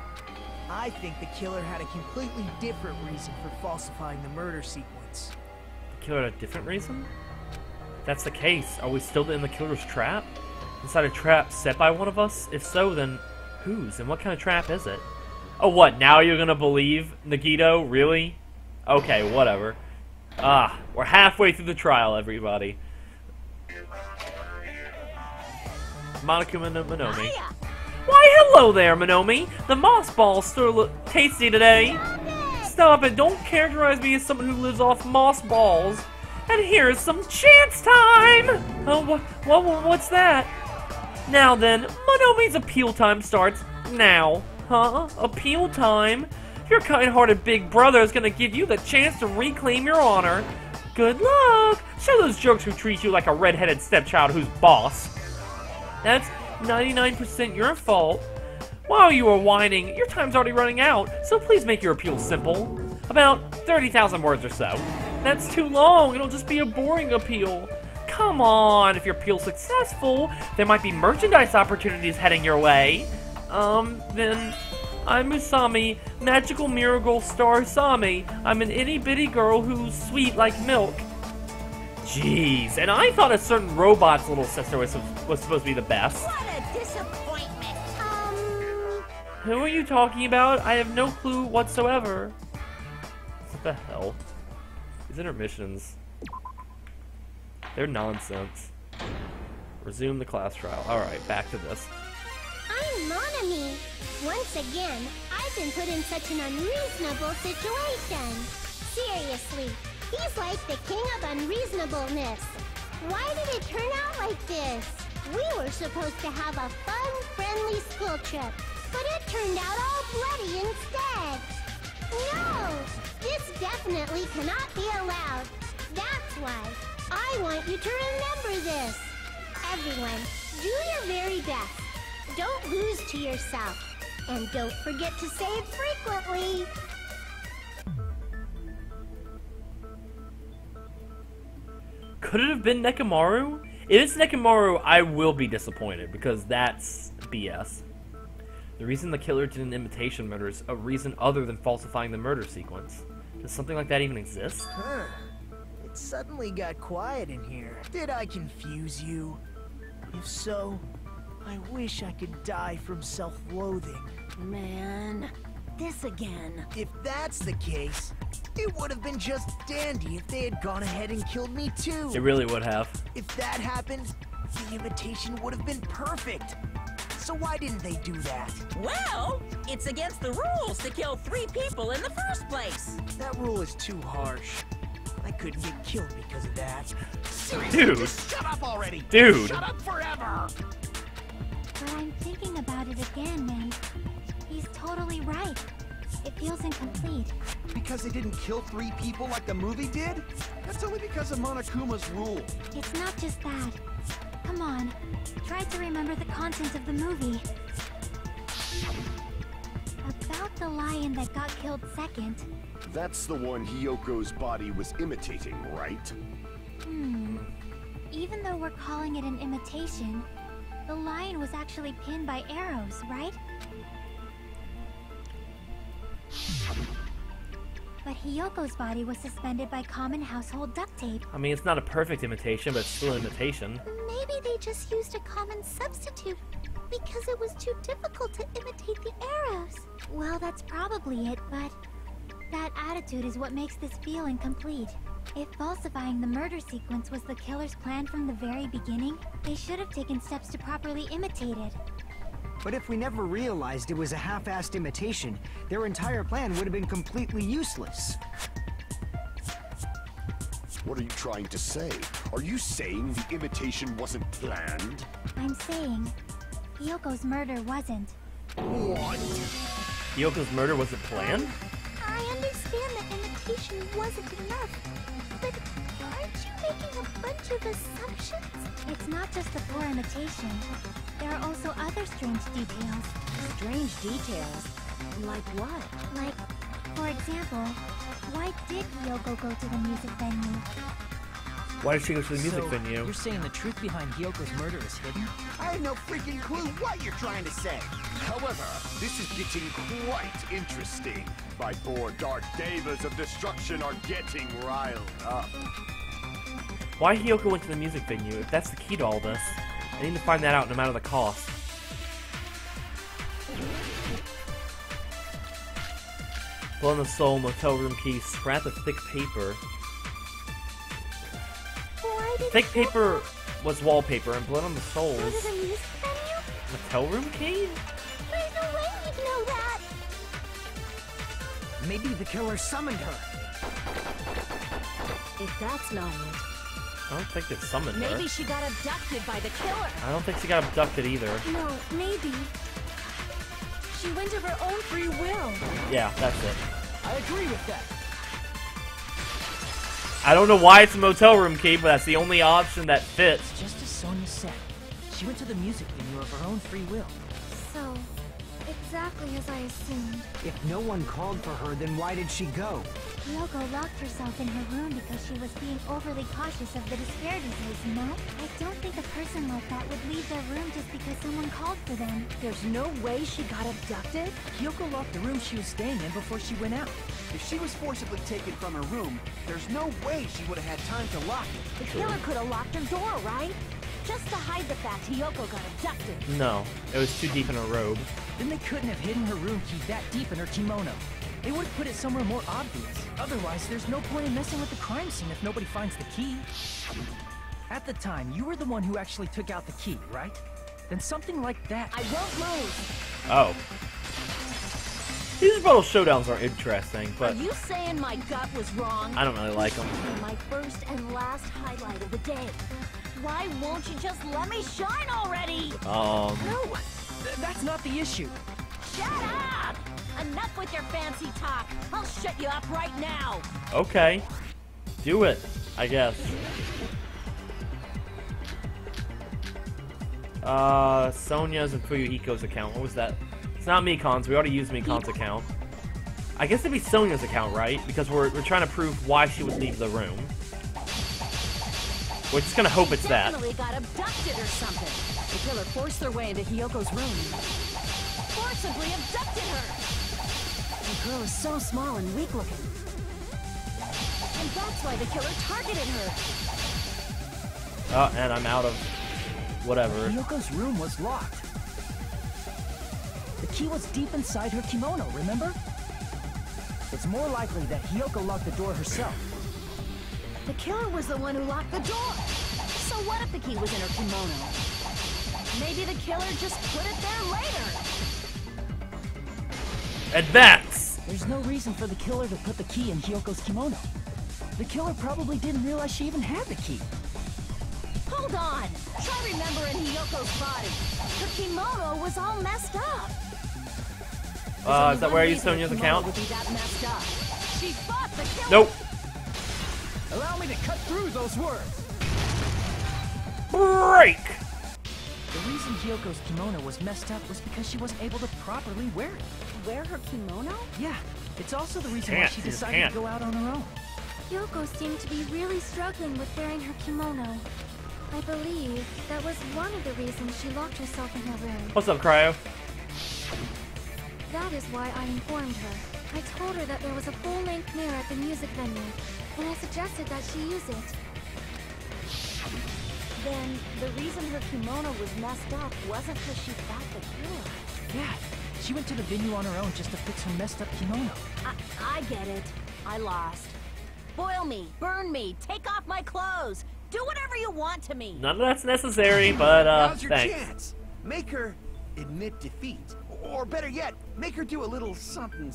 I think the killer had a completely different reason for falsifying the murder sequence. The killer had a different reason? If that's the case, are we still in the killer's trap? Inside a trap set by one of us? If so, then whose? And what kind of trap is it? Oh, what? Now you're gonna believe Nagito? Really? Okay, whatever. We're halfway through the trial, everybody. Monokuma no Minomi. Why, hello there, Minomi. The moss balls still look tasty today. Stop it. Don't characterize me as someone who lives off moss balls. And here's some chance time. Oh, what's that? Now then, Monomi's appeal time starts now. Huh? Appeal time? Your kind-hearted big brother is gonna give you the chance to reclaim your honor. Good luck. Show those jerks who treat you like a red-headed stepchild who's boss. That's 99% your fault. While you are whining, your time's already running out, so please make your appeal simple. About 30,000 words or so. That's too long, it'll just be a boring appeal. Come on, if your appeal's successful, there might be merchandise opportunities heading your way. Then... I'm Usami, magical miracle star Usami. I'm an itty-bitty girl who's sweet like milk. Jeez, and I thought a certain robot's little sister was supposed to be the best. What a disappointment. Who are you talking about? I have no clue whatsoever. What the hell? These intermissions. They're nonsense. Resume the class trial. Alright, back to this. I'm Monami. Once again, I've been put in such an unreasonable situation. Seriously, he's like the king of unreasonableness. Why did it turn out like this? We were supposed to have a fun, friendly school trip, turned out all bloody instead. No! This definitely cannot be allowed. That's why I want you to remember this. Everyone, do your very best. Don't lose to yourself. And don't forget to save frequently. Could it have been Nekomaru? If it's Nekomaru, I will be disappointed, because that's BS. The reason the killer did an imitation murder is a reason other than falsifying the murder sequence. Does something like that even exist? Huh. It suddenly got quiet in here. Did I confuse you? If so, I wish I could die from self-loathing. Man, this again. If that's the case, it would have been just dandy if they had gone ahead and killed me too. It really would have. If that happened, the imitation would have been perfect. So why didn't they do that? Well, it's against the rules to kill 3 people in the first place. That rule is too harsh. I couldn't get killed because of that. Dude. Just shut up already! Dude. Shut up forever! But I'm thinking about it again, and he's totally right. It feels incomplete. Because they didn't kill 3 people like the movie did? That's only because of Monokuma's rule. It's not just that. Come on, try to remember the content of the movie. About the lion that got killed second. That's the one Hiyoko's body was imitating, right? Even though we're calling it an imitation, the lion was actually pinned by arrows, right? But Hiyoko's body was suspended by common household duct tape. I mean, it's not a perfect imitation, but it's still an imitation. Maybe they just used a common substitute because it was too difficult to imitate the arrows. Well, that's probably it, but that attitude is what makes this feel incomplete. If falsifying the murder sequence was the killer's plan from the very beginning, they should have taken steps to properly imitate it. But if we never realized it was a half-assed imitation, their entire plan would have been completely useless. What are you trying to say? Are you saying the imitation wasn't planned? I'm saying Hiyoko's murder wasn't. What? Hiyoko's murder wasn't planned? I understand that imitation wasn't enough, but aren't you making a bunch of assumptions? It's not just the poor imitation. There are also other strange details. Strange details? Like what? Like, for example, why did Hiyoko go to the music venue? Why did she go to the music So, venue? You're saying the truth behind Hiyoko's murder is hidden? I have no freaking clue what you're trying to say. However, this is getting quite interesting. My 4 dark devas of destruction are getting riled up. Why Hiyoko went to the music venue? If that's the key to all this, I need to find that out no matter the cost. Blood on the soul, motel room key, scrap of thick paper. Thick paper was wallpaper, and blood on the soul Go is to the music venue? motel room key? There's no way you'd know that! Maybe the killer summoned her. If that's not it, I don't think it summoned her. maybe she got abducted by the killer. I don't think she got abducted either. No, maybe. She went of her own free will. Yeah, that's it. I agree with that. I don't know why it's a motel room key, but that's the only option that fits. Just as Sonia said, she went to the music venue of her own free will. So, exactly as I assumed. If no one called for her, then why did she go? Hiyoko locked herself in her room because she was being overly cautious of the disparities, you know? I don't think a person like that would leave their room just because someone called for them. There's no way she got abducted? Hiyoko locked the room she was staying in before she went out. If she was forcibly taken from her room, there's no way she would have had time to lock it. The killer could have locked her door, right? Just to hide the fact Hiyoko got abducted. No, it was too deep in her robe. Then they couldn't have hidden her room key that deep in her kimono. They would have put it somewhere more obvious. Otherwise, there's no point in messing with the crime scene if nobody finds the key. At the time, you were the one who actually took out the key, right? Then something like that... I won't lose. Oh. These rebuttal showdowns are interesting, but Are you saying my gut was wrong? I don't really like them. My first and last highlight of the day. Why won't you just let me shine already? No, that's not the issue. Shut up! Enough with your fancy talk. I'll shut you up right now. Okay. Do it, I guess. Sonya's and Fuyuhiko's account. What was that? It's not Mikon's. We already used Mikon's account. I guess it'd be Sonya's account, right? Because we're trying to prove why she would leave the room. We're just gonna hope it's that. Definitely got abducted or something. The killer forced their way into Hiyoko's room. Forcibly abducted her. The girl is so small and weak looking. And that's why the killer targeted her. Oh, and I'm out of whatever. Hiyoko's room was locked. The key was deep inside her kimono, remember? It's more likely that Hiyoko locked the door herself. The killer was the one who locked the door. So what if the key was in her kimono? Maybe the killer just put it there later. Advance! There's no reason for the killer to put the key in Hiyoko's kimono. The killer probably didn't realize she even had the key. Hold on! Try remembering Hiyoko's body. Her kimono was all messed up. Is that where I use Sonya's account? Would be that messed up. She fought the killer. Nope. Allow me to cut through those words. Break! The reason Hiyoko's kimono was messed up was because she wasn't able to properly wear it. Wear her kimono? Yeah, it's also the reason why she decided to go out on her own. Hiyoko seemed to be really struggling with wearing her kimono. I believe that was one of the reasons she locked herself in her room. What's up, Cryo? That is why I informed her. I told her that there was a full-length mirror at the music venue, and I suggested that she use it. Then, the reason her kimono was messed up wasn't because she fought the killer. Yeah, she went to the venue on her own just to fix her messed up kimono. I get it. I lost. Boil me, burn me, take off my clothes. Do whatever you want to me. None of that's necessary, but, Now's your thanks. chance. Make her admit defeat. Or better yet, make her do a little something.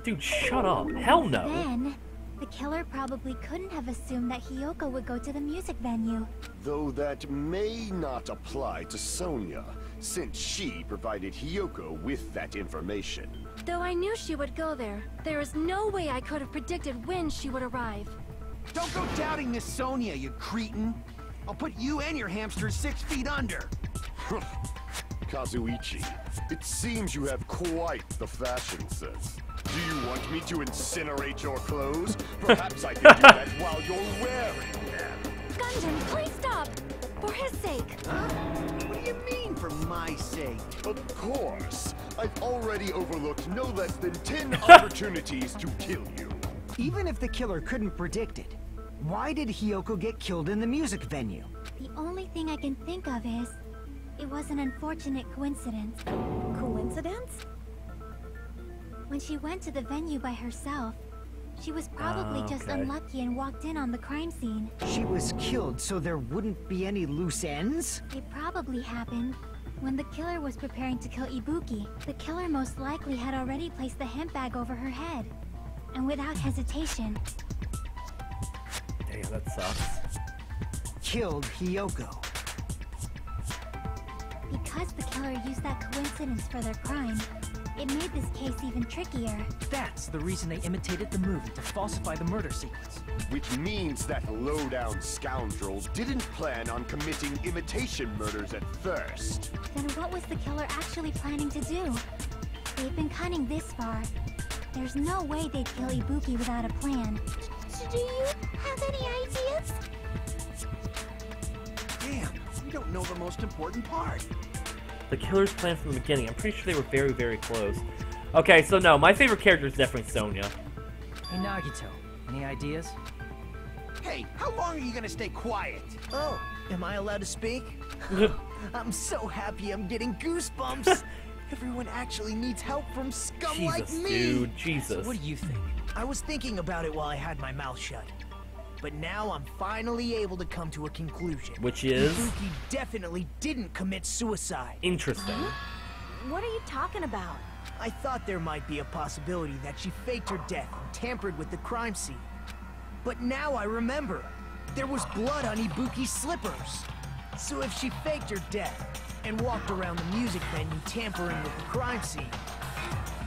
Dude, shut up. Hell no. Then, the killer probably couldn't have assumed that Hiyoko would go to the music venue. Though that may not apply to Sonya, since she provided Hiyoko with that information. Though I knew she would go there, there is no way I could have predicted when she would arrive. Don't go doubting Miss Sonya, you cretin. I'll put you and your hamsters 6 feet under. Kazuichi, it seems you have quite the fashion sense. Do you want me to incinerate your clothes? Perhaps I can do that while you're wearing them. Gunjan, please stop! For his sake! Huh? What do you mean, for my sake? Of course. I've already overlooked no less than 10 opportunities to kill you. Even if the killer couldn't predict it, why did Hiyoko get killed in the music venue? The only thing I can think of is, it was an unfortunate coincidence. Coincidence? When she went to the venue by herself, she was probably just unlucky and walked in on the crime scene. She was killed so there wouldn't be any loose ends? It probably happened when the killer was preparing to kill Ibuki. The killer most likely had already placed the hemp bag over her head. And without hesitation, Damn, that sucks. Killed Hiyoko. because the killer used that coincidence for their crime, it made this case even trickier. That's the reason they imitated the movie to falsify the murder sequence. Which means that low-down scoundrels didn't plan on committing imitation murders at first. Then what was the killer actually planning to do? They've been cunning this far. There's no way they'd kill Ibuki without a plan. Do you have any ideas? Damn, we don't know the most important part. The killer's plan from the beginning. I'm pretty sure they were very, very close. Okay, so no, my favorite character is definitely Sonya. Hey Nagito, any ideas? Hey, how long are you gonna stay quiet? Oh, am I allowed to speak? I'm so happy I'm getting goosebumps. Everyone actually needs help from scum like Jesus, me. dude, Jesus. What do you think? I was thinking about it while I had my mouth shut. But now I'm finally able to come to a conclusion. Which is? Ibuki definitely didn't commit suicide. Interesting. What are you talking about? I thought there might be a possibility that she faked her death and tampered with the crime scene. But now I remember. There was blood on Ibuki's slippers. So if she faked her death and walked around the music venue tampering with the crime scene,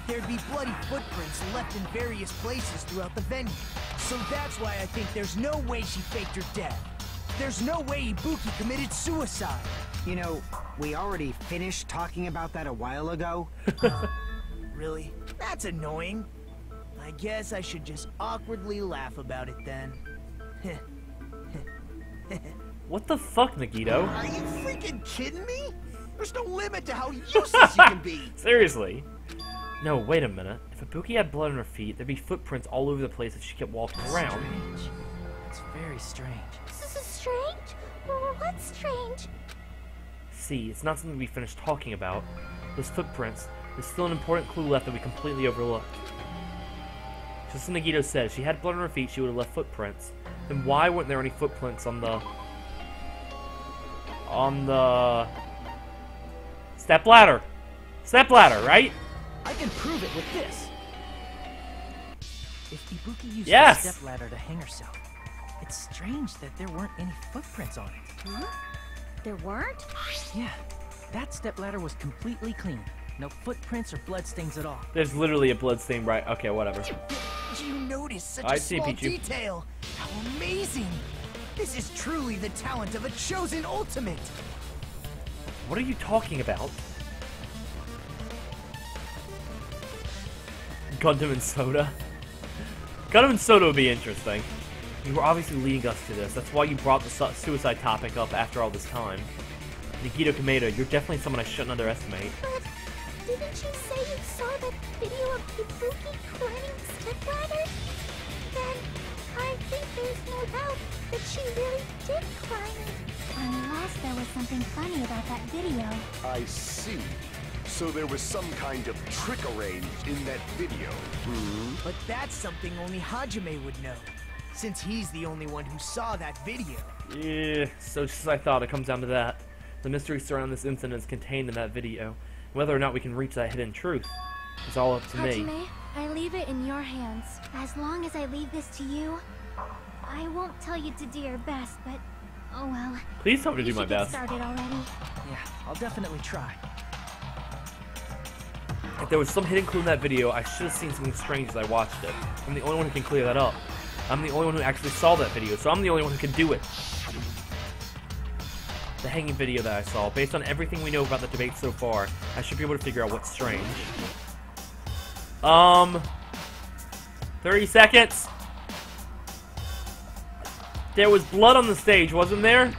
there'd be bloody footprints left in various places throughout the venue. So that's why I think there's no way she faked her death. There's no way Ibuki committed suicide. You know, we already finished talking about that a while ago. Really? That's annoying. I guess I should just awkwardly laugh about it then. What the fuck, Nagito? Are you freaking kidding me? There's no limit to how useless you can be. Seriously. No, wait a minute. If Ibuki had blood on her feet, there'd be footprints all over the place if she kept walking around. Strange. It's very strange. This is strange? What's strange? See, it's not something we finished talking about. Those footprints, there's still an important clue left that we completely overlooked. Just as Nagito said, if she had blood on her feet, she would have left footprints. Then why weren't there any footprints on the step ladder? Step ladder, right? I can prove it with this. If Ibuki used Yes! the stepladder to hang herself, it's strange that there weren't any footprints on it. Huh? There weren't? Yeah, that stepladder was completely clean. No footprints or bloodstains at all. There's literally a bloodstain, right? Okay, whatever. Did you notice such I a see, small Pichu. detail? How amazing! This is truly the talent of a chosen ultimate! What are you talking about? Gundam and Soda? Gundam and Soda would be interesting. You were obviously leading us to this. That's why you brought the suicide topic up after all this time. Nagito Kameda, you're definitely someone I shouldn't underestimate. But didn't you say you saw that video of Ibuki climbing the stepladder? Then I think there's no doubt that she really did climb it. Unless there was something funny about that video. I see. So there was some kind of trick arranged in that video. But that's something only Hajime would know, since he's the only one who saw that video. Yeah, so just as I thought, it comes down to that. The mystery surrounding this incident is contained in that video. Whether or not we can reach that hidden truth is all up to me. Hajime, I leave it in your hands. As long as I leave this to you, I won't tell you to do your best, but oh well. Please tell me to You do my should get best. started already. Yeah, I'll definitely try. If there was some hidden clue in that video, I should have seen something strange as I watched it. I'm the only one who can clear that up. I'm the only one who actually saw that video, so I'm the only one who can do it. The hanging video that I saw, based on everything we know about the debate so far, I should be able to figure out what's strange. 30 seconds. There was blood on the stage, wasn't there?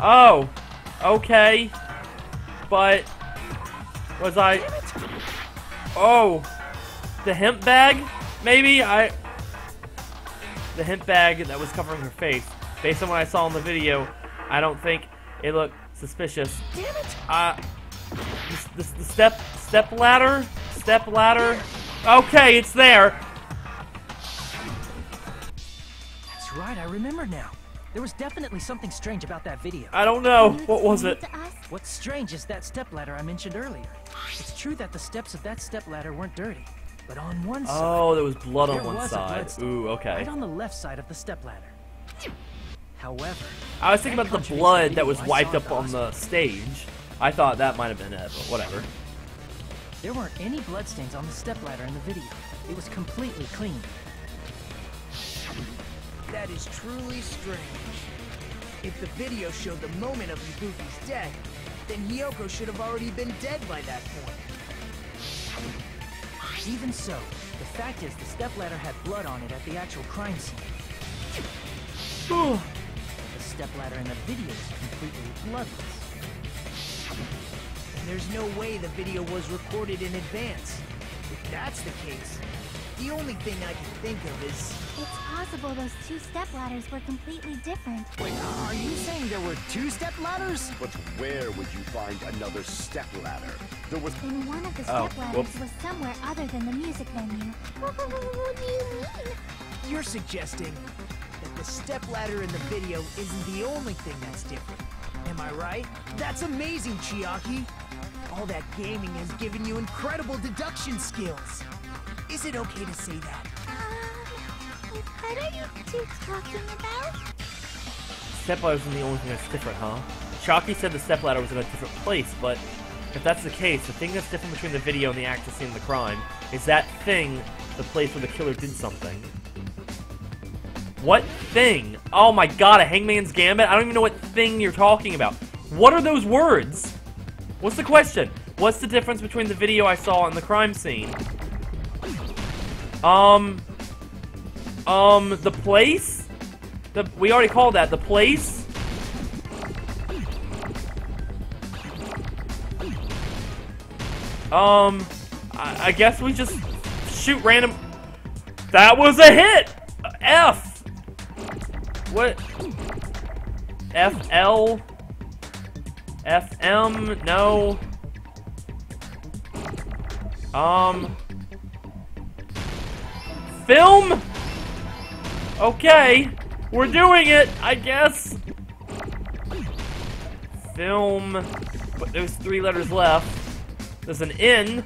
Oh, okay. But was I? Oh, the hemp bag? Maybe the hemp bag that was covering her face. Based on what I saw in the video, I don't think it looked suspicious. The step ladder. Okay, it's there. That's right, I remember now. There was definitely something strange about that video. I don't know. What was it? What's strange is that stepladder I mentioned earlier. It's true that the steps of that stepladder weren't dirty, but on one side... Oh, there was blood on there one was a side. bloodstain, Ooh, okay. right on the left side of the stepladder. However... I was thinking about the blood that was wiped up on the stage. I thought that might have been it, but whatever. There weren't any bloodstains on the stepladder in the video. It was completely clean. That is truly strange. If the video showed the moment of Ibuki's death, then Hiyoko should have already been dead by that point. Even so, the fact is the stepladder had blood on it at the actual crime scene. The stepladder in the video is completely bloodless. And there's no way the video was recorded in advance. If that's the case, the only thing I can think of is... It's possible those two stepladders were completely different. Wait, are you saying there were two stepladders? But where would you find another step ladder? There was... And one of the Oh, stepladders whoops. was somewhere other than the music venue. What do you mean? You're suggesting that the stepladder in the video isn't the only thing that's different. Am I right? That's amazing, Chiaki! All that gaming has given you incredible deduction skills. Is it okay to say that? What are you two talking about? Stepladder isn't the only thing that's different, huh? Chalky said the stepladder was in a different place, but If that's the case, the thing that's different between the video and the actual scene of the crime is that thing the place where the killer did something. What thing? Oh my god, a Hangman's Gambit? I don't even know what thing you're talking about. What are those words? What's the question? What's the difference between the video I saw and the crime scene? The place? We already called that. The place? I guess we just shoot random... That was a hit! F! What? FL? FM? No. Film? Okay. We're doing it, I guess. Film. But there's 3 letters left. There's an N.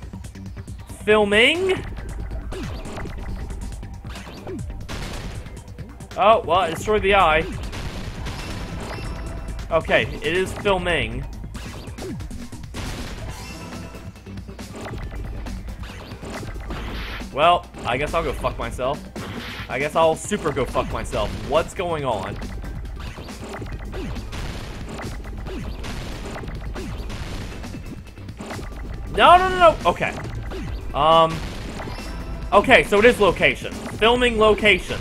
Filming. Oh, well, I destroyed the eye. Okay, it is filming. Well, I guess I'll go fuck myself. I guess I'll super go fuck myself. What's going on? No. Okay. Okay, so it is location. Filming location.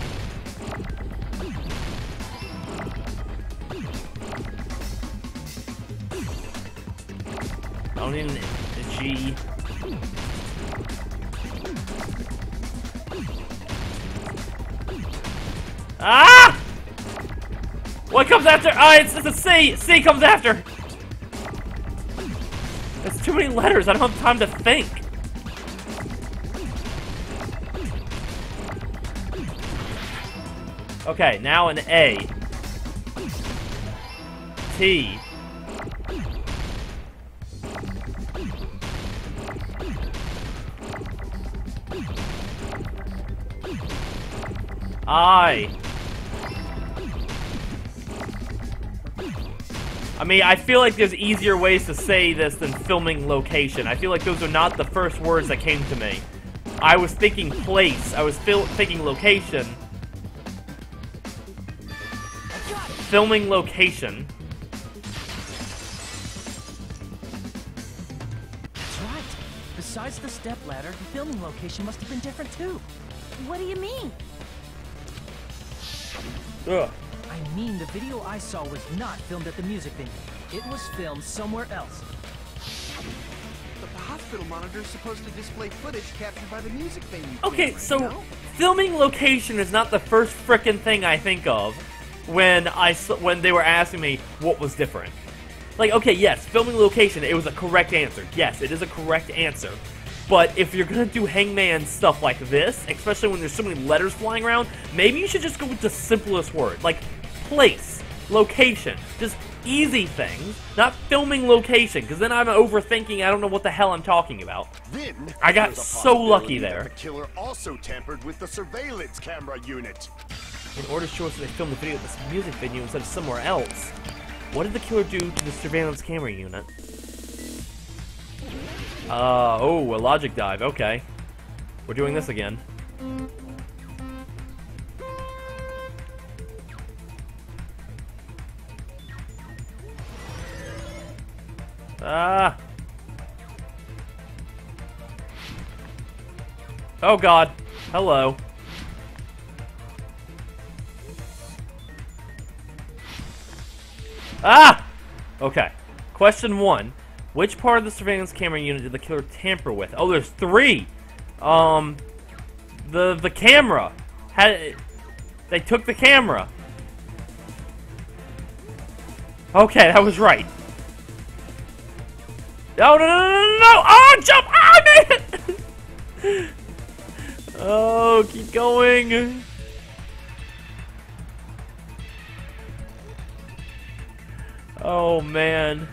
I don't need a G. Ah! What comes after? It's a C! C comes after! There's too many letters, I don't have time to think. Okay, now an A. T. I mean, I feel like there's easier ways to say this than filming location. I feel like those are not the first words that came to me. I was thinking place. I was thinking location. Filming location. That's right. Besides the stepladder, the filming location must have been different too. What do you mean? Ugh. I mean, the video I saw was not filmed at the music venue. It was filmed somewhere else. But the hospital monitor is supposed to display footage captured by the music venue. Okay, camera, so you know? filming location is not the first frickin' thing I think of when they were asking me what was different. Like, okay, yes, filming location, it was a correct answer. Yes, it is a correct answer. But if you're gonna do Hangman stuff like this, especially when there's so many letters flying around, maybe you should just go with the simplest word, like place, location, just easy things, not filming location, because then I'm overthinking, I don't know what the hell I'm talking about. Then, I got there's a so lucky possibility that there. The killer also tampered with the surveillance camera unit. In order to show us that they filmed the video at this music venue instead of somewhere else, what did the killer do to the surveillance camera unit? Oh, a logic dive, okay. We're doing this again. Ah! Oh god. Hello. Ah! Okay. Question 1. Which part of the surveillance camera unit did the killer tamper with? Oh, there's 3! The camera. They took the camera. Okay, that was right. No! Oh, jump! Ah, I made it! Oh, keep going. Oh, man.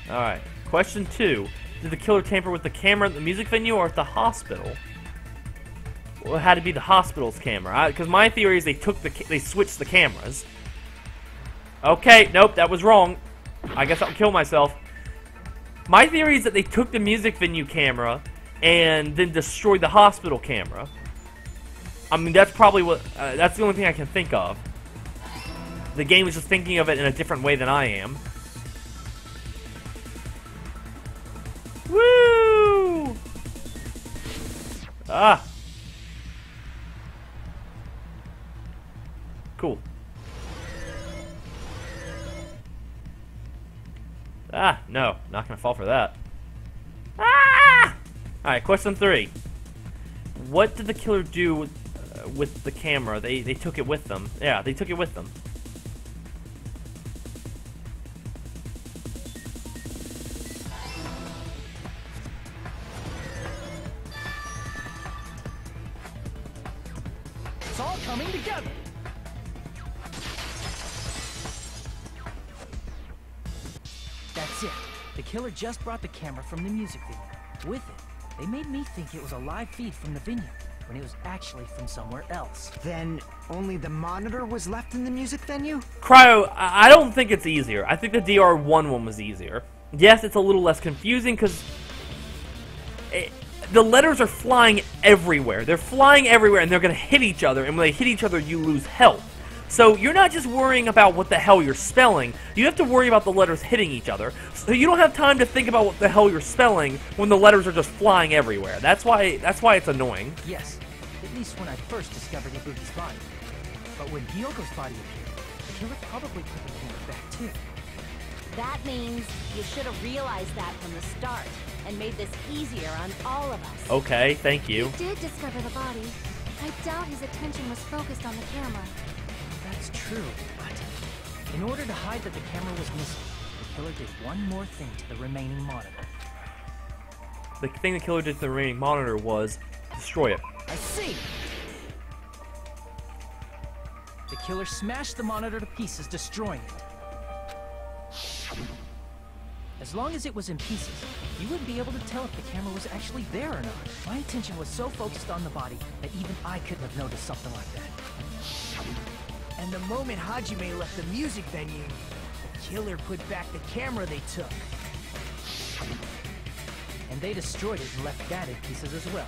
Alright. Question 2. Did the killer tamper with the camera at the music venue or at the hospital? had to be the hospital's camera. Because my theory is they switched the cameras. Okay, nope, that was wrong. I guess I'll kill myself. My theory is that they took the music venue camera and then destroyed the hospital camera. I mean, that's probably what... that's the only thing I can think of. The game is just thinking of it in a different way than I am. Woo! Ah! Cool. Ah, no. Not gonna fall for that. Ah! Alright, question 3. What did the killer do with the camera? They took it with them. Yeah, they took it with them. It's all coming together. That's it. The killer just brought the camera from the music venue. With it, they made me think it was a live feed from the venue, when it was actually from somewhere else. Then only the monitor was left in the music venue? Cryo, I don't think it's easier. I think the DR1 one was easier. Yes, it's a little less confusing because the letters are flying everywhere. They're flying everywhere and they're going to hit each other, and when they hit each other, you lose health. So you're not just worrying about what the hell you're spelling, you have to worry about the letters hitting each other. So you don't have time to think about what the hell you're spelling when the letters are just flying everywhere. That's why it's annoying. Yes, at least when I first discovered Ibuki's body. But when Hyoko's body appeared, the killer probably put the camera back too. That means you should have realized that from the start and made this easier on all of us. Okay, thank you. He did discover the body. I doubt his attention was focused on the camera. That's true, but in order to hide that the camera was missing, the killer did one more thing to the remaining monitor. The thing the killer did to the remaining monitor was destroy it. I see! The killer smashed the monitor to pieces, destroying it. As long as it was in pieces, you wouldn't be able to tell if the camera was actually there or not. My attention was so focused on the body that even I couldn't have noticed something like that. And the moment Hajime left the music venue, the killer put back the camera they took. And they destroyed it and left that in pieces as well.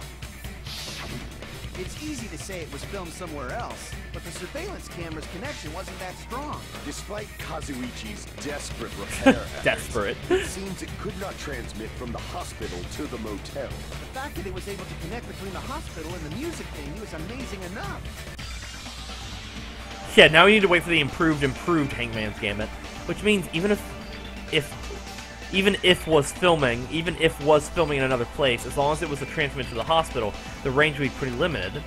It's easy to say it was filmed somewhere else, but the surveillance camera's connection wasn't that strong. Despite Kazuichi's desperate repair efforts, Desperate. it seems it could not transmit from the hospital to the motel. The fact that it was able to connect between the hospital and the music venue is amazing enough. Yeah, now we need to wait for the improved Hangman's Gambit, which means even if was filming in another place, as long as it was a transmit to the hospital, the range would be pretty limited.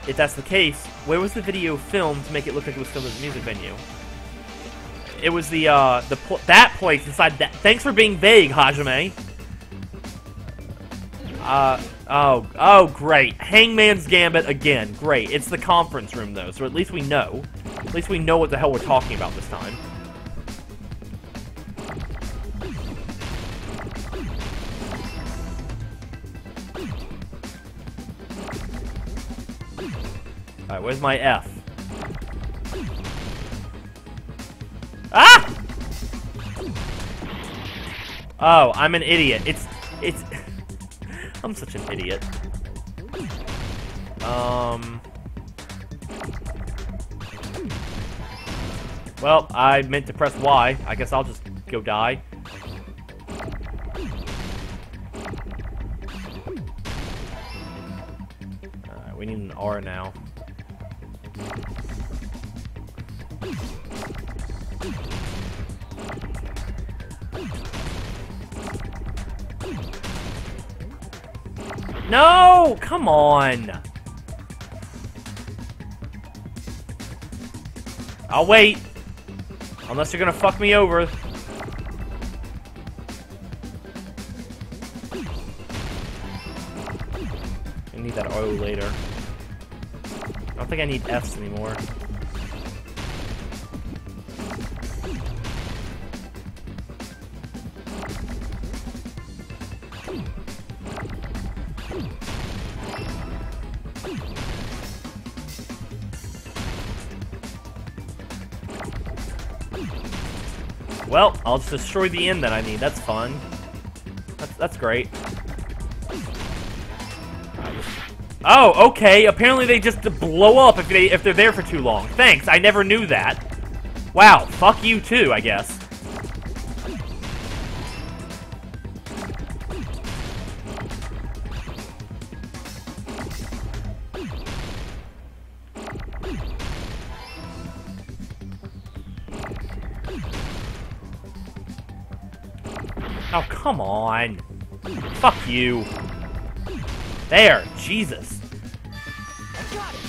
If that's the case, where was the video filmed to make it look like it was filmed at the music venue? It was that place inside that. Thanks for being vague, Hajime. Oh, great. Hangman's Gambit again. Great. It's the conference room, though, so at least we know. At least we know what the hell we're talking about this time. Alright, where's my F? Ah! Oh, I'm an idiot. It's... I'm such an idiot. Well, I meant to press Y. I guess I'll just go die. Alright, we need an R now. No! Come on! I'll wait. Unless you're gonna fuck me over. I need that O later. I don't think I need Fs anymore. Well, I'll just destroy the end that I need. That's fun. That's great. Oh, okay. Apparently they just blow up if they're there for too long. Thanks. I never knew that. Wow. Fuck you too, I guess. Oh, come on. Fuck you. There. Jesus. I got it.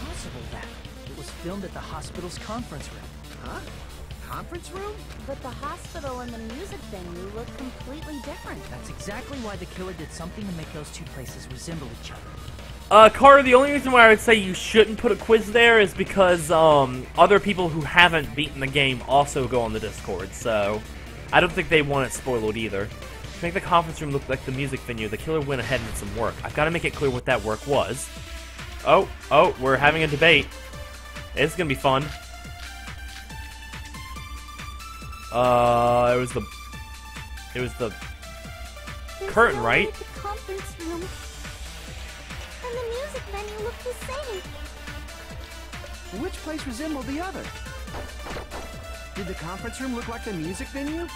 Possible that it was filmed at the hospital's conference room. Huh? Conference room? But the hospital and the music venue look completely different. That's exactly why the killer did something to make those two places resemble each other. Carter, the only reason why I would say you shouldn't put a quiz there is because, other people who haven't beaten the game also go on the Discord, so I don't think they want it spoiled either. To make the conference room look like the music venue, the killer went ahead and did some work. I've got to make it clear what that work was. Oh, we're having a debate. It's gonna be fun. It was the curtain, right? The conference room and the music venue look the same. Which place resembled the other? Did the conference room look like the music venue?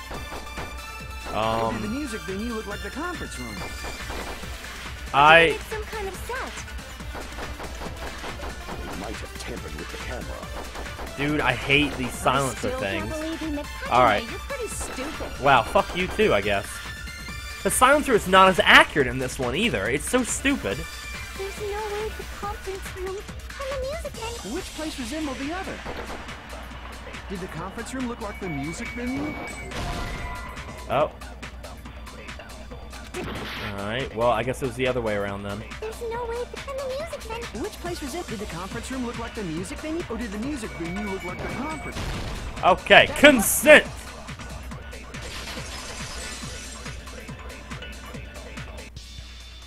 Or did the music venue look like the conference room? Like some kind of set. We might have tampered with the camera. Dude, I hate these silencer things. Alright. Alright. You're pretty stupid. Wow, fuck you too, I guess. The silencer is not as accurate in this one either. It's so stupid. There's no way the conference room and the music venue. Which place resembled the other? Did the conference room look like the music venue? Oh. Alright, well, I guess it was the other way around then. There's no way and the music venue. Which place was it? Did the conference room look like the music venue? Or did the music venue look like the conference room? Okay, consent!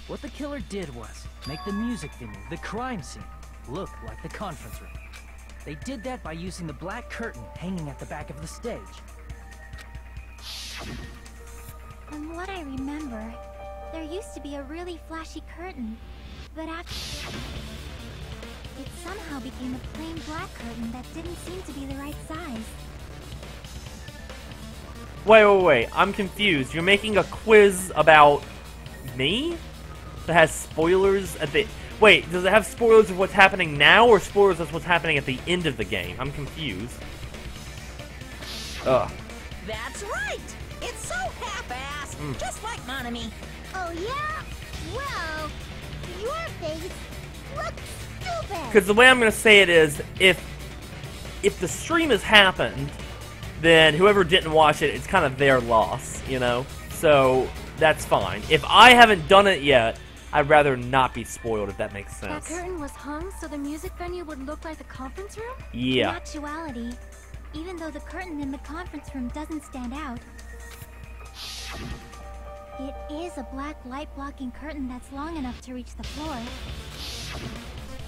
What the killer did was make the music venue, the crime scene, look like the conference room. They did that by using the black curtain hanging at the back of the stage. From what I remember, there used to be a really flashy curtain, but after it somehow became a plain black curtain that didn't seem to be the right size. Wait. I'm confused. You're making a quiz about me? That has spoilers at the... Wait, does it have spoilers of what's happening now, or spoilers of what's happening at the end of the game? I'm confused. Ugh. That's right! It's so half-assed, just like Monami. Oh yeah? Well, your face looks stupid! Because the way I'm going to say it is, if the stream has happened, then whoever didn't watch it, it's kind of their loss, you know? So, that's fine. If I haven't done it yet, I'd rather not be spoiled, if that makes sense. That curtain was hung so the music venue would look like the conference room? Yeah. In actuality, even though the curtain in the conference room doesn't stand out, it is a black light-blocking curtain that's long enough to reach the floor.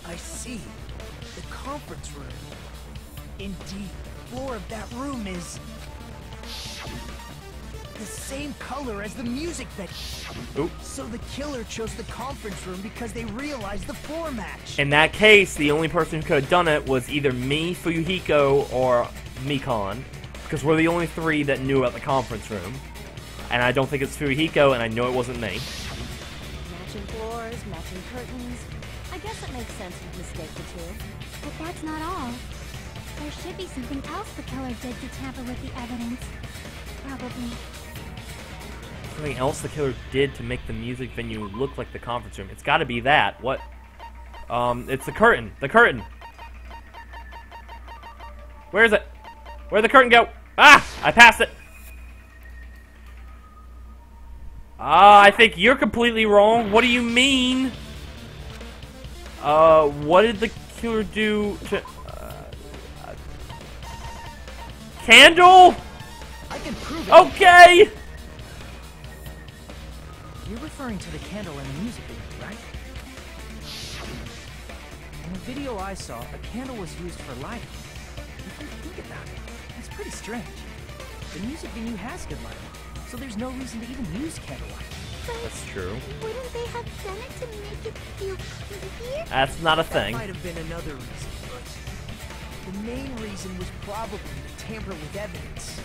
I see. The conference room. Indeed, the floor of that room is the same color as the music venue. Oop. So the killer chose the conference room because they realized the floor match. In that case, the only person who could have done it was either me, Fuyuhiko, or Mikan, because we're the only three that knew about the conference room. And I don't think it's Fuyuhiko, and I know it wasn't me. Matching floors, matching curtains. I guess it makes sense to mistake the two. But that's not all. There should be something else the killer did to tamper with the evidence. Probably. Something else the killer did to make the music venue look like the conference room. It's gotta be that. What? It's the curtain. The curtain! Where is it? Where'd the curtain go? Ah! I passed it! I think you're completely wrong. What do you mean? What did the killer do to... Candle? I can prove it. Okay! You're referring to the candle in the music video, right? And video I saw, a candle was used for lighting. If you think about it, that's pretty strange. The music venue has good lighting, so there's no reason to even use candlelight. That's true. Wouldn't they have done it to make it feel creepier? That's not a thing. That might have been another reason, but the main reason was probably to tamper with evidence.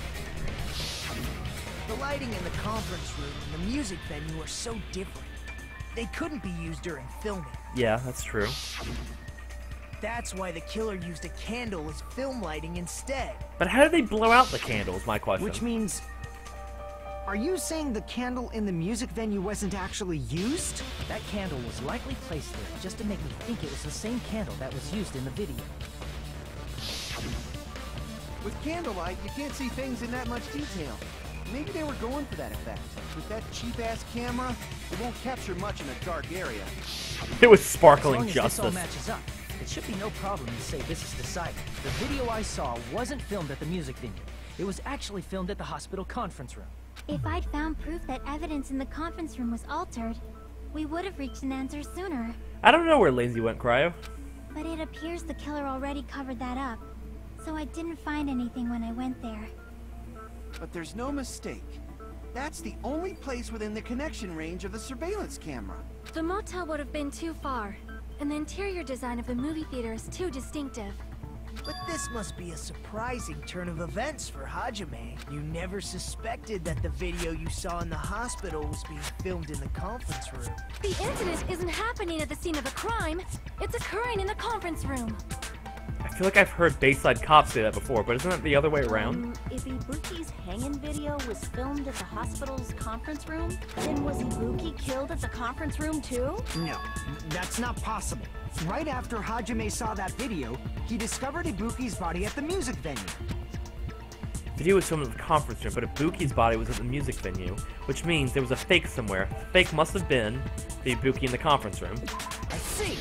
The lighting in the conference room and the music venue are so different. They couldn't be used during filming. Yeah, that's true. That's why the killer used a candle as film lighting instead. But how did they blow out the candles, my question? Which means... Are you saying the candle in the music venue wasn't actually used? That candle was likely placed there just to make me think it was the same candle that was used in the video. With candlelight, you can't see things in that much detail. Maybe they were going for that effect. With that cheap-ass camera, it won't capture much in a dark area. It was sparkling as long as this all justice. matches up, it should be no problem to say this is decided. The video I saw wasn't filmed at the music venue. It was actually filmed at the hospital conference room. If I'd found proof that evidence in the conference room was altered, we would have reached an answer sooner. I don't know where Lazy went, Cryo. But it appears the killer already covered that up, so I didn't find anything when I went there. But there's no mistake. That's the only place within the connection range of the surveillance camera. The motel would have been too far, and the interior design of the movie theater is too distinctive. But this must be a surprising turn of events for Hajime. You never suspected that the video you saw in the hospital was being filmed in the conference room. The incident isn't happening at the scene of the crime. It's occurring in the conference room. I feel like I've heard Bayside Cops say that before, but isn't it the other way around? If Ibuki's hanging video was filmed at the hospital's conference room, then was Ibuki killed at the conference room too? No, that's not possible. Right after Hajime saw that video, he discovered Ibuki's body at the music venue. The video was filmed at the conference room, but Ibuki's body was at the music venue, which means there was a fake somewhere. The fake must have been the Ibuki in the conference room. I see!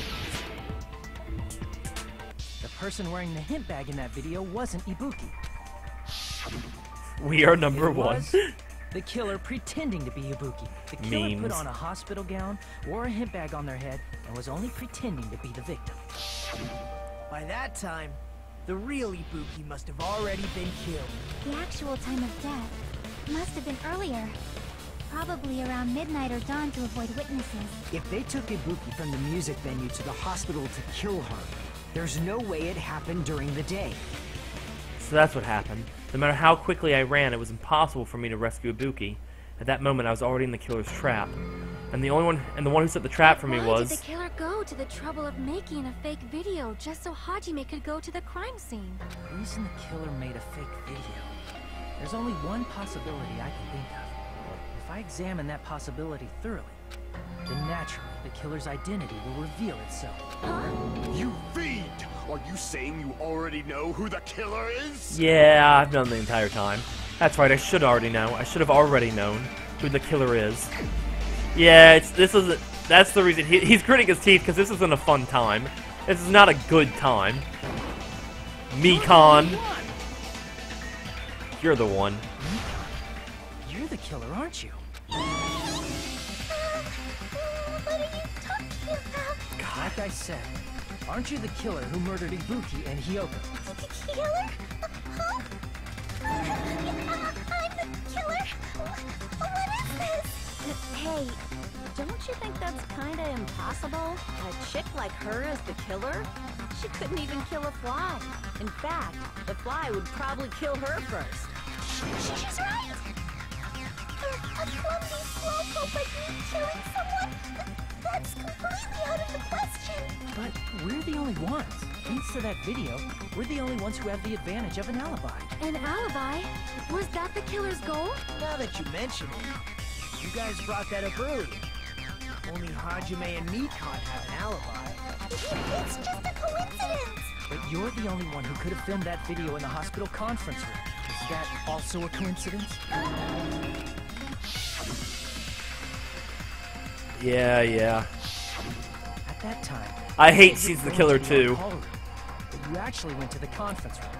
The person wearing the hint bag in that video wasn't Ibuki. We are number one. Was the killer pretending to be Ibuki. The killer put on a hospital gown, wore a hint bag on their head, and was only pretending to be the victim. By that time, the real Ibuki must have already been killed. The actual time of death must have been earlier. Probably around midnight or dawn to avoid witnesses. If they took Ibuki from the music venue to the hospital to kill her, there's no way it happened during the day. So that's what happened. No matter how quickly I ran, it was impossible for me to rescue Ibuki. At that moment, I was already in the killer's trap. And the one who set the trap for me was... Why did the killer go to the trouble of making a fake video just so Hajime could go to the crime scene? The reason the killer made a fake video. There's only one possibility I can think of. If I examine that possibility thoroughly, then naturally the killer's identity will reveal itself. You fiend! Are you saying you already know who the killer is? Yeah, I've known the entire time. That's right, I should already know. I should have already known who the killer is. Yeah, that's the reason. He's gritting his teeth because this isn't a fun time. This is not a good time. Mekon. You're the one. You're the killer, aren't you? What are you talking about? Like I said, aren't you the killer who murdered Ibuki and Hyoko? Killer? Huh? I'm the killer? What is this? Hey, don't you think that's kinda impossible? A chick like her as the killer? She couldn't even kill a fly. In fact, the fly would probably kill her first. She's right! A clumsy slowpoke like me killing someone? That's completely out of the question! But we're the only ones. Thanks to that video, we're the only ones who have the advantage of an alibi. An alibi? Was that the killer's goal? Now that you mention it, you guys brought that up earlier. Only Hajime and Mekon have an alibi. It's just a coincidence! But you're the only one who could have filmed that video in the hospital conference room. Is that also a coincidence? Yeah. At that time, I hate She's the Killer too. But you actually went to the conference room.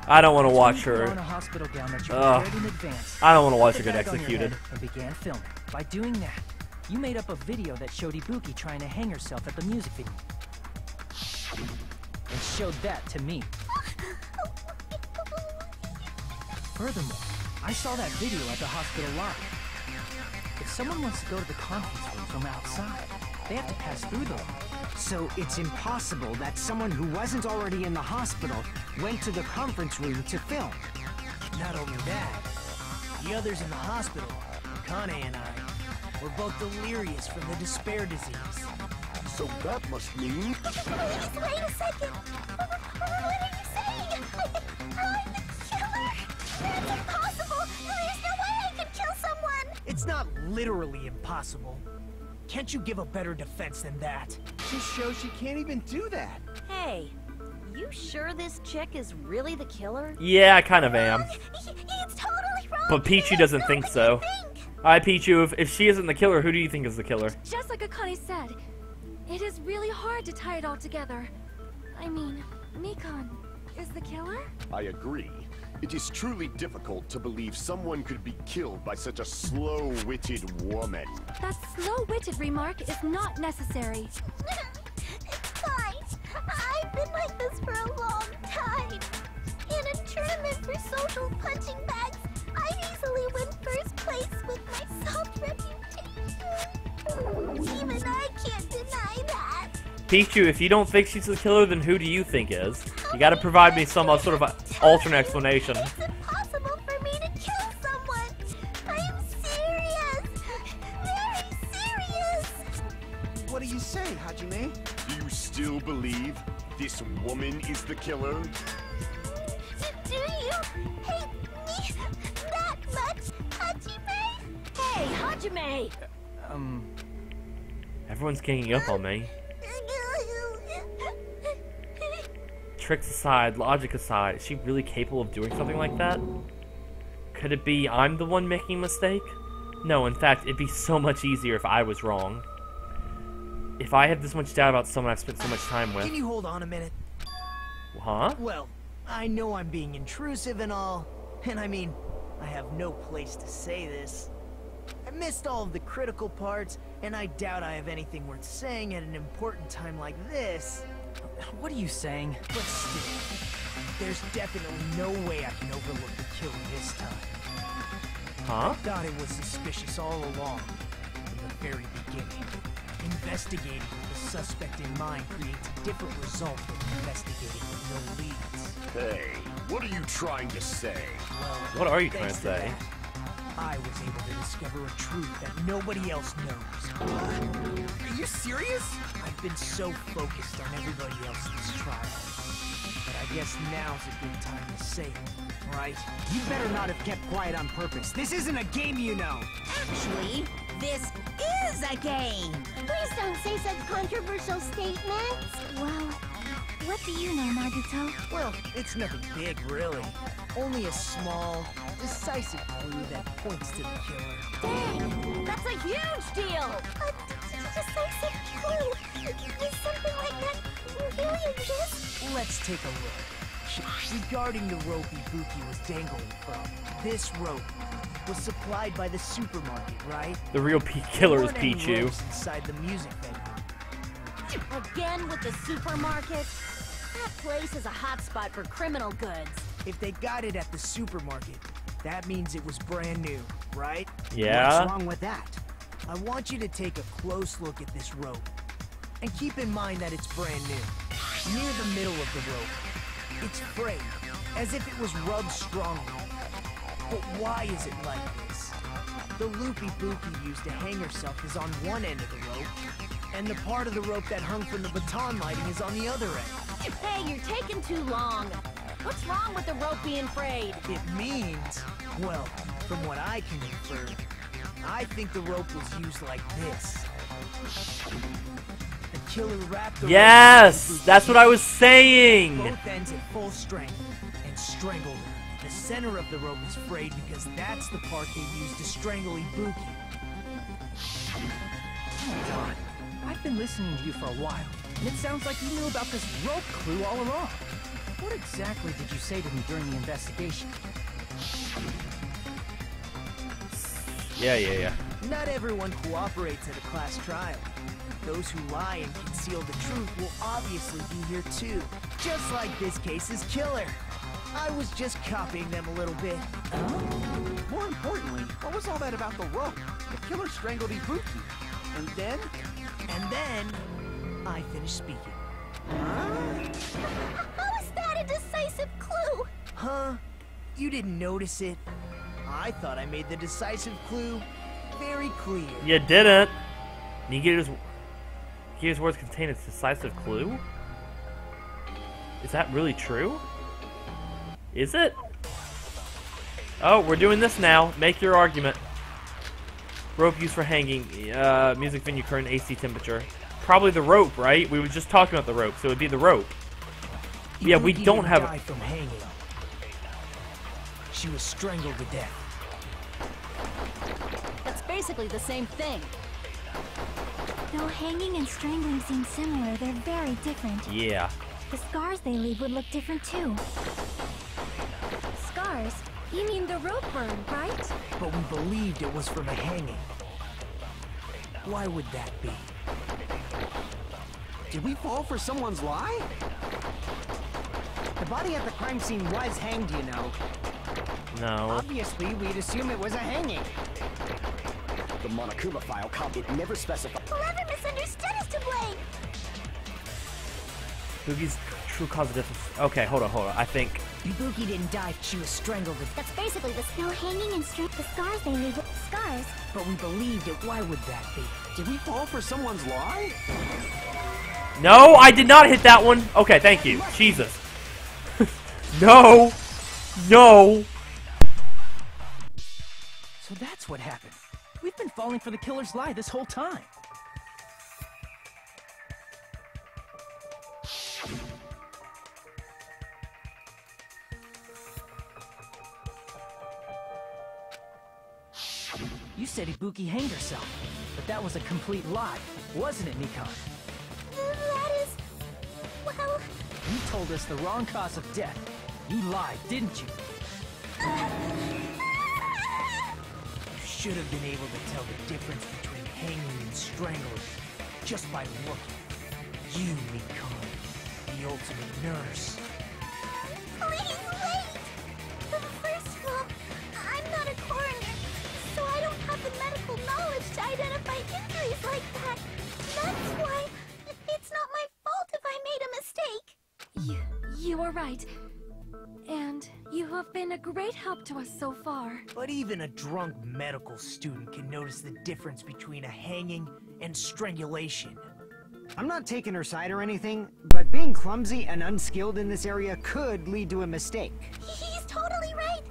I don't want to watch her. In a hospital gown that you prepared in advance. I don't want to watch her Put get the bag on your executed. head and began filming. By doing that, You made up a video that showed Ibuki trying to hang herself at the music video. And showed that to me. Furthermore, I saw that video at the hospital lobby. If someone wants to go to the conference room from outside, they have to pass through the lobby. So it's impossible that someone who wasn't already in the hospital went to the conference room to film. Not only that, the others in the hospital, Kane and I, were both delirious from the despair disease. So that must mean... Please, wait a second. What are you saying? I'm the killer? That's impossible. There's no way I could kill someone. It's not literally impossible. Can't you give a better defense than that? Just shows she can't even do that. Hey, you sure this chick is really the killer? Yeah, I kind of am. It's totally wrong. But Pichu doesn't think so. Alright, Pichu, if she isn't the killer, who do you think is the killer? Just like Akane said, it is really hard to tie it all together. I mean, Mikan is the killer? I agree. It is truly difficult to believe someone could be killed by such a slow-witted woman. That slow-witted remark is not necessary. It's fine. I've been like this for a long time. In a tournament for social punching bags, I easily win first place with my soft reputation. Even I can't deny that. Pichu, if you don't think she's the killer, then who do you think is? You gotta provide me some sort of alternate explanation. It's impossible for me to kill someone. I am serious. Very serious. What do you say, Hajime? Do you still believe this woman is the killer? Do you hate me that much, Hajime? Hey, Hajime! Everyone's ganging up on me. Tricks aside, logic aside, is she really capable of doing something like that? Could it be I'm the one making a mistake? No, in fact, it'd be so much easier if I was wrong. If I have this much doubt about someone I've spent so much time with... Can you hold on a minute? Huh? Well, I know I'm being intrusive and all, and I mean, I have no place to say this. I missed all of the critical parts, and I doubt I have anything worth saying at an important time like this. What are you saying? But still, there's definitely no way I can overlook the killer this time. Huh? I thought it was suspicious all along, from the very beginning. Investigating with the suspect in mind creates a different result than investigating with no leads. Hey, what are you trying to say? Well, What are you trying to thanks say? that, I was able to discover a truth that nobody else knows. Are you serious? I've been so focused on everybody else this trial. But I guess now's a good time to say it, right? You better not have kept quiet on purpose. This isn't a game, you know. Actually, this is a game. Please don't say such controversial statements. Well, what do you know, Nagito? Well, it's nothing big, really. Only a small, decisive clue that points to the killer. Dang, that's a huge deal! A decisive clue. Is something like that really exist? Let's take a look. Regarding the rope Ibuki was dangling from, this rope was supplied by the supermarket, right? The real killer is There weren't any Pichu. ropes inside the music venue. Again with the supermarket? That place is a hotspot for criminal goods. If they got it at the supermarket, that means it was brand new, right? Yeah? What's wrong with that? I want you to take a close look at this rope. And keep in mind that it's brand new. Near the middle of the rope, it's frayed, as if it was rubbed strongly. But why is it like this? The loop Ibuki used to hang herself is on one end of the rope, and the part of the rope that hung from the baton lighting is on the other end. Hey, you're taking too long. What's wrong with the rope being frayed? It means, well, from what I can infer, I think the rope was used like this. The killer wrapped the rope Yes! around That's what I was Ibuki, saying! both ends at full strength, and strangled her. The center of the rope is frayed because that's the part they used to strangle Ibuki. Hold on. I've been listening to you for a while, and it sounds like you knew about this rope clue all along. What exactly did you say to me during the investigation? Yeah. Not everyone cooperates at a class trial. Those who lie and conceal the truth will obviously be here too. Just like this case's killer. I was just copying them a little bit. More importantly, what was all that about the rope? The killer strangled Ibuki. And then? And then, I finished speaking. How is that a decisive clue? Huh? You didn't notice it? I thought I made the decisive clue very clear. You didn't. Nagito's words contain a decisive clue? Is that really true? Is it? Oh, we're doing this now. Make your argument. Rope used for hanging. Music venue current AC temperature. Probably the rope, right? We were just talking about the rope, so it would be the rope. Yeah, we don't have. Died from hanging. She was strangled to death. That's basically the same thing. Though hanging and strangling seem similar, they're very different. Yeah. The scars they leave would look different too. Scars? You mean the rope burn, right? But we believed it was from a hanging. Why would that be? Did we fall for someone's lie? The body at the crime scene was hanged, you know. No. Obviously, we'd assume it was a hanging. The Monokuma file it never specified. Whoever misunderstood is to blame. Ibuki's true cause of death. Okay, hold on. I think. Ibuki didn't die, she was strangled. That's basically the hanging and the scars they leave. Scars. But we believed it. Why would that be? Did we fall for someone's lie? No, I did not hit that one. Okay, thank you. Jesus. No. No. So that's what happened. We've been falling for the killer's lie this whole time. You said Ibuki hanged herself, but that was a complete lie, wasn't it, Nikon? That is... well... You told us the wrong cause of death. You lied, didn't you? You should have been able to tell the difference between hanging and strangling just by looking. You, Nikon, the ultimate nurse. Please wait! First of all, I'm not a coroner, so I don't have the medical knowledge to identify injuries like that. That's why it's not my fault if I made a mistake. You are right. And you have been a great help to us so far. But even a drunk medical student can notice the difference between a hanging and strangulation. I'm not taking her side or anything, but being clumsy and unskilled in this area could lead to a mistake. He's totally right.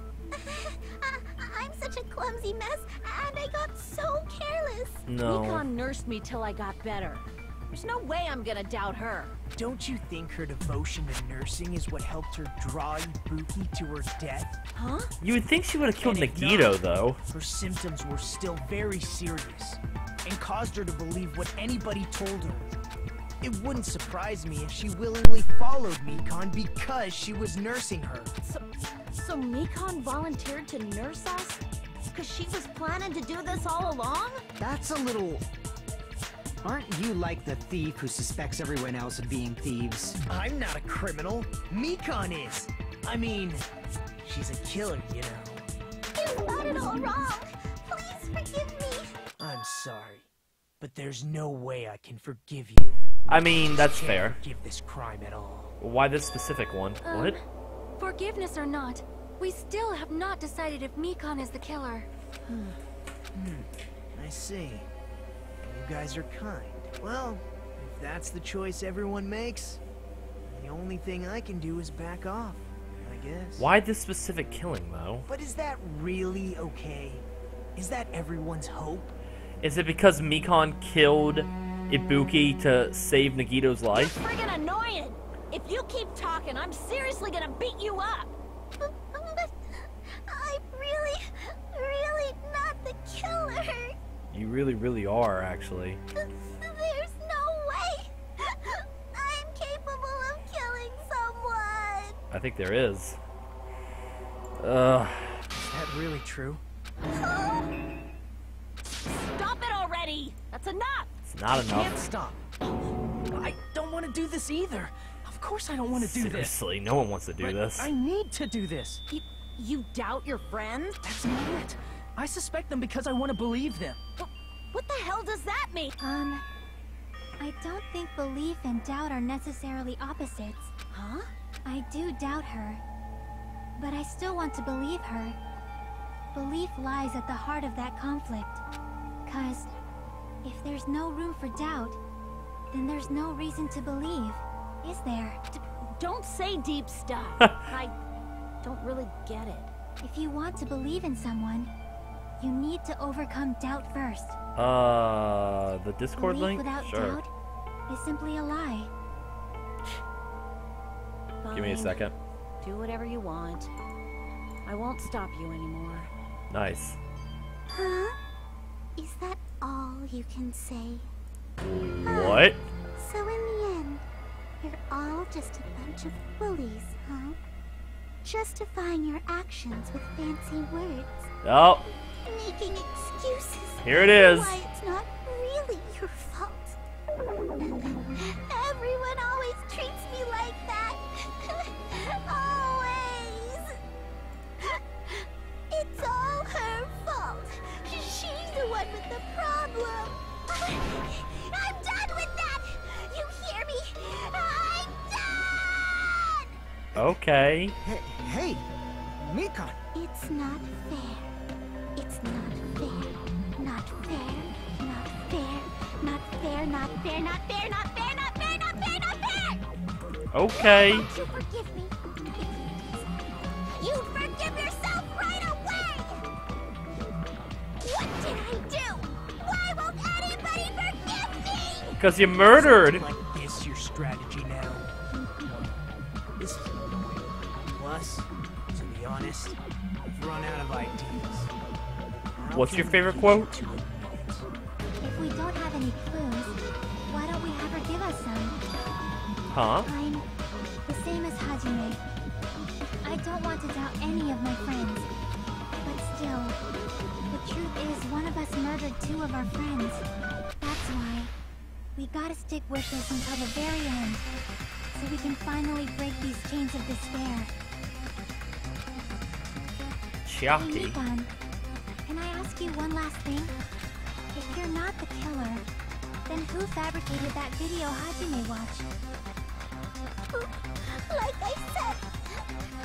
I'm such a clumsy mess, and I got so careless. No. Nikon nursed me till I got better. There's no way I'm gonna doubt her. Don't you think her devotion to nursing is what helped her draw Ibuki to her death? Huh? You would think she would have killed And if Nagito, not, though. Her symptoms were still very serious, and caused her to believe what anybody told her. It wouldn't surprise me if she willingly followed Mikon because she was nursing her. So Mikon volunteered to nurse us? Because she was planning to do this all along? That's a little... Aren't you like the thief who suspects everyone else of being thieves? I'm not a criminal. Mikon is. I mean, she's a killer, you know. You got it all wrong. Please forgive me. I'm sorry, but there's no way I can forgive you. I mean, that's Can't fair. forgive this crime at all. Why this specific one? What? Forgiveness or not, we still have not decided if Mikon is the killer. I see. You guys are kind. Well, if that's the choice everyone makes, the only thing I can do is back off, I guess. Why this specific killing, though? But is that really okay? Is that everyone's hope? Is it because Mikon killed Ibuki to save Nagito's life? You're friggin' annoying! If you keep talking, I'm seriously gonna beat you up! But I'm really not the killer. You really are, actually. There's no way I'm capable of killing someone. I think there is. Is that really true? That's enough! It's not enough. Can't stop. I don't want to do this either. Of course I don't want to do this. Seriously, no one wants to do this. I need to do this. You doubt your friends? That's not it. I suspect them because I want to believe them. What the hell does that mean? I don't think belief and doubt are necessarily opposites. Huh? I do doubt her, but I still want to believe her. Belief lies at the heart of that conflict. 'Cause if there's no room for doubt, then there's no reason to believe, is there? Don't say deep stuff. I don't really get it. If you want to believe in someone, you need to overcome doubt first. The Discord Belief link? without Sure. doubt is simply a lie. Give me a Fine. second. Do whatever you want. I won't stop you anymore. Nice. Huh? Is that all you can say? What? So in the end, you're all just a bunch of bullies, huh? Justifying your actions with fancy words. Oh, Making excuses. here it is. Why it's not really your fault. Everyone always treats me like that. Always. It's all her fault. She's the one with the problem. I'm done with that. You hear me? I'm done. Okay. Hey, Mikan. It's not fair. It's not fair. Not fair. Not fair. Not fair. Not fair. Not fair. Not fair. Not fair. Not fair. Not fair. Okay. Won't you forgive me? You forgive yourself right away. What did I do? Why won't anybody forgive me? Because you murdered. Like this your strategy now? This... Plus, to be honest, I've run out of ideas. What's your favorite quote? If we don't have any clues, why don't we have her give us some? Huh? I'm the same as Hajime. I don't want to doubt any of my friends. But still, the truth is one of us murdered two of our friends. That's why we gotta stick with this until the very end, so we can finally break these chains of despair. Hey, Chiaki. Nippon, can I ask you one last thing? If you're not the killer, then who fabricated that video Hajime watched? Like I said,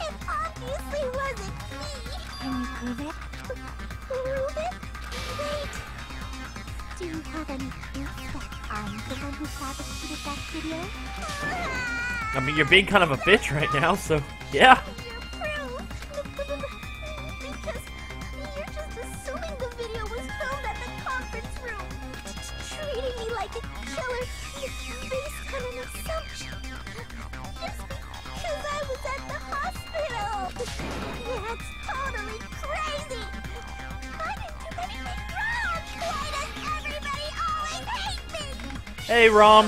it obviously wasn't me. Can you prove it? Prove it? Wait. Do you have any proof that I'm the one who fabricated that video? I mean, you're being kind of a bitch right now, so yeah. Because you're just assuming the video was filmed at the conference room. Treating me like a killer is based on an assumption. Just because I was at the hospital. That's totally crazy. I didn't do anything wrong. Why does everybody always hate me? Hey, Rom.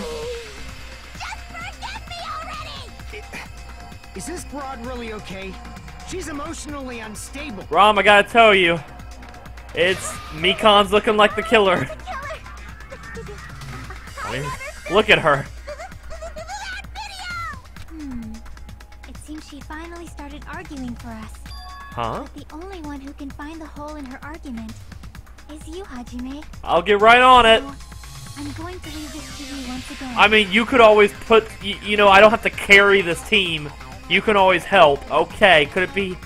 Just forgive me already. Is this broad really okay? She's emotionally unstable. Rom, I gotta tell you. It's Mikan's looking like the killer. I mean, look at her. It seems she finally started arguing for us. Huh? The only one who can find the hole in her argument is you, Hajime. I'll get right on it. So, I'm going to leave this to you once again. I mean, you could always put, you know, I don't have to carry this team. You can always help. Okay, could it be?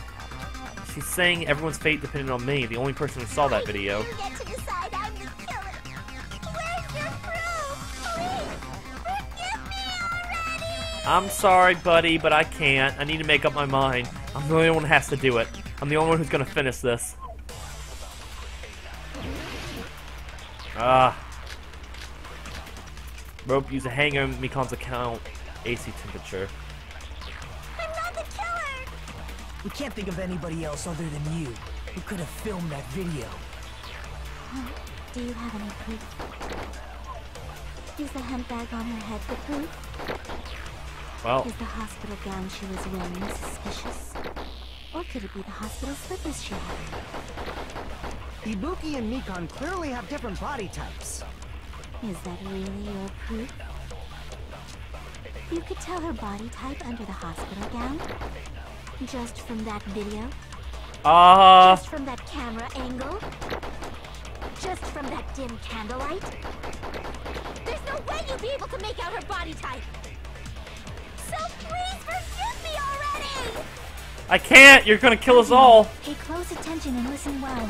She's saying everyone's fate depended on me, the only person who saw that video. You get to decide I'm the killer. Where's your proof? Please, forgive me already. I'm sorry, buddy, but I can't. I need to make up my mind. I'm the only one who has to do it. I'm the only one who's gonna finish this. Rope, use a hanger on Mikan's account. AC temperature. I'm not the killer. We can't think of anybody else other than you who could have filmed that video. Do you have any proof? Is the handbag on her head the proof? Well, Is the hospital gown she was wearing suspicious? Or could it be the hospital slippers she had? Ibuki and Mikan clearly have different body types. Is that really your proof? You could tell her body type under the hospital gown? Just from that video? Just from that camera angle? Just from that dim candlelight? There's no way you'd be able to make out her body type! So please forgive me already! I can't! You're gonna kill us all! Pay close attention and listen well.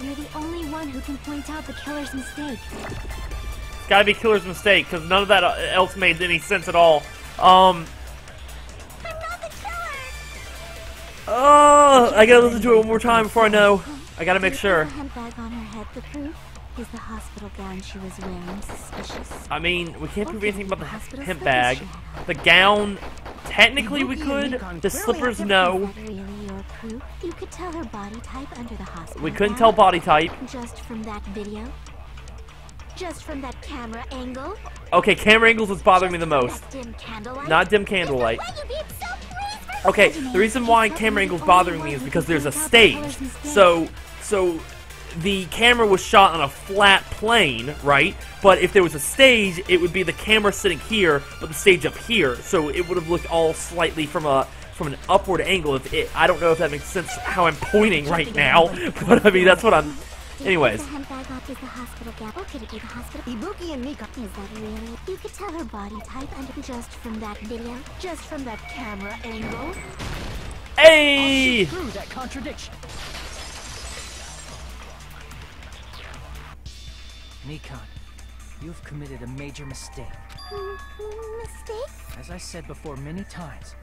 You're the only one who can point out the killer's mistake. It's gotta be killer's mistake, because none of that else made any sense at all. I'm not the killer! Oh, I gotta listen to it one more time before I know. I gotta make sure. Is the handbag on her head the proof? Is the hospital gown she was wearing suspicious? I mean, we can't prove anything about the hemp bag. The gown, technically we could. The slippers, no. Is that really your proof? You could tell her body type under the hospital We couldn't gown? tell body type. Just from that video? Just from that camera angle? Okay, camera angles was bothering me the most. That dim candlelight? Not dim candlelight. Okay, the reason why camera angles bothering me is because there's a stage. So the camera was shot on a flat plane, right? But if there was a stage, it would be the camera sitting here, but the stage up here. So it would have looked all slightly from an upward angle. I don't know if that makes sense how I'm pointing right now, but I mean that's what I'm. Anyways. Is the hospital gown? Or could it be the hospital? Ibuki and Mika. Is that really? You could tell her body type under just from that video, just from that camera angle. Hey! I'll see through that contradiction. Nikon, you've committed a major mistake. Mistake? As I said before many times,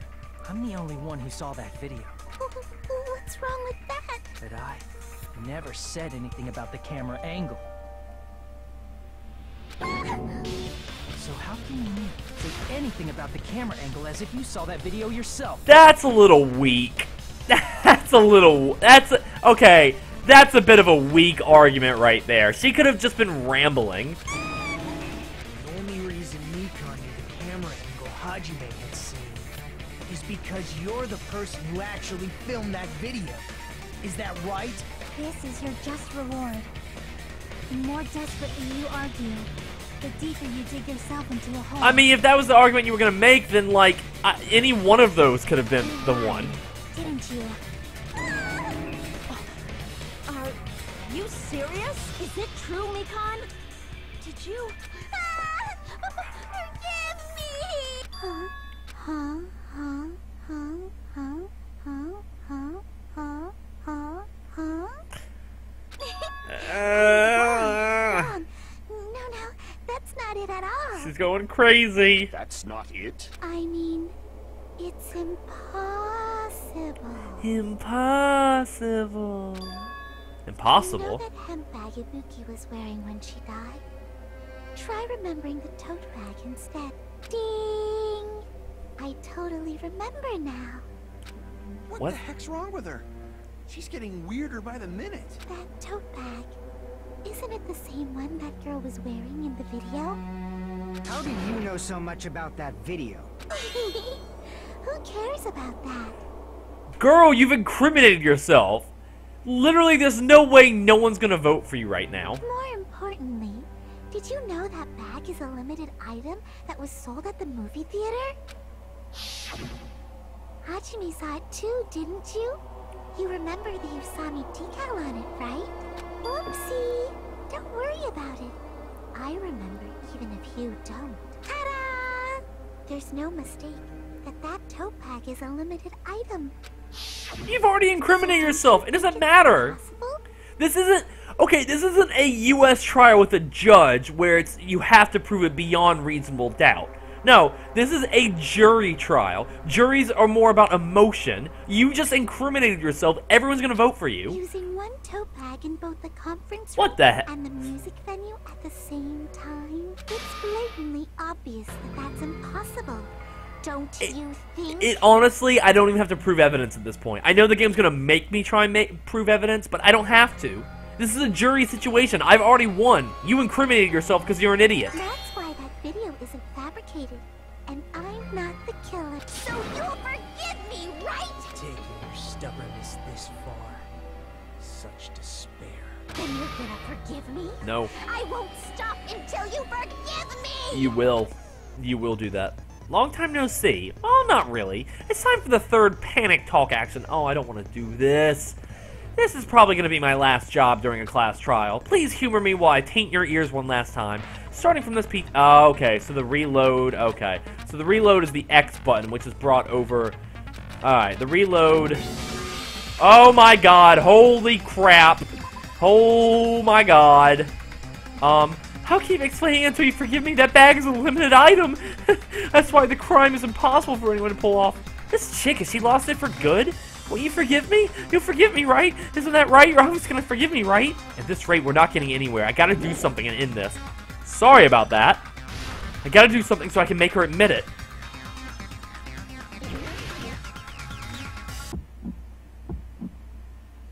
I'm the only one who saw that video. What's wrong with that? But I never said anything about the camera angle. So how can you say anything about the camera angle as if you saw that video yourself? That's a little weak. Okay. That's a bit of a weak argument right there. She could have just been rambling. The only reason Nikon knew the camera angle Hajime had seen is because you're the person who actually filmed that video. Is that right? This is your just reward. The more desperately you argue, the deeper you dig yourself into a hole. I mean, if that was the argument you were gonna make, then like any one of those could have been the one. Didn't you? Are you serious? Is it true, Mikon? Did you? Forgive me! Huh? Huh? Huh? Huh? Huh? Huh? Huh? Huh? Huh? Huh? No, that's not it at all. She's going crazy. That's not it? I mean, it's impossible. Impossible. Impossible? You know that hemp bag Ibuki was wearing when she died? Try remembering the tote bag instead. Ding! I totally remember now. What the heck's wrong with her? She's getting weirder by the minute. That tote bag. Isn't it the same one that girl was wearing in the video? How did you know so much about that video? Who cares about that? Girl, you've incriminated yourself. Literally, there's no way no one's gonna vote for you right now. More importantly, did you know that bag is a limited item that was sold at the movie theater? Hajime saw it too, didn't you? You remember the Usami decal on it, right? Whoopsie! Don't worry about it. I remember even if you don't. Ta-da! There's no mistake that tote bag is a limited item. You've already incriminated yourself. It doesn't matter. This isn't a U.S. trial with a judge where you have to prove it beyond reasonable doubt. No, this is a jury trial. Juries are more about emotion. You just incriminated yourself. Everyone's gonna vote for you. Using one tote bag in both the conference room and the music venue at the same time? It's blatantly obvious that that's impossible. Don't you think? Honestly, I don't even have to prove evidence at this point. I know the game's gonna make me try and prove evidence, but I don't have to. This is a jury situation. I've already won. You incriminated yourself because you're an idiot. That's why that video isn't fabricated. And I'm not the killer. So you'll forgive me, right? Taking your stubbornness this far. Such despair. Then you're gonna forgive me? No. I won't stop until you forgive me! You will. You will do that. Long time no see. Well, not really. It's time for the third panic talk action. Oh, I don't want to do this. This is probably going to be my last job during a class trial. Please humor me while I taint your ears one last time. Starting from this piece. Oh, okay, so the reload. Okay. So the reload is the X button, which is brought over. Alright, the reload. Oh my god. Holy crap. Oh my god. How keep explaining it until you forgive me? That bag is a limited item. That's why the crime is impossible for anyone to pull off. This chick, has she lost it for good? Will you forgive me? You'll forgive me, right? Isn't that right? You're always gonna forgive me, right? At this rate, we're not getting anywhere. I gotta do something and end this. Sorry about that. I gotta do something so I can make her admit it.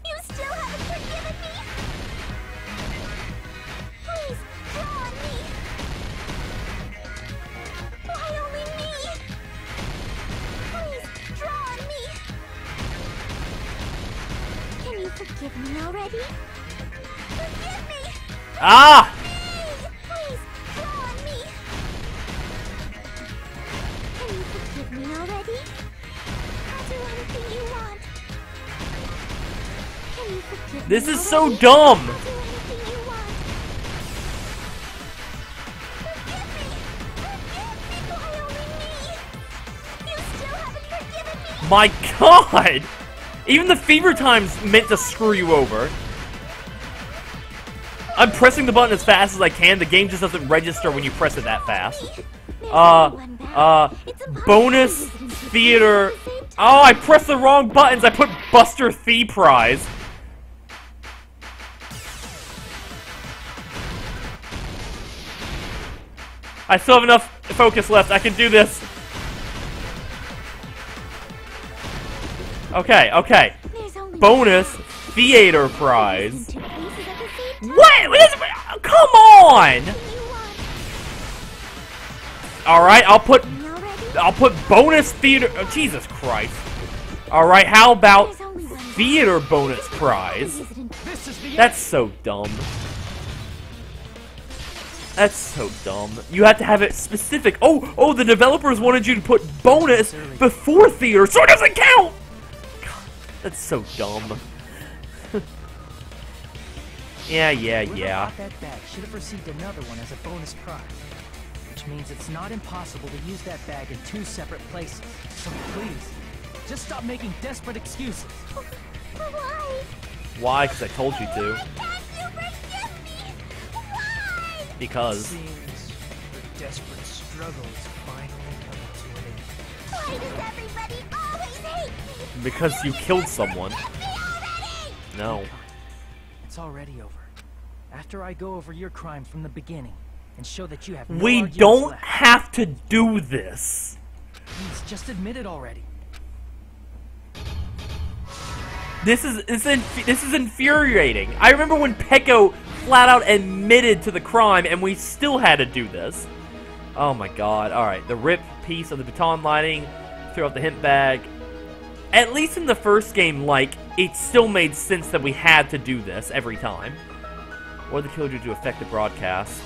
You still haven't forgiven me? Please, draw on me. Why only me? Please, draw on me. Can you forgive me already? Forgive me! Ah! Please, draw on me. Can you forgive me already? I'll do anything you want. Can you forgive This me is so already? dumb! I'll do anything you want. Forgive me! Forgive me! Why only me? You still haven't forgiven me! My god! Even the fever time's meant to screw you over. I'm pressing the button as fast as I can. The game just doesn't register when you press it that fast. Bonus theater. Oh, I pressed the wrong buttons. I put Buster Thee Prize. I still have enough focus left. I can do this. Okay, okay. Bonus theater prize. What? Come on! Alright, I'll put bonus theater. Oh, Jesus Christ. Alright, how about theater bonus prize? That's so dumb. That's so dumb. You have to have it specific. Oh, the developers wanted you to put bonus before theater, so it doesn't count! God, that's so dumb. Yeah. Whoever bought that bag should have received another one as a bonus prize. Which means it's not impossible to use that bag in 2 separate places. So please, just stop making desperate excuses. Why? Why? Because I told you to. Why can't you forgive me? Why? Because. Seems the desperate struggle is finally coming to an end. Why does everybody always hate me? Because you killed someone. Hate me already! No. It's already over. After I go over your crime from the beginning and show that you have no We arguments don't left. have to do this. Please, just admit it already. This is infuriating. I remember when Peko flat out admitted to the crime and we still had to do this. Oh my god. Alright, the rip piece of the baton lighting, throw out the hint bag. At least in the first game, like, it still made sense that we had to do this every time. What did the killer do to affect the broadcast?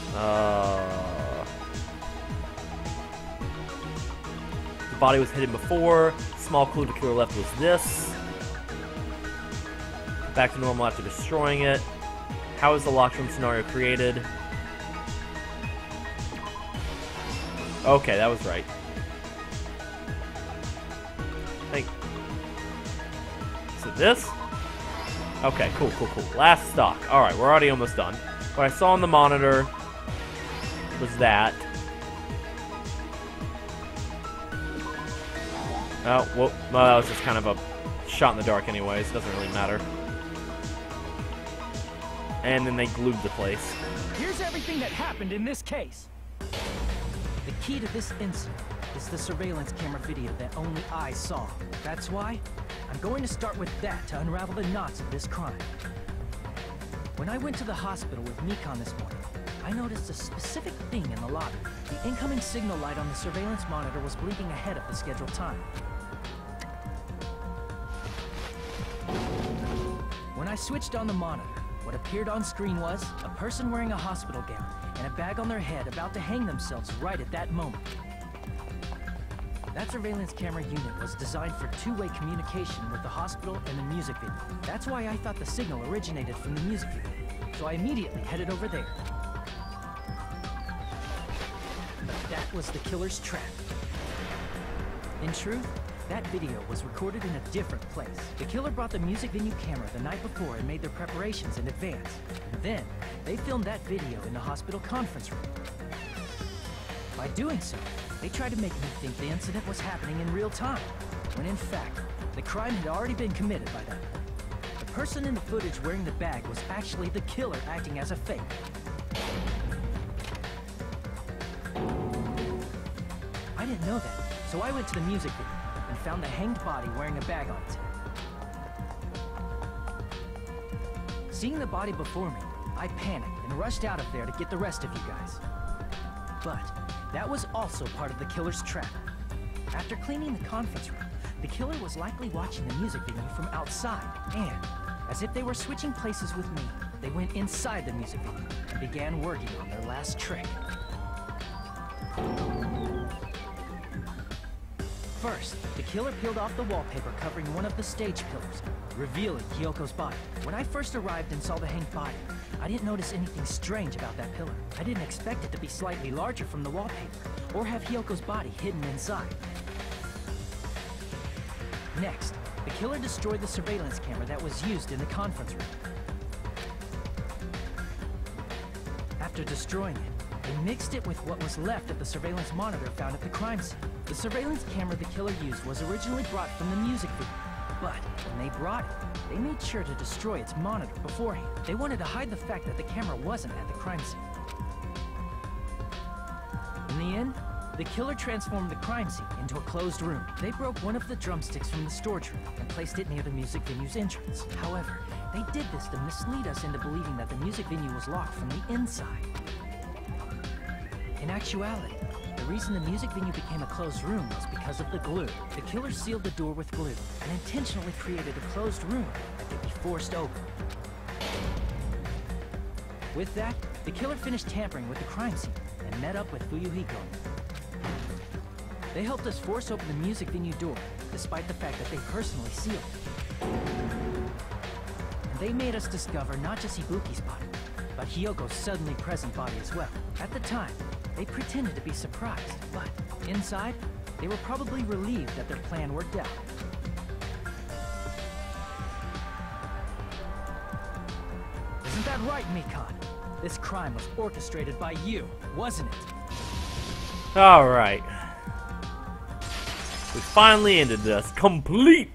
The body was hidden before. Small clue the killer left was this. Back to normal after destroying it. How is the locked room scenario created? Okay, that was right. Hey. So this? Okay, cool. Last stock. Alright, we're already almost done. What I saw on the monitor was that. Oh, well, that was just kind of a shot in the dark anyways. Doesn't really matter. And then they glued the place. Here's everything that happened in this case. The key to this incident is the surveillance camera video that only I saw. That's why I'm going to start with that to unravel the knots of this crime. When I went to the hospital with Mikon this morning, I noticed a specific thing in the lobby. The incoming signal light on the surveillance monitor was blinking ahead of the scheduled time. When I switched on the monitor, What appeared on screen was a person wearing a hospital gown and a bag on their head about to hang themselves right at that moment. That surveillance camera unit was designed for two-way communication with the hospital and the music video. That's why I thought the signal originated from the music video. So I immediately headed over there. But that was the killer's trap. In truth, that video was recorded in a different place. The killer brought the music venue camera the night before and made their preparations in advance. And then, they filmed that video in the hospital conference room. By doing so, they tried to make me think the incident was happening in real time, when in fact, the crime had already been committed by that point. The person in the footage wearing the bag was actually the killer acting as a fake. I didn't know that, so I went to the music video and found the hanged body wearing a bag on its head. Seeing the body before me, I panicked and rushed out of there to get the rest of you guys. But that was also part of the killer's trap. After cleaning the conference room, the killer was likely watching the music venue from outside, and as if they were switching places with me, they went inside the music venue and began working on their last trick. First, the killer peeled off the wallpaper covering one of the stage pillars, revealing Hyoko's body. When I first arrived and saw the hanged body, I didn't notice anything strange about that pillar. I didn't expect it to be slightly larger from the wallpaper, or have Hyoko's body hidden inside. Next, the killer destroyed the surveillance camera that was used in the conference room. After destroying it, they mixed it with what was left of the surveillance monitor found at the crime scene. The surveillance camera the killer used was originally brought from the music video, but when they brought it, they made sure to destroy its monitor beforehand. They wanted to hide the fact that the camera wasn't at the crime scene. In the end, the killer transformed the crime scene into a closed room. They broke one of the drumsticks from the storage room and placed it near the music venue's entrance. However, they did this to mislead us into believing that the music venue was locked from the inside. In actuality, the reason the music venue became a closed room was because of the glue. The killer sealed the door with glue and intentionally created a closed room that could be forced open. With that, the killer finished tampering with the crime scene and met up with Fuyuhiko. They helped us force open the music venue door, despite the fact that they personally sealed it. And they made us discover not just Ibuki's body, but Hyoko's suddenly present body as well. At the time, they pretended to be surprised, but inside, they were probably relieved that their plan worked out. Isn't that right, Mikon? This crime was orchestrated by you, wasn't it? Alright. We finally ended this. Complete!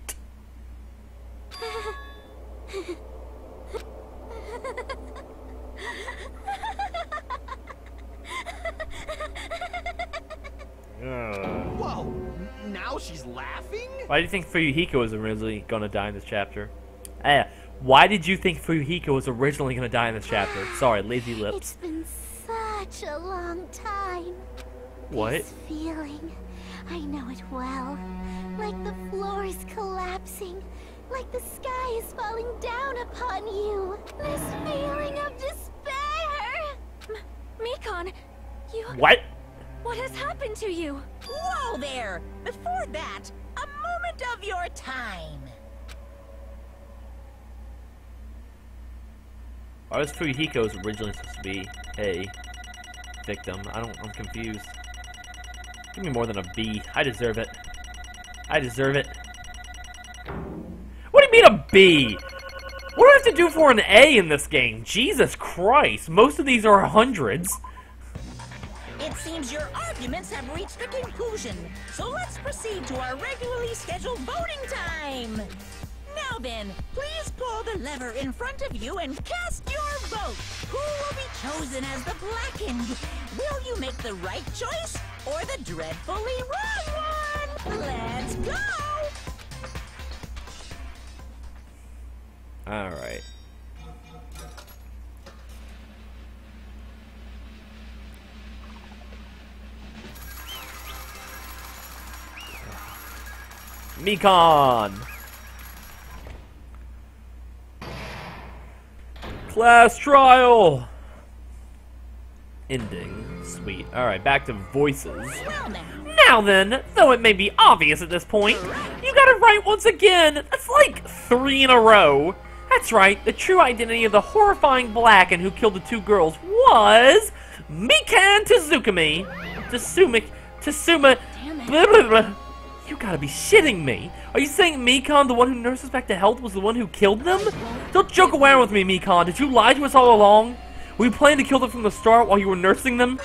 Whoa! Now she's laughing? Why do you think Fuyuhiko was originally gonna die in this chapter? Why did you think Fuyuhiko was originally gonna die in this chapter? Sorry, lazy lips. It's been such a long time. What? This feeling, I know it well. Like the floor is collapsing. Like the sky is falling down upon you. This feeling of despair. Mikon, you... What? What has happened to you? Whoa there! Before that, a moment of your time. Why was Fuyuhiko's originally supposed to be a victim? I'm confused. Give me more than a B. I deserve it. I deserve it. What do you mean a B? What do I have to do for an A in this game? Jesus Christ. Most of these are hundreds. It seems your arguments have reached a conclusion, so let's proceed to our regularly scheduled voting time. Now then, please pull the lever in front of you and cast your vote. Who will be chosen as the blackened? Will you make the right choice or the dreadfully wrong one? Let's go! Alright. Mikon! Class trial! Ending. Sweet. Alright, back to voices. Now then, though it may be obvious at this point, you got it right once again. That's like 3 in a row. That's right, the true identity of the horrifying black and who killed the 2 girls was Mikan Tsuma. Blah, blah, blah. You gotta be shitting me. Are you saying Mikan, the one who nursed us back to health, was the one who killed them? Don't joke around with me, Mikan. Did you lie to us all along? Were you planning to kill them from the start while you were nursing them?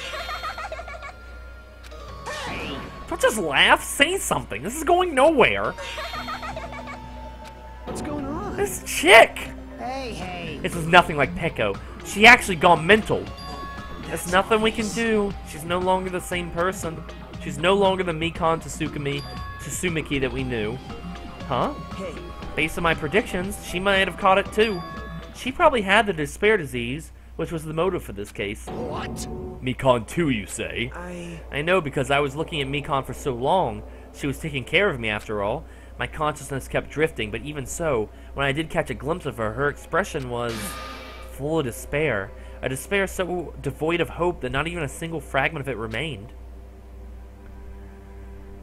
Don't just laugh. Say something. This is going nowhere. What's going on? This chick! Hey. This is nothing like Peko. She actually gone mental. There's nothing we can do. She's no longer the same person. She's no longer the Mikan Tsumaki that we knew. Huh? Hey. Based on my predictions, she might have caught it too. She probably had the despair disease, which was the motive for this case. What? Mikan 2, you say? I know, because I was looking at Mikan for so long. She was taking care of me, after all. My consciousness kept drifting, but even so, when I did catch a glimpse of her, her expression was full of despair. A despair so devoid of hope that not even a single fragment of it remained.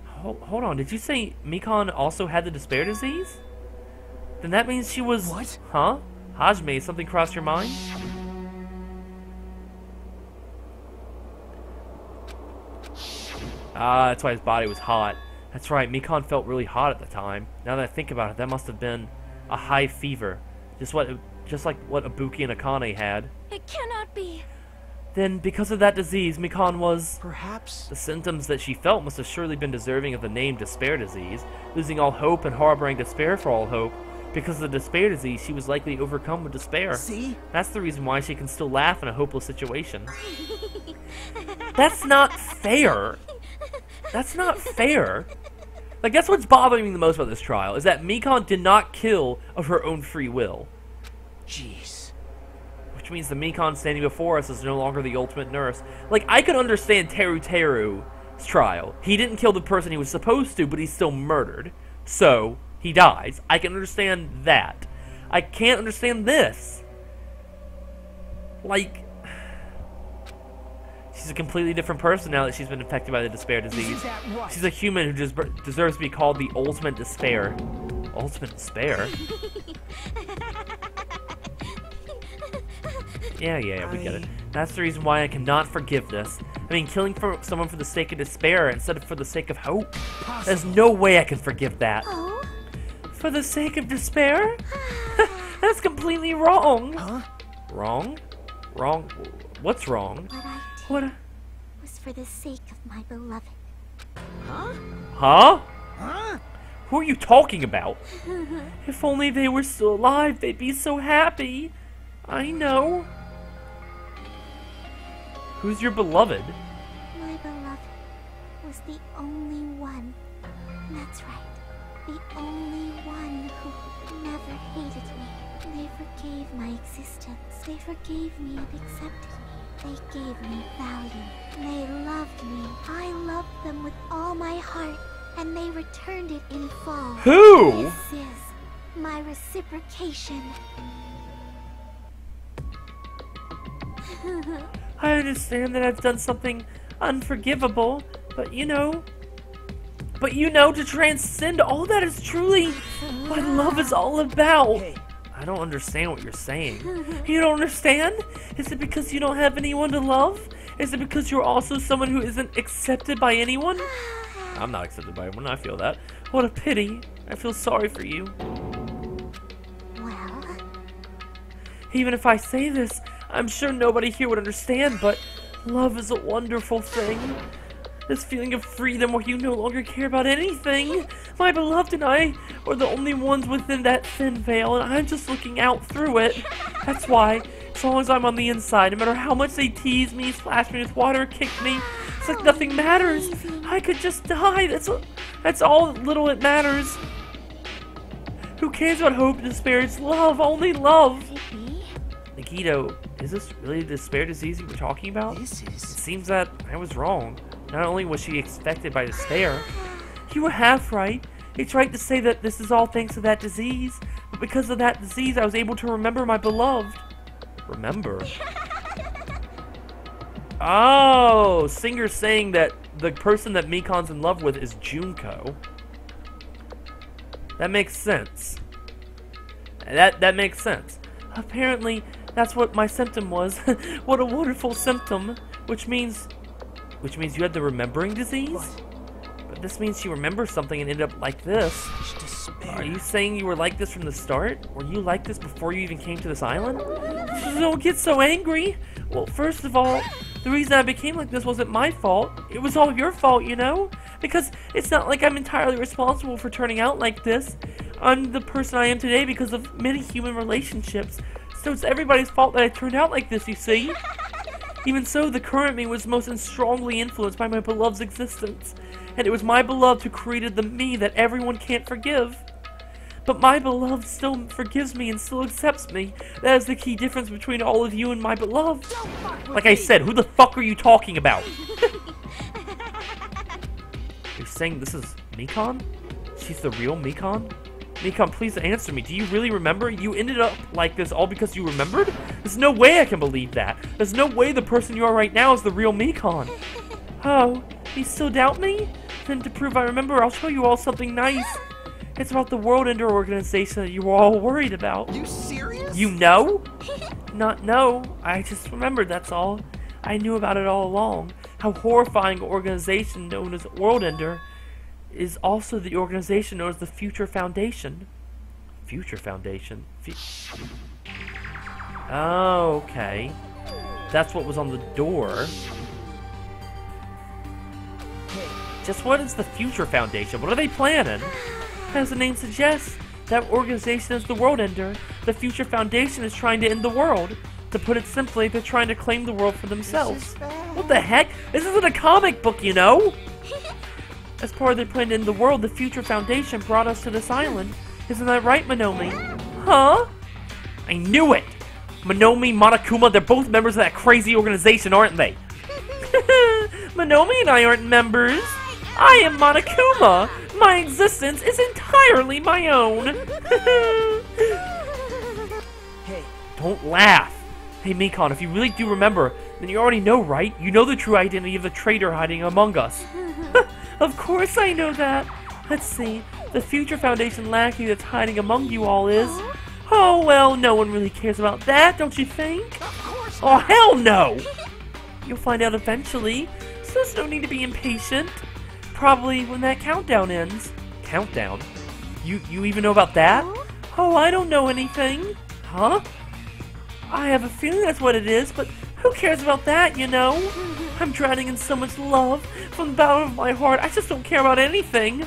Hold on, did you say Mikan also had the despair disease? Then that means she was... What? Huh? Hajime, something crossed your mind? Ah, that's why his body was hot. That's right, Mikan felt really hot at the time. Now that I think about it, that must have been a high fever. Just like what Ibuki and Akane had. It cannot be. Then, because of that disease, Mikan was... Perhaps... The symptoms that she felt must have surely been deserving of the name despair disease. Losing all hope and harboring despair for all hope. Because of the despair disease, she was likely overcome with despair. See? That's the reason why she can still laugh in a hopeless situation. That's not fair. That's not fair. Like, that's what's bothering me the most about this trial, is that Mikan did not kill of her own free will. Jeez. Which means the Mikan standing before us is no longer the ultimate nurse. Like, I could understand Teru's trial. He didn't kill the person he was supposed to, but he's still murdered. So, he dies. I can understand that. I can't understand this. Like... She's a completely different person now that she's been infected by the despair disease. Right? She's a human who just deserves to be called the ultimate despair. Ultimate despair? Yeah, we get it. That's the reason why I cannot forgive this. I mean, killing someone for the sake of despair instead of for the sake of hope. There's no way I can forgive that. Oh? For the sake of despair? That's completely wrong. Huh? Wrong? Wrong? What's wrong? What I did was for the sake of my beloved. Huh? Huh? Who are you talking about? If only they were still alive, they'd be so happy. I know. Who's your beloved? My beloved was the only one. That's right. The only one who never hated me. They forgave my existence. They forgave me and accepted me. They gave me value. They loved me. I loved them with all my heart, and they returned it in full. Who? This is my reciprocation. I understand that I've done something unforgivable, but you know, to transcend all that is truly what love is all about. Hey. I don't understand what you're saying. You don't understand? Is it because you don't have anyone to love? Is it because you're also someone who isn't accepted by anyone? I'm not accepted by anyone, I feel that. What a pity. I feel sorry for you. Well, Even if I say this, I'm sure nobody here would understand, but love is a wonderful thing. This feeling of freedom where you no longer care about anything. My beloved and I are the only ones within that thin veil, and I'm just looking out through it. That's why, as long as I'm on the inside, no matter how much they tease me, splash me with water, kick me, it's like nothing matters. I could just die. That's all little it matters. Who cares about hope and despair? It's love, only love. Nikito, is this really the despair disease you were talking about? This is... It seems that I was wrong. Not only was she affected by despair, you were half right. It's right to say that this is all thanks to that disease, but because of that disease, I was able to remember my beloved. Remember? Oh, Singer's saying that the person that Mikan's in love with is Junko. That makes sense. That makes sense. Apparently, that's what my symptom was. What a wonderful symptom. Which means you had the remembering disease? What? But this means she remembers something and ended up like this. Are you saying you were like this from the start? Were you like this before you even came to this island? Don't get so angry. Well, first of all, the reason I became like this wasn't my fault. It was all your fault, you know? Because it's not like I'm entirely responsible for turning out like this. I'm the person I am today because of many human relationships. So it's everybody's fault that I turned out like this, you see? Even so, the current me was most strongly influenced by my beloved's existence. And it was my beloved who created the me that everyone can't forgive. But my beloved still forgives me and still accepts me. That is the key difference between all of you and my beloved. Like I said, who the fuck are you talking about? You're saying this is Mikan? She's the real Mikan? Mikan, please answer me. Do you really remember? You ended up like this all because you remembered? There's no way I can believe that. There's no way the person you are right now is the real Mikan. Oh, you still doubt me? Then to prove I remember, I'll show you all something nice. It's about the World Ender organization that you were all worried about. You serious? You know? No. I just remembered, that's all. I knew about it all along. How horrifying an organization known as World Ender is also the organization known as the Future Foundation. Future Foundation? Oh, okay. That's what was on the door. Just what is the Future Foundation? What are they planning? As the name suggests, that organization is the World Ender. The Future Foundation is trying to end the world. To put it simply, they're trying to claim the world for themselves. What the heck? This isn't a comic book, you know? As part of their plan to end the world, the Future Foundation brought us to this island. Isn't that right, Monomi? Huh? I knew it! Monomi, Monokuma, they're both members of that crazy organization, aren't they? Monomi and I aren't members. I am Monokuma. My existence is entirely my own. Hey. Don't laugh. Hey, Mikan, if you really do remember, then you already know, right? You know the true identity of the traitor hiding among us. Of course I know that. Let's see. The Future Foundation lackey that's hiding among you all is... Oh, well, no one really cares about that, don't you think? Oh, hell no! You'll find out eventually, so there's no need to be impatient. Probably when that countdown ends. Countdown? You even know about that? Oh, I don't know anything. Huh? I have a feeling that's what it is, but who cares about that, you know? I'm drowning in so much love from the bottom of my heart. I just don't care about anything.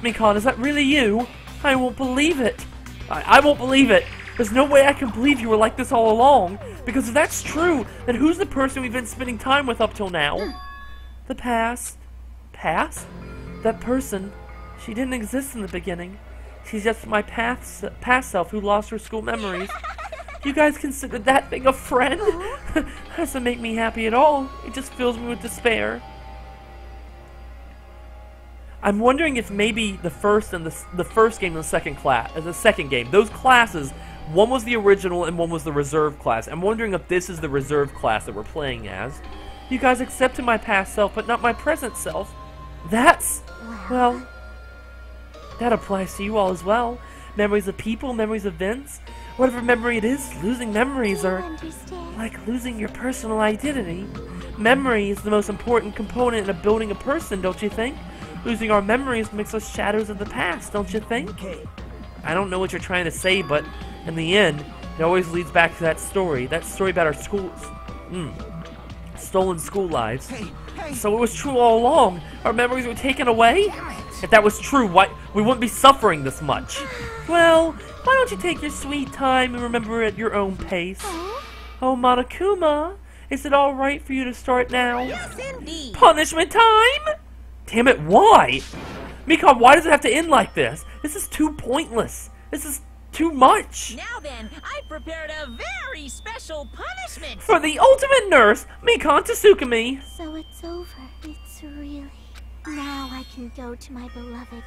Mikan, is that really you? I won't believe it. I won't believe it. There's no way I can believe you were like this all along. Because if that's true, then who's the person we've been spending time with up till now? The past. Past? That person, she didn't exist in the beginning. She's just my past self who lost her school memories. You guys consider that thing a friend? Doesn't make me happy at all. It just fills me with despair. I'm wondering if maybe the first and the first game and the second game, those classes, one was the original and one was the reserve class. I'm wondering if this is the reserve class that we're playing as. You guys accepted my past self, but not my present self. That's, well, that applies to you all as well. Memories of people, memories of events. Whatever memory it is, losing memories are like losing your personal identity. Memory is the most important component in building a person, don't you think? Losing our memories makes us shadows of the past, don't you think? I don't know what you're trying to say, but in the end, it always leads back to that story about our schools. Stolen school lives. So it was true all along. Our memories were taken away? If that was true, why we wouldn't be suffering this much. Well, why don't you take your sweet time and remember at your own pace? Oh, Monokuma, is it alright for you to start now? Yes, indeed. Punishment time? Damn it, why? Mikan, why does it have to end like this? This is too pointless. This is too much. Now then, I prepared a very special punishment. For the ultimate nurse, Mikan Tsukumi. So it's over. It's really... Now I can go to my beloved,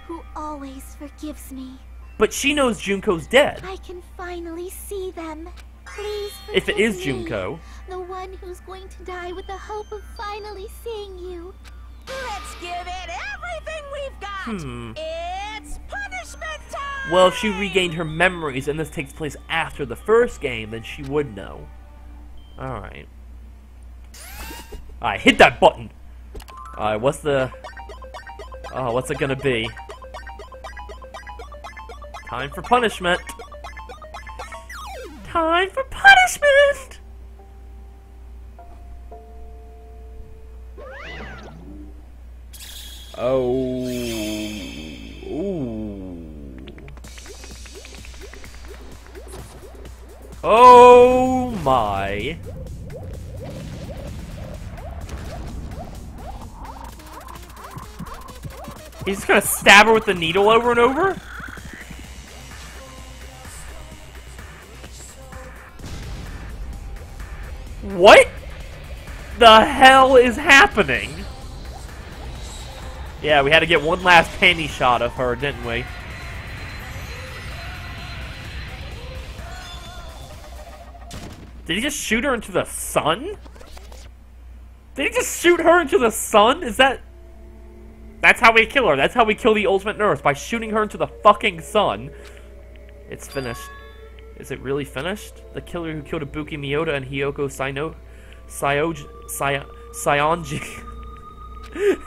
who always forgives me. But she knows Junko's dead. I can finally see them. Please If it is forgive me, Junko. the one who's going to die with the hope of finally seeing you. Let's give it everything we've got. It's punishment time. Well, if she regained her memories and this takes place after the first game, then she would know. Alright. Alright, hit that button! Alright, what's the... Oh, what's it gonna be? Time for punishment! Time for punishment! Oh... Ooh. Oh my... He's just gonna stab her with the needle over and over? What the hell is happening? Yeah, we had to get one last panty shot of her, didn't we? Did he just shoot her into the sun? Did he just shoot her into the sun? Is that... That's how we kill her. That's how we kill the ultimate nurse, by shooting her into the fucking sun. It's finished. Is it really finished? The killer who killed Ibuki Miyota and Hiyoko Sayonji.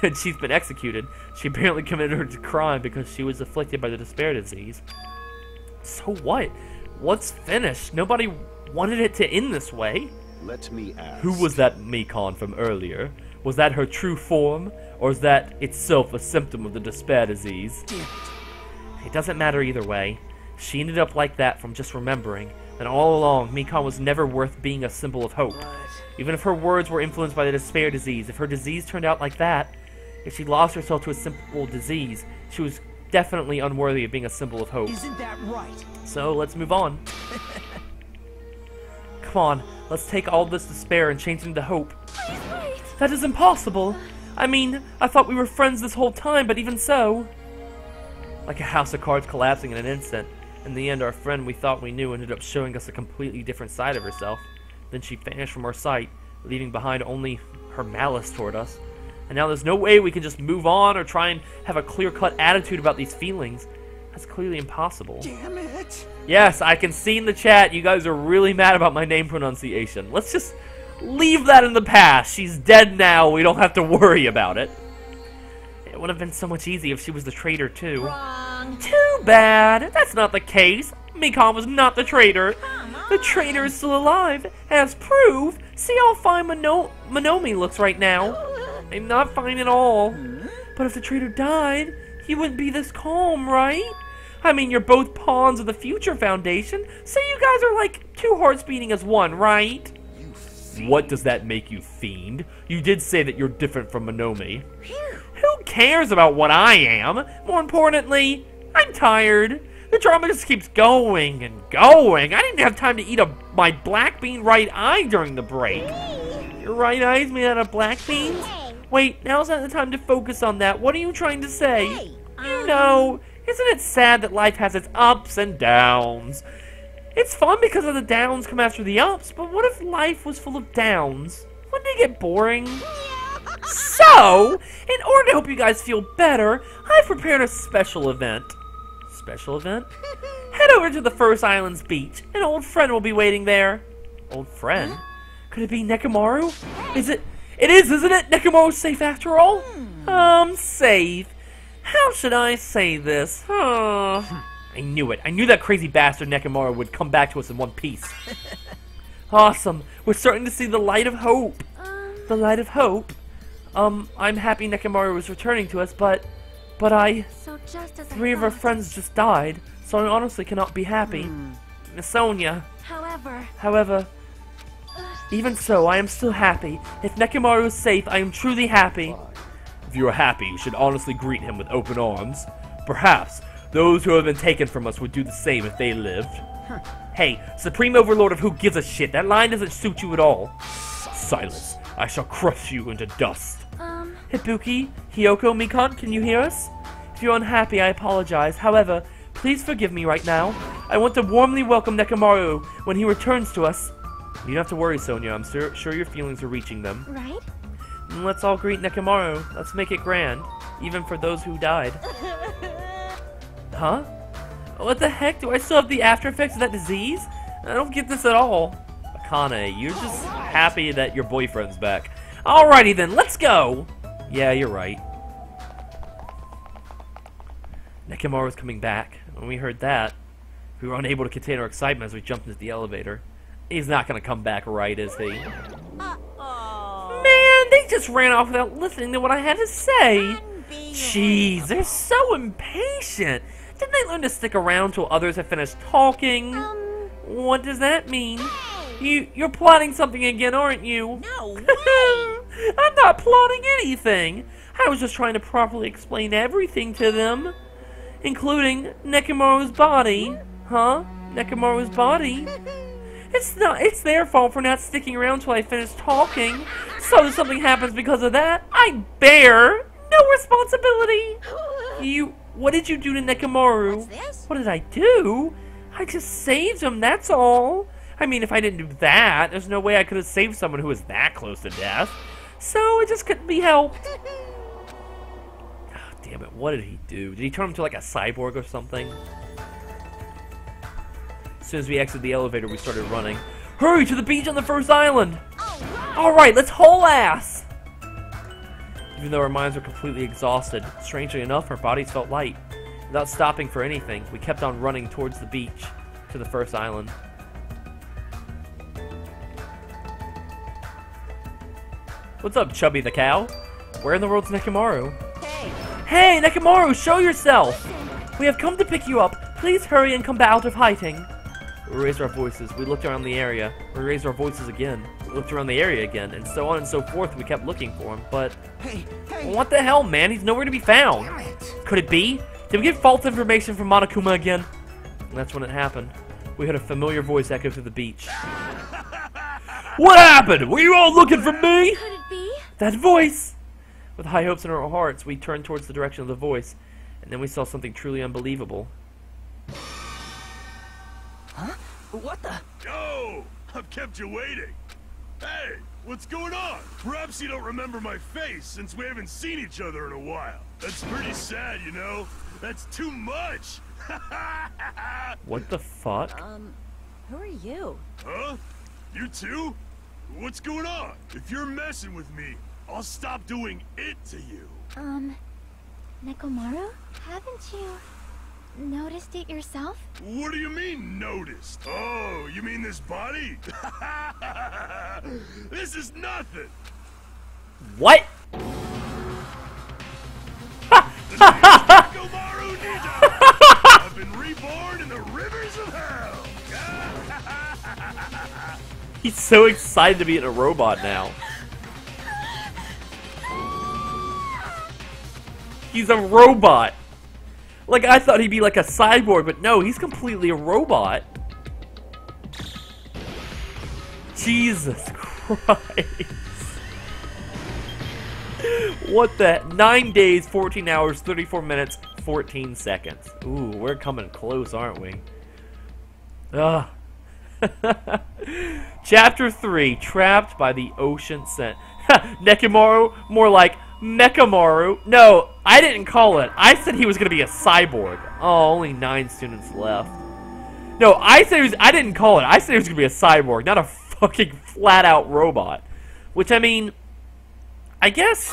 And she's been executed. She apparently committed her crime because she was afflicted by the despair disease. So what? What's finished? Nobody wanted it to end this way. Let me ask. Who was that Mikon from earlier? Was that her true form? Or is that itself a symptom of the despair disease? It doesn't matter either way. She ended up like that from just remembering. And all along, Mikon was never worth being a symbol of hope. Even if her words were influenced by the despair disease, if her disease turned out like that, if she lost herself to a simple disease, she was definitely unworthy of being a symbol of hope. Isn't that right? So, let's move on. Come on, let's take all this despair and change it into hope. That is impossible! I mean, I thought we were friends this whole time, but even so... Like a house of cards collapsing in an instant. In the end, our friend we thought we knew ended up showing us a completely different side of herself. Then she vanished from our sight, leaving behind only her malice toward us. And now there's no way we can just move on or try and have a clear-cut attitude about these feelings. That's clearly impossible. Damn it! Yes, I can see in the chat you guys are really mad about my name pronunciation. Let's just leave that in the past. She's dead now. We don't have to worry about it. It would have been so much easier if she was the traitor, too. Wrong. Too bad. That's not the case. Mikon was not the traitor. The traitor is still alive. As proof, see how fine Monomi looks right now. I'm not fine at all. But if the traitor died, he wouldn't be this calm, right? I mean, you're both pawns of the Future Foundation, so you guys are like two hearts beating as one, right? What does that make you, fiend? You did say that you're different from Monomi. Who cares about what I am? More importantly, I'm tired. The drama just keeps going and going. I didn't have time to eat my black bean right eye during the break. Your right eye's made out of black beans? Wait, now's not the time to focus on that. What are you trying to say? You know, isn't it sad that life has its ups and downs? It's fun because of the downs come after the ups, but what if life was full of downs? Wouldn't it get boring? So, in order to help you guys feel better, I've prepared a special event. Special event? Head over to the First Island's beach. An old friend will be waiting there. Old friend? Could it be Nekomaru? It is, isn't it? Nekomaru's safe after all? Safe. How should I say this? I knew it. I knew that crazy bastard Nekomaru would come back to us in one piece. Awesome. We're starting to see the light of hope. The light of hope? I'm happy Nekomaru is returning to us, but So just as three of our friends just died, so I honestly cannot be happy. Miss Sonia. However, even so, I am still happy. If Nekomaru is safe, I am truly happy. If you are happy, you should honestly greet him with open arms. Perhaps those who have been taken from us would do the same if they lived. Hey, Supreme Overlord of Who Gives a Shit, that line doesn't suit you at all. Silence. I shall crush you into dust. Ibuki, Hiyoko, Mikon, can you hear us? If you're unhappy, I apologize. However, Please forgive me right now. I want to warmly welcome Nekomaru when he returns to us. You don't have to worry, Sonia. I'm sure your feelings are reaching them. Right? And let's all greet Nekomaru. Let's make it grand, even for those who died. Huh? What the heck? Do I still have the after effects of that disease? I don't get this at all. Akane, you're just happy that your boyfriend's back. Alrighty then, let's go! Yeah, you're right. Nekomaru's coming back. When we heard that, we were unable to contain our excitement as we jumped into the elevator. He's not gonna come back, right, is he? Man, they just ran off without listening to what I had to say. Jeez, they're so impatient. Didn't they learn to stick around till others have finished talking? What does that mean? You're plotting something again, aren't you? No way! I'm not plotting anything. I was just trying to properly explain everything to them, including Nekomaru's body. Huh? Nekomaru's body? It's their fault for not sticking around till I finish talking. So if something happens because of that, I bear no responsibility. What did you do to Nekomaru? What's this? What did I do? I just saved him, that's all. I mean, if I didn't do that, there's no way I could have saved someone who was that close to death. So it just couldn't be helped. Oh, damn it, what did he do? Did he turn him into like a cyborg or something? As soon as we exited the elevator, we started running. Hurry to the beach on the first island! Alright, let's haul ass! Even though our minds were completely exhausted, strangely enough, our bodies felt light. Without stopping for anything, we kept on running towards the beach, to the first island. What's up, Chubby the cow? Where in the world's Nekomaru? Hey, Nekomaru, show yourself! We have come to pick you up. Please hurry and come out of hiding. We raised our voices. We looked around the area. We raised our voices again. We looked around the area again, and so on and so forth. We kept looking for him, but... Hey! What the hell, man? He's nowhere to be found. Could it be? Did we get false information from Monokuma again? And that's when it happened. We heard a familiar voice echo through the beach. What happened? Were you all looking for me? Could it be? That voice! With high hopes in our hearts, we turned towards the direction of the voice, and then we saw something truly unbelievable. Huh? What the? Yo! I've kept you waiting. Hey, what's going on? Perhaps you don't remember my face since we haven't seen each other in a while. That's pretty sad, you know? That's too much! What the fuck? Who are you? Huh? You too? What's going on? If you're messing with me, I'll stop doing it to you. Nekomaru? Haven't you noticed it yourself? What do you mean, noticed? Oh, you mean this body? This is nothing! What? Nekomaru Nida! I've been reborn in the rivers of hell! He's so excited to be in a robot now. He's a robot. Like, I thought he'd be like a cyborg, but no, he's completely a robot. Jesus Christ. What the? 9 days, 14 hours, 34 minutes, 14 seconds. Ooh, we're coming close, aren't we? Ugh. Chapter 3, Trapped by the Ocean Scent. Nekomaru, more like Mechamaru. No, I didn't call it. I said he was going to be a cyborg. Oh, only 9 students left. No, I didn't call it. I said he was going to be a cyborg, not a fucking flat-out robot. Which, I mean, I guess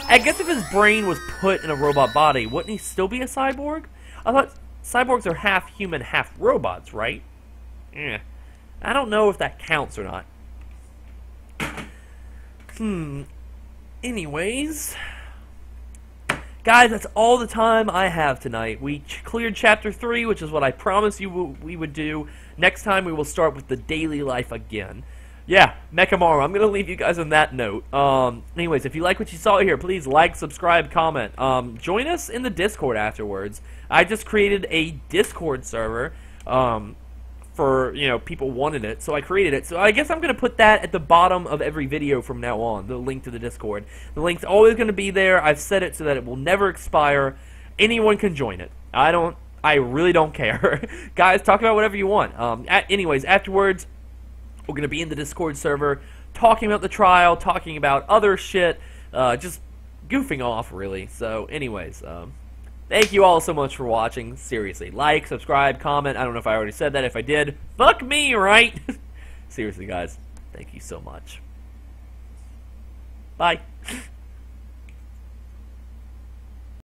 if his brain was put in a robot body, wouldn't he still be a cyborg? I thought cyborgs are half human, half robots, right? I don't know if that counts or not. Anyways, guys, that's all the time I have tonight. We cleared Chapter 3, which is what I promised you we would do. Next time, we will start with the daily life again. Yeah, Mechamaru, I'm going to leave you guys on that note. Anyways, if you like what you saw here, please like, subscribe, comment. Join us in the Discord afterwards. I just created a Discord server, for, you know, people wanted it, so I created it. So I guess I'm going to put that at the bottom of every video from now on, the link to the Discord. The link's always going to be there. I've set it so that it will never expire. Anyone can join it. I don't I really don't care. Guys, talk about whatever you want. Anyways, afterwards, we're going to be in the Discord server talking about the trial, talking about other shit, just goofing off, really. So, anyways, thank you all so much for watching. Seriously, like, subscribe, comment. I don't know if I already said that. If I did, fuck me, right? Seriously, guys, thank you so much. Bye.